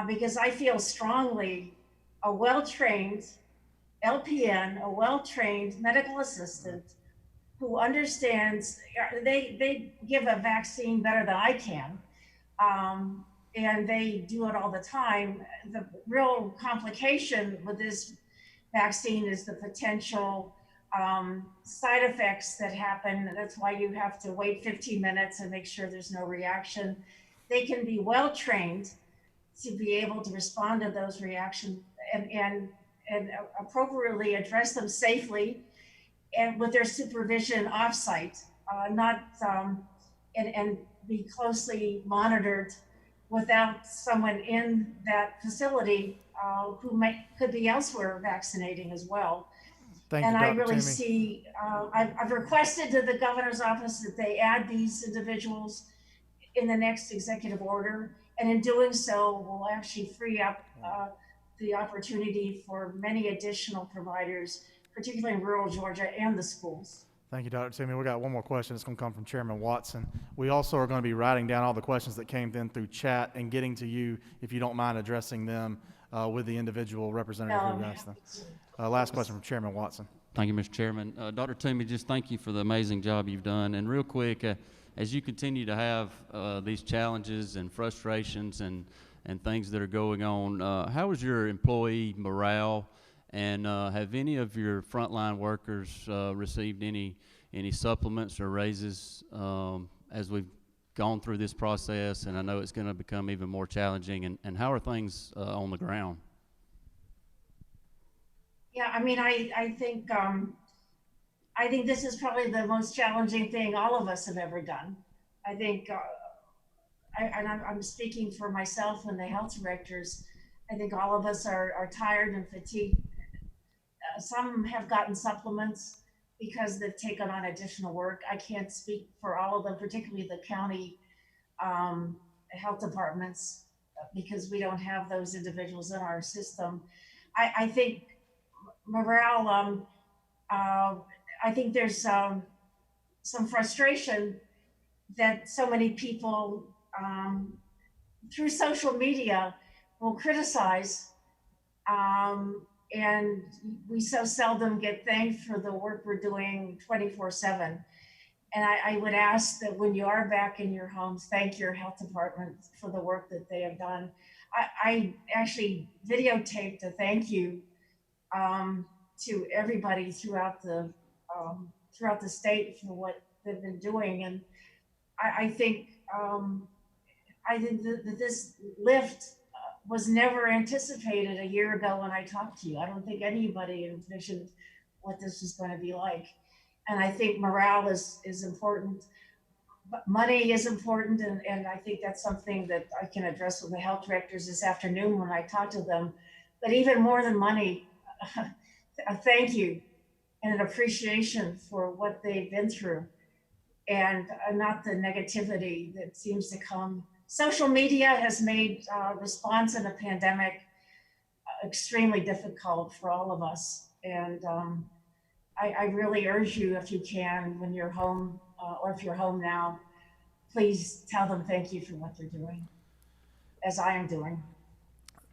because I feel strongly a well-trained LPN, a well-trained medical assistant who understands, they give a vaccine better than I can. And they do it all the time. The real complication with this vaccine is the potential side effects that happen. That's why you have to wait 15 minutes and make sure there's no reaction. They can be well trained to be able to respond to those reactions and appropriately address them safely and with their supervision offsite, and be closely monitored without someone in that facility who could be elsewhere vaccinating as well. Thank you, And Dr. I really Toomey. see, I've requested to the governor's office that they add these individuals in the next executive order. And in doing so, will actually free up the opportunity for many additional providers, particularly in rural Georgia and the schools. Thank you, Dr. Toomey. We got one more question. It's going to come from Chairman Watson. We also are going to be writing down all the questions that came in through chat and getting to you, if you don't mind addressing them with the individual representative who asked them. Last question from Chairman Watson. Thank you, Mr. Chairman. Dr. Toomey, just thank you for the amazing job you've done. And real quick, as you continue to have these challenges and frustrations and things that are going on, how is your employee morale? And have any of your frontline workers received any supplements or raises as we've gone through this process? And I know it's going to become even more challenging. And how are things on the ground? Yeah, I mean, I think this is probably the most challenging thing all of us have ever done. I think, I'm speaking for myself and the health directors. I think all of us are tired and fatigued. Some have gotten supplements because they've taken on additional work. I can't speak for all of them, particularly the county health departments, because we don't have those individuals in our system. I think morale, I think there's some frustration that so many people through social media will criticize, and we so seldom get thanked for the work we're doing 24/7. And I would ask that when you are back in your homes, thank your health department for the work that they have done. I actually videotaped a thank you to everybody throughout the state for what they've been doing. And I think that this lift was never anticipated a year ago when I talked to you. I don't think anybody envisioned what this was going to be like. And I think morale is important, but money is important. And I think that's something that I can address with the health directors this afternoon when I talk to them But even more than money, a thank you and an appreciation for what they've been through, and not the negativity that seems to come. Social media has made response in a pandemic extremely difficult for all of us. And I really urge you, if you can, when you're home, or if you're home now, please tell them thank you for what they're doing, as I am doing.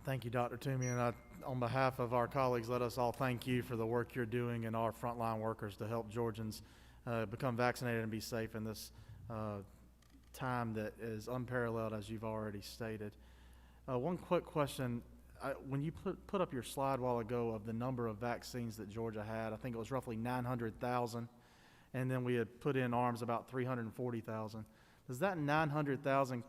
Thank you, Dr. Toomey, and on behalf of our colleagues, let us all thank you for the work you're doing and our frontline workers to help Georgians become vaccinated and be safe in this time that is unparalleled, as you've already stated. One quick question. When you put up your slide a while ago of the number of vaccines that Georgia had, I think it was roughly 900,000, and then we had put in arms about 340,000. Does that 900,000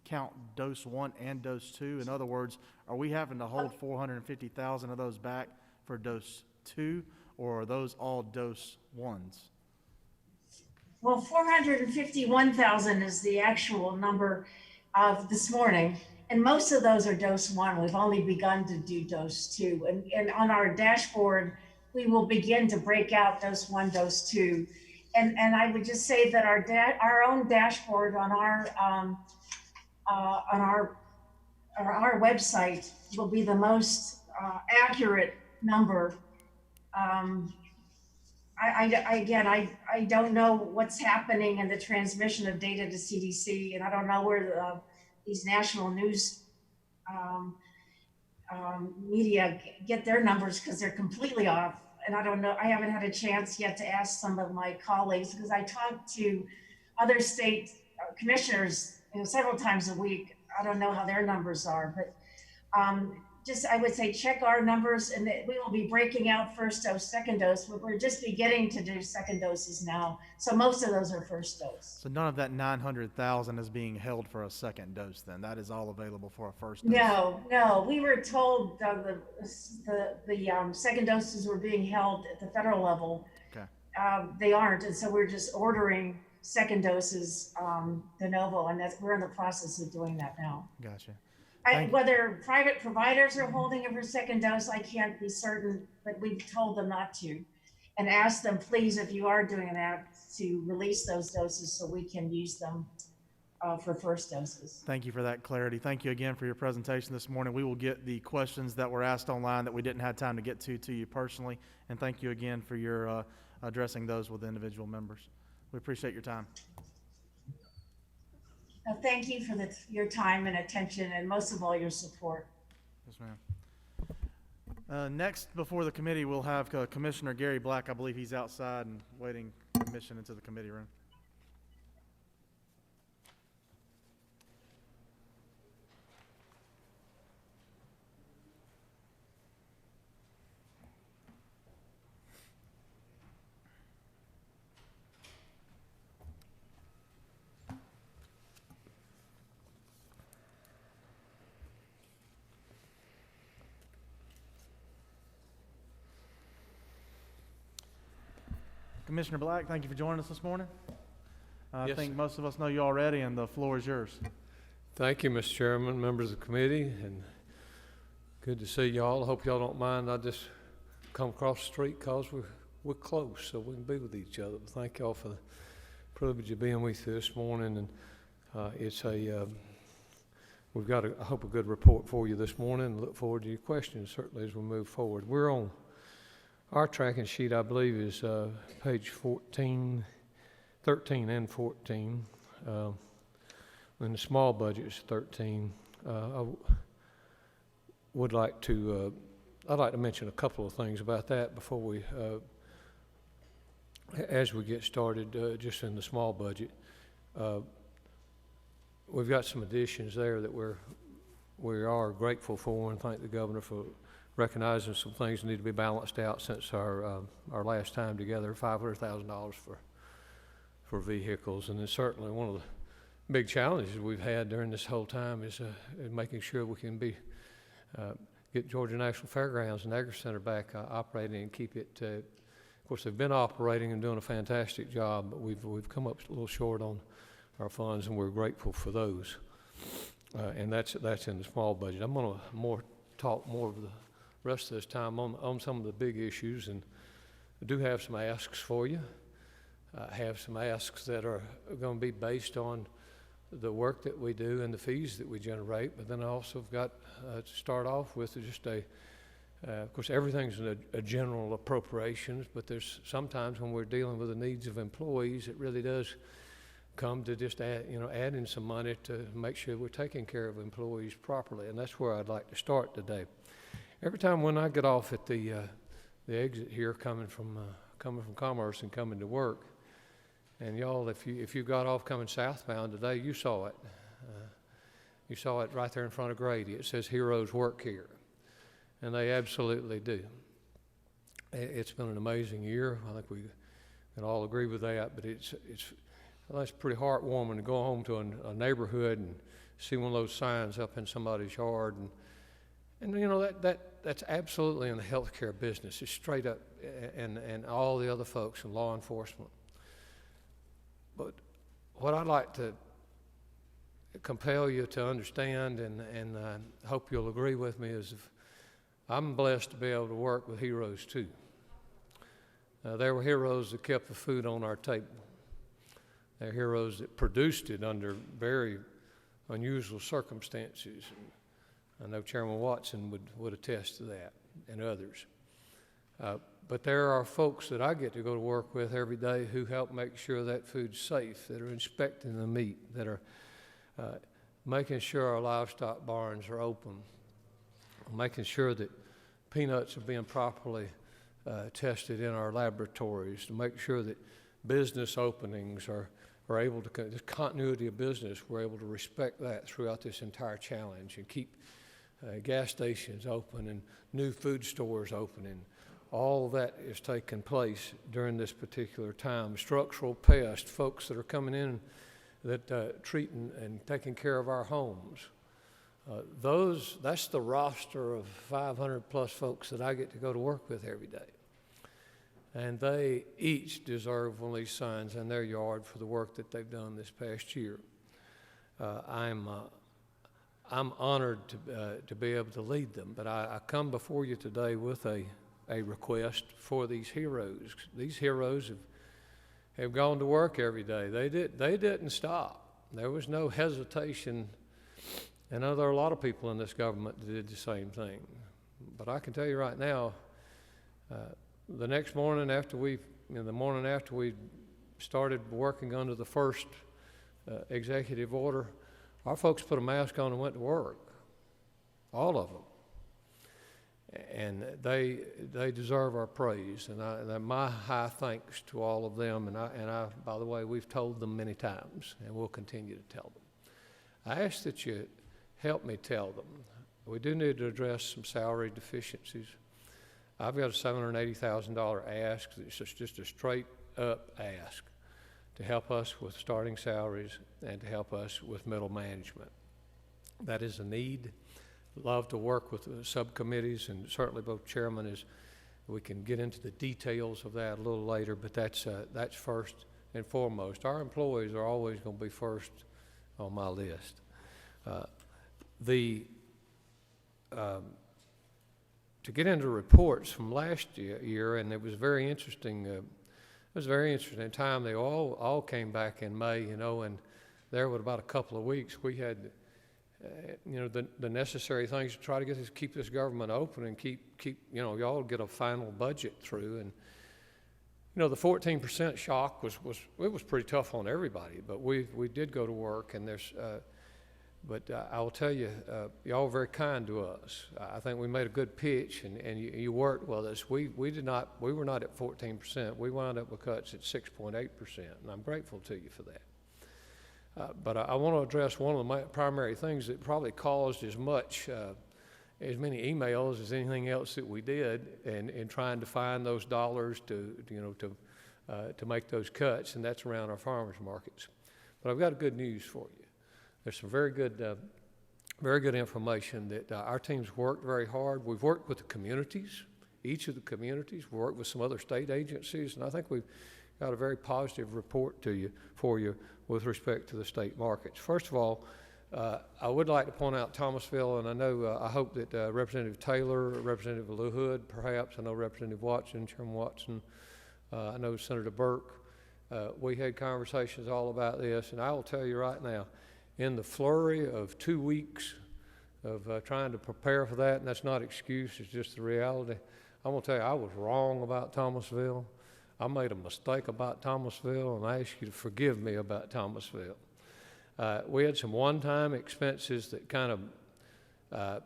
count dose 1 and dose 2? In other words, are we having to hold 450,000 of those back for dose 2, or are those all dose 1s? Well, 451,000 is the actual number of this morning. And most of those are dose 1. We've only begun to do dose 2. And on our dashboard, we will begin to break out dose 1, dose 2. And I would just say that our own dashboard on our website will be the most accurate number. I don't know what's happening in the transmission of data to CDC, and I don't know where these national news media get their numbers, because they're completely off. And I don't know, I haven't had a chance yet to ask some of my colleagues, because I talk to other state commissioners, several times a week. I don't know how their numbers are, but I would say check our numbers, and we will be breaking out first dose, second dose, but we're just beginning to do second doses now. So most of those are first dose. So none of that 900,000 is being held for a second dose then? That is all available for a first dose? No, we were told the second doses were being held at the federal level. Okay. They aren't, and so we're just ordering second doses de novo, and we're in the process of doing that now. Gotcha. Whether private providers are holding it for second dose, I can't be certain, but we've told them not to, and asked them, please, if you are doing that, to release those doses so we can use them for first doses. Thank you for that clarity. Thank you again for your presentation this morning. We will get the questions that were asked online that we didn't have time to get to you personally, and thank you again for your addressing those with individual members. We appreciate your time. Thank you for your time and attention, and most of all, your support. Yes, ma'am. Next, before the committee, we'll have Commissioner Gary Black. I believe he's outside and waiting admission into the committee room. Commissioner Black, thank you for joining us this morning. I Yes, think sir. most of us know you already, and the floor is yours. Thank you, Mr. Chairman, members of the committee, and good to see y'all. I hope y'all don't mind. I just come across the street because we're close, so we can be with each other. But thank y'all for the privilege of being with you this morning. And we've got, I hope, a good report for you this morning. Look forward to your questions, certainly, as we move forward. We're on our tracking sheet, I believe, is page 13 and 14. And the small budget is 13. I'd like to mention a couple of things about that before we, as we get started, just in the small budget. We've got some additions there that we are grateful for, and thank the governor for recognizing some things need to be balanced out since our last time together. $500,000 for vehicles, and it's certainly one of the big challenges we've had during this whole time is making sure we can get Georgia National Fairgrounds and Agri Center back operating and keep it. Of course, they've been operating and doing a fantastic job, but we've come up a little short on our funds, and we're grateful for those. And that's in the small budget. I'm going to talk more of rest of this time on some of the big issues, and I do have some asks for you. I have some asks that are going to be based on the work that we do and the fees that we generate, but then I also have got to start off with just of course, everything's a general appropriations, but there's sometimes when we're dealing with the needs of employees, it really does come to just adding some money to make sure we're taking care of employees properly, and that's where I'd like to start today. Every time when I get off at the exit here, coming from Commerce and coming to work, and y'all, if you got off coming southbound today, you saw it. You saw it right there in front of Grady. It says Heroes Work Here. And they absolutely do. It's been an amazing year. I think we can all agree with that, but it's pretty heartwarming to go home to a neighborhood and see one of those signs up in somebody's yard. And you know, that's absolutely in the healthcare business. It's straight up, and all the other folks in law enforcement. But what I'd like to compel you to understand, and I hope you'll agree with me, is I'm blessed to be able to work with heroes too. There were heroes that kept the food on our table. There are heroes that produced it under very unusual circumstances. And I know Chairman Watson would attest to that, and others. But there are folks that I get to go to work with every day who help make sure that food's safe, that are inspecting the meat, that are making sure our livestock barns are open, making sure that peanuts are being properly tested in our laboratories, to make sure that business openings are able to, the continuity of business, we're able to respect that throughout this entire challenge and keep gas stations open and new food stores open, and all of that is taking place during this particular time. Structural pests, folks that are coming in that treating and taking care of our homes. That's the roster of 500 plus folks that I get to go to work with every day. And they each deserve one of these signs in their yard for the work that they've done this past year. I'm honored to be able to lead them, but I come before you today with a request for these heroes. These heroes have gone to work every day. They didn't stop. There was no hesitation. And I know there are a lot of people in this government that did the same thing. But I can tell you right now, the next morning after we started working under the first executive order, our folks put a mask on and went to work, all of them. And they deserve our praise, and my high thanks to all of them. And I, by the way, we've told them many times, and we'll continue to tell them. I ask that you help me tell them. We do need to address some salary deficiencies. I've got a $780,000 ask. It's just a straight up ask to help us with starting salaries and to help us with middle management. That is a need. Love to work with the subcommittees, and certainly both chairmen, as we can get into the details of that a little later, but that's first and foremost. Our employees are always going to be first on my list. To get into reports from last year, and it was very interesting. It was a very interesting time. They all came back in May, and there with about a couple of weeks, we had the necessary things to try to keep this government open and keep y'all get a final budget through. And the 14% shock was pretty tough on everybody, but we did go to work, and but I will tell you, y'all were very kind to us. I think we made a good pitch, and you worked with us. We were not at 14%. We wound up with cuts at 6.8%, and I'm grateful to you for that. But I want to address one of the primary things that probably caused as many emails as anything else that we did in trying to find those dollars to make those cuts, and that's around our farmers markets. But I've got good news for you. There's some very good information that our team's worked very hard. We've worked with the communities, each of the communities. We worked with some other state agencies, and I think we've got a very positive report for you with respect to the state markets. First of all, I would like to point out Thomasville, and I know, I hope that Representative Taylor, Representative LaHood, perhaps, I know Representative Watson, Chairman Watson, I know Senator Burke, we had conversations all about this, and I will tell you right now, in the flurry of 2 weeks of trying to prepare for that, and that's not excuse, it's just the reality, I'm gonna tell you, I was wrong about Thomasville. I made a mistake about Thomasville, and I ask you to forgive me about Thomasville. We had some one-time expenses that kind of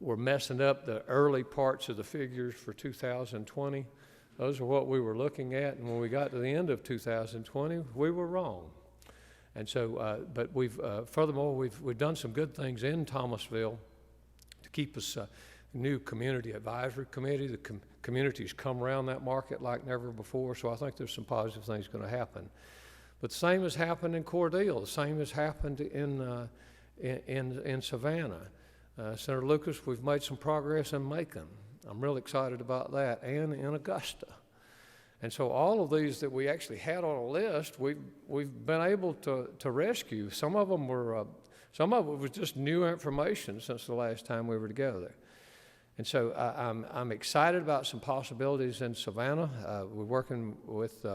were messing up the early parts of the figures for 2020. Those are what we were looking at, and when we got to the end of 2020, we were wrong. And so, but we've, furthermore, we've done some good things in Thomasville to keep us new community advisory committee. The community's come around that market like never before, so I think there's some positive things going to happen. But the same has happened in Cordele. The same has happened in Savannah. Senator Lucas, we've made some progress in Macon. I'm real excited about that, and in Augusta. And so all of these that we actually had on a list, we've been able to rescue. Some of them were, some of it was just new information since the last time we were together. And so I'm excited about some possibilities in Savannah. We're working with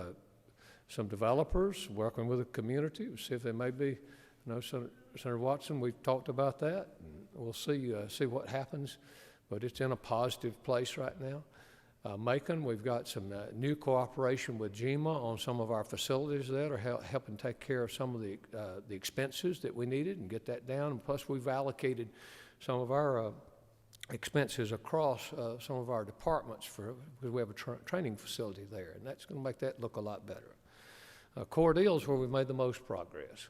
some developers, working with the community, see if there may be, you know, Senator Watson, we've talked about that. We'll see what happens, but it's in a positive place right now. Macon, we've got some new cooperation with GEMA on some of our facilities that are helping take care of some of the expenses that we needed and get that down. And plus, we've allocated some of our expenses across some of our departments because we have a training facility there, and that's going to make that look a lot better. Cordele is where we've made the most progress.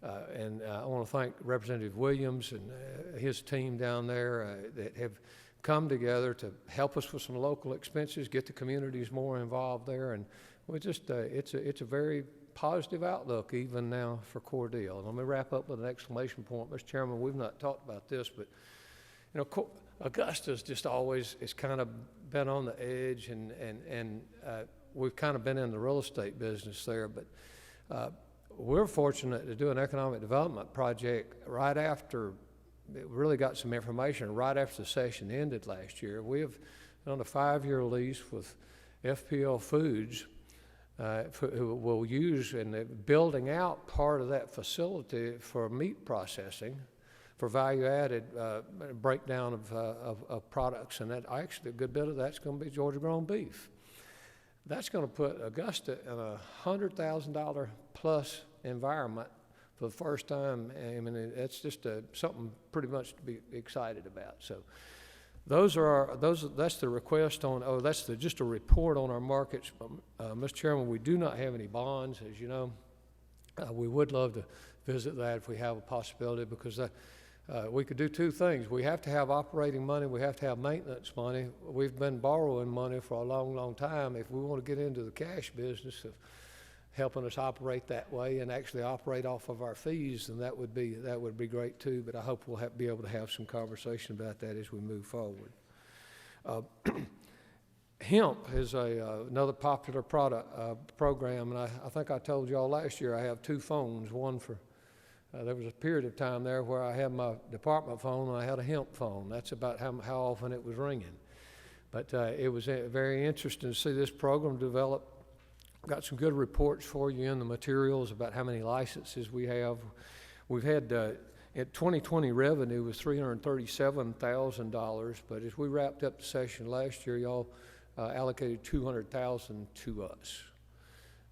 And I want to thank Representative Williams and his team down there that have come together to help us with some local expenses, get the communities more involved there, and we just it's a very positive outlook even now for Cordele. Let me wrap up with an exclamation point, Mr. Chairman. We've not talked about this, but you know, Augusta's just always it's kind of been on the edge, and we've kind of been in the real estate business there, but we're fortunate to do an economic development project right after. It really got some information right after the session ended last year. We have done a 5-year lease with FPL Foods, who will use and building out part of that facility for meat processing, for value-added breakdown of products, and that actually a good bit of that's going to be Georgia-grown beef. That's going to put Augusta in a $100,000 plus environment for the first time. I mean, it's just something pretty much to be excited about. So that's the request on, that's just a report on our markets. Mr. Chairman, we do not have any bonds, as you know. We would love to visit that if we have a possibility, because we could do two things. We have to have operating money. We have to have maintenance money. We've been borrowing money for a long, long time. If we want to get into the cash business of helping us operate that way and actually operate off of our fees, then that would be great too. But I hope we'll be able to have some conversation about that as we move forward. Hemp is another popular program, and I think I told you all last year I have two phones. One for there was a period of time there where I had my department phone and I had a hemp phone. That's about how often it was ringing. But it was very interesting to see this program develop. Got some good reports for you in the materials about how many licenses we have. We've had, at 2020 revenue was $337,000, but as we wrapped up the session last year, y'all allocated $200,000 to us.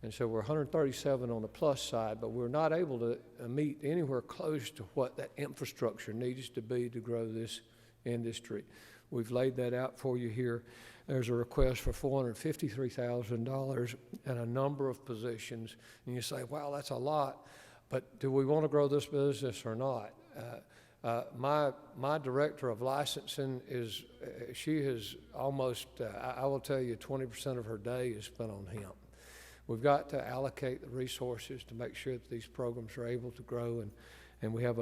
And so we're 137 on the plus side, but we're not able to meet anywhere close to what that infrastructure needs to be to grow this industry. We've laid that out for you here. There's a request for $453,000 and a number of positions. And you say, wow, that's a lot, but do we want to grow this business or not? My director of licensing she has almost, I will tell you, 20% of her day is spent on hemp. We've got to allocate the resources to make sure that these programs are able to grow, and we have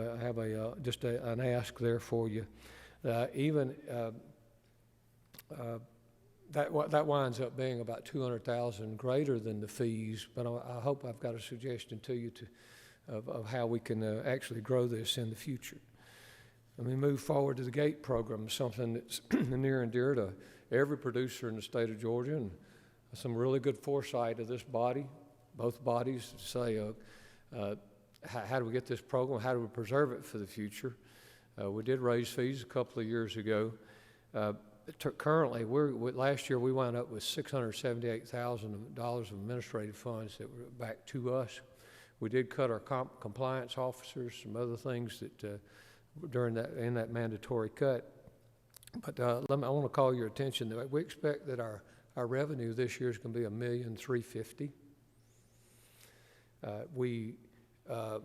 just an ask there for you. That winds up being about $200,000 greater than the fees, but I hope I've got a suggestion to you of how we can actually grow this in the future. Let me move forward to the GATE program, something that's near and dear to every producer in the state of Georgia, and some really good foresight of this body, both bodies, to say, how do we get this program? How do we preserve it for the future? We did raise fees a couple of years ago. Currently, last year we wound up with $678,000 of administrative funds that were back to us. We did cut our compliance officers, some other things that in that mandatory cut. But I want to call your attention that we expect that our revenue this year is going to be $1,350,000.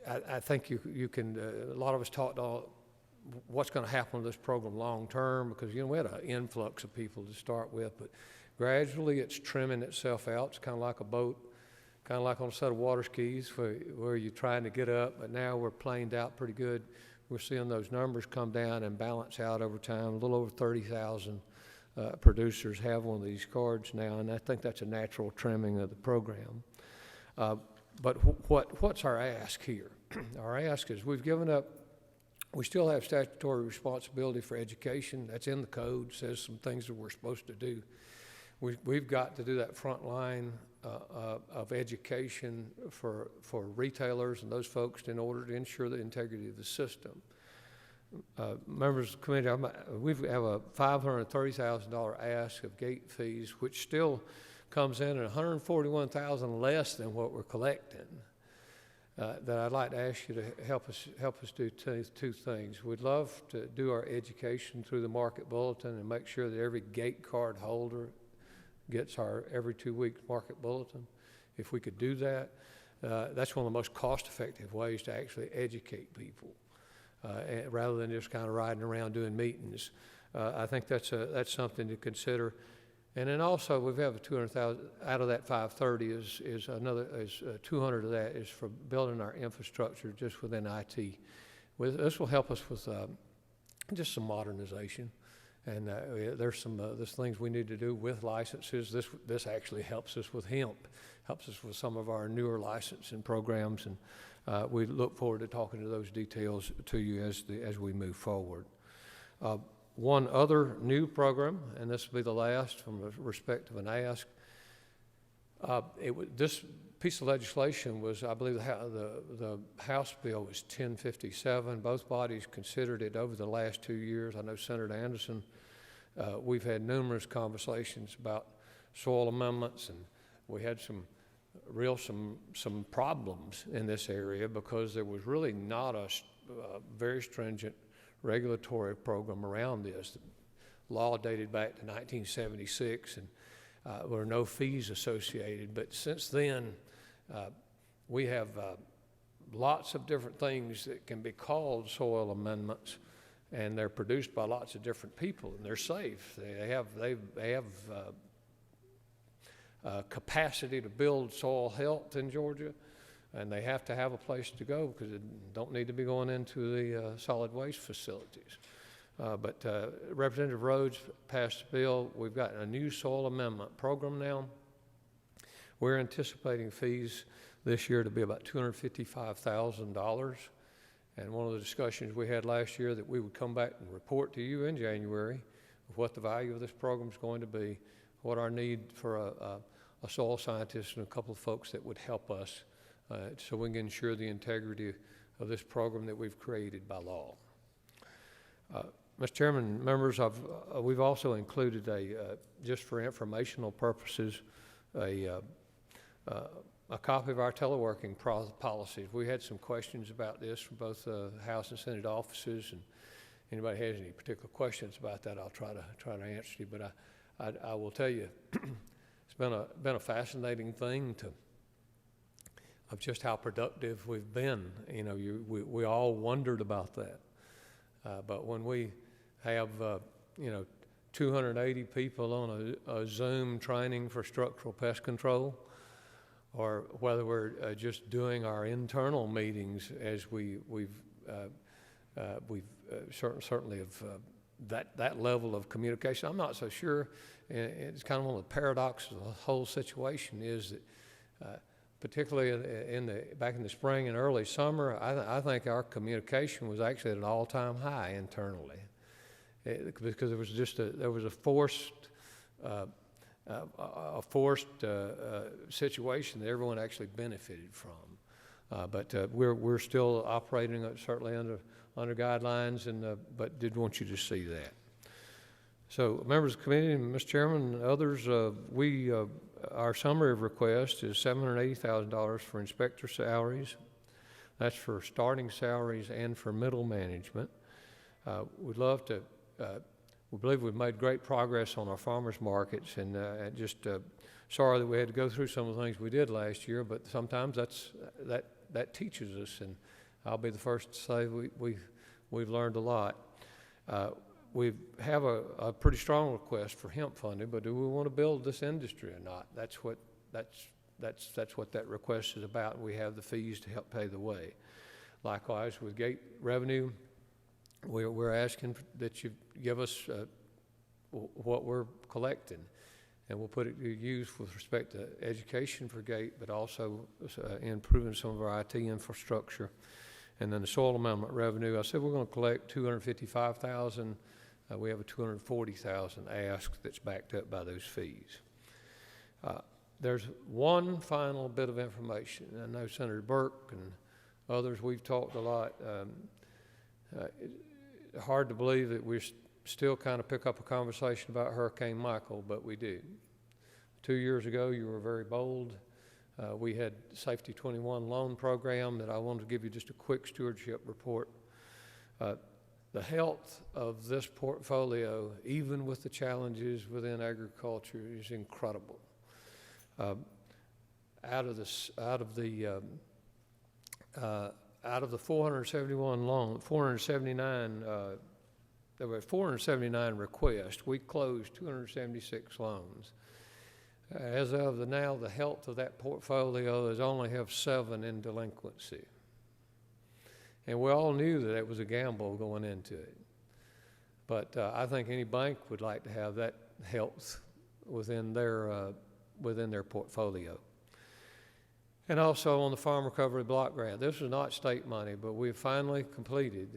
I think you can, a lot of us talked about what's going to happen with this program long term, because, you know, we had an influx of people to start with, but gradually it's trimming itself out. It's kind of like a boat, kind of like on a set of water skis where you're trying to get up, but now we're planed out pretty good. We're seeing those numbers come down and balance out over time. A little over 30,000 producers have one of these cards now, and I think that's a natural trimming of the program. But what's our ask here? Our ask is we've given up, we still have statutory responsibility for education. That's in the code, says some things that we're supposed to do. We've got to do that front line of education for retailers and those folks in order to ensure the integrity of the system. Members of the committee, we have a $530,000 ask of gate fees, which still comes in at $141,000 less than what we're collecting. That I'd like to ask you to help us do two things. We'd love to do our education through the market bulletin and make sure that every gate card holder gets our every 2 week market bulletin. If we could do that, that's one of the most cost-effective ways to actually educate people, rather than just kind of riding around doing meetings. I think that's something to consider. And then also we have a 200,000 out of that 530 is 200 of that is for building our infrastructure just within IT. This will help us with just some modernization, and there's some things we need to do with licenses. This actually helps us with Hemp, helps us with some of our newer licensing programs, and we look forward to talking to those details to you as we move forward. One other new program, and this will be the last from the respect of an ask. This piece of legislation was, I believe, the House bill was 1057. Both bodies considered it over the last 2 years. I know Senator Anderson, we've had numerous conversations about soil amendments, and we had some problems in this area because there was really not a very stringent regulatory program around this. The law dated back to 1976, and there were no fees associated. But since then, we have lots of different things that can be called soil amendments, and they're produced by lots of different people, and they're safe. They have capacity to build soil health in Georgia, and they have to have a place to go because they don't need to be going into the solid waste facilities. But Representative Rhodes passed a bill. We've got a new soil amendment program now. We're anticipating fees this year to be about $255,000. And one of the discussions we had last year that we would come back and report to you in January of what the value of this program is going to be, what our need for a soil scientist and a couple of folks that would help us so we can ensure the integrity of this program that we've created by law. Mr. Chairman, members, we've also included just for informational purposes, a copy of our teleworking policies. We had some questions about this from both the House and Senate offices, and anybody has any particular questions about that, I'll try to answer you. But I will tell you, it's been a fascinating thing of just how productive we've been. You know, we all wondered about that. But when we have, 280 people on a Zoom training for structural pest control, or whether we're just doing our internal meetings as we've certainly have that level of communication. I'm not so sure. It's kind of one of the paradoxes of the whole situation is that particularly back in the spring and early summer, I think our communication was actually at an all-time high internally, because there was just a forced situation that everyone actually benefited from. But we're still operating certainly under guidelines, but did want you to see that. So, members of the committee, and Mr. Chairman and others, our summary of requests is $780,000 for inspector salaries. That's for starting salaries and for middle management. We'd love to, we believe we've made great progress on our farmers markets, and just sorry that we had to go through some of the things we did last year, but sometimes that teaches us, and I'll be the first to say we've learned a lot. We have a pretty strong request for hemp funding, but do we want to build this industry or not? That's what that request is about. We have the fees to help pay the way. Likewise, with gate revenue, we're asking that you give us what we're collecting, and we'll put it to use with respect to education for gate, but also improving some of our IT infrastructure. And then the soil amendment revenue, I said we're going to collect $255,000. We have a $240,000 ask that's backed up by those fees. There's one final bit of information. I know Senator Burke and others, we've talked a lot. Hard to believe that we're still kind of pick up a conversation about Hurricane Michael, but we do. 2 years ago, you were very bold. We had Safety 21 loan program that I wanted to give you just a quick stewardship report. The health of this portfolio, even with the challenges within agriculture, is incredible. Out of the 479, there were 479 requests. We closed 276 loans. As of now, the health of that portfolio is only have 7 in delinquency. And we all knew that it was a gamble going into it. But I think any bank would like to have that health within their portfolio. And also on the Farm Recovery Block Grant, this is not state money, but we've finally completed.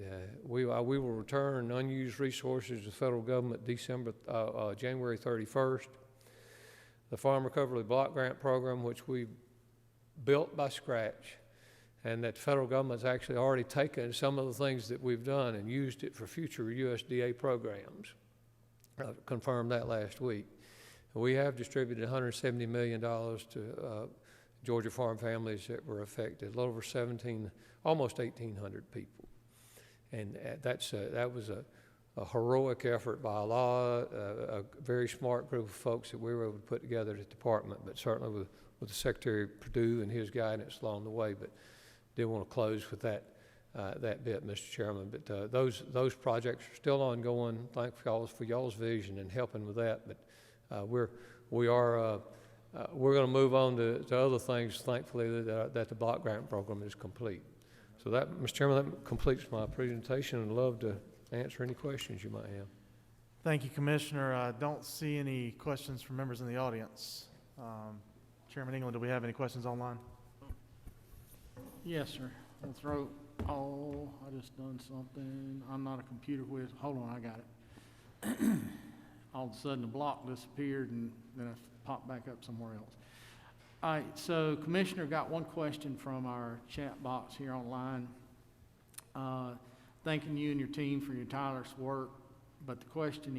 We will return unused resources to the federal government January 31st. The Farm Recovery Block Grant program, which we built by scratch, and that the federal government's actually already taken some of the things that we've done and used it for future USDA programs. Confirmed that last week. We have distributed $170 million to Georgia farm families that were affected, a little over almost 1,800 people. And that was a heroic effort by a very smart group of folks that we were able to put together at the department, but certainly with the Secretary of Perdue and his guidance along the way. But did want to close with that bit, Mr. Chairman. But those projects are still ongoing. Thank y'all for y'all's vision and helping with that. But we're going to move on to other things, thankfully, that the block grant program is complete. So that, Mr. Chairman, that completes my presentation, and I'd love to answer any questions you might have. Thank you, Commissioner. I don't see any questions from members in the audience. Chairman England, do we have any questions online? Yes, sir. I just done something. I'm not a computer whiz. Hold on, I got it. All of a sudden, the block disappeared, and then it popped back up somewhere else. All right, so Commissioner got one question from our chat box here online. Thanking you and your team for your tireless work, but the question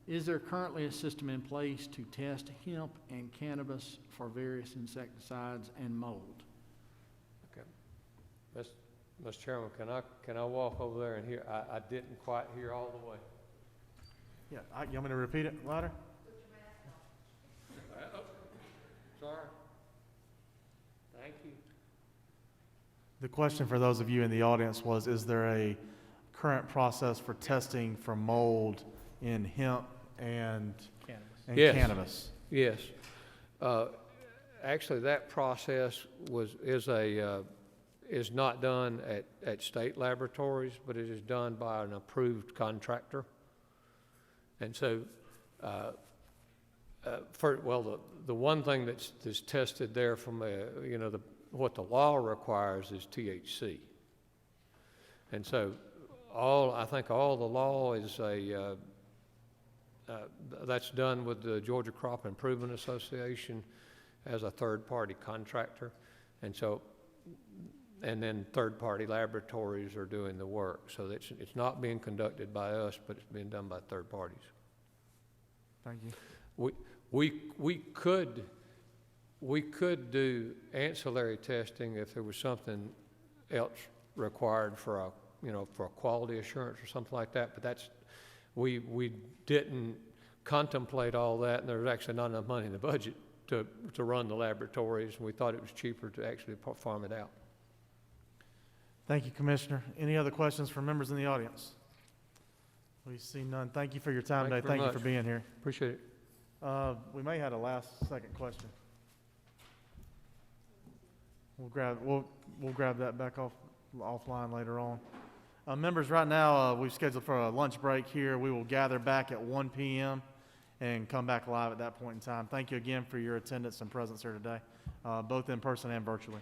is there currently a system in place to test hemp and cannabis for various insecticides and mold? Okay. Mr. Chairman, can I walk over there and hear? I didn't quite hear all the way. Yeah, you want me to repeat it louder? Sorry. Thank you. The question for those of you in the audience was, is there a current process for testing for mold in hemp and cannabis? Yes. Actually, that process is not done at state laboratories, but it is done by an approved contractor. And so Well, the one thing that's tested there from what the law requires is THC. And so I think all the law is that's done with the Georgia Crop Improvement Association as a third-party contractor. And then third-party laboratories are doing the work. So it's not being conducted by us, but it's being done by third parties. Thank you. We could do ancillary testing if there was something else required for a quality assurance or something like that, but we didn't contemplate all that, and there's actually not enough money in the budget to run the laboratories, and we thought it was cheaper to actually farm it out. Thank you, Commissioner. Any other questions from members in the audience? We see none. Thank you for your time today. Thank you for being here. Appreciate it. We may have a second question. We'll grab that back offline later on. Members, right now we've scheduled for a lunch break here. We will gather back at 1 p.m. and come back live at that point in time. Thank you again for your attendance and presence here today, both in person and virtually.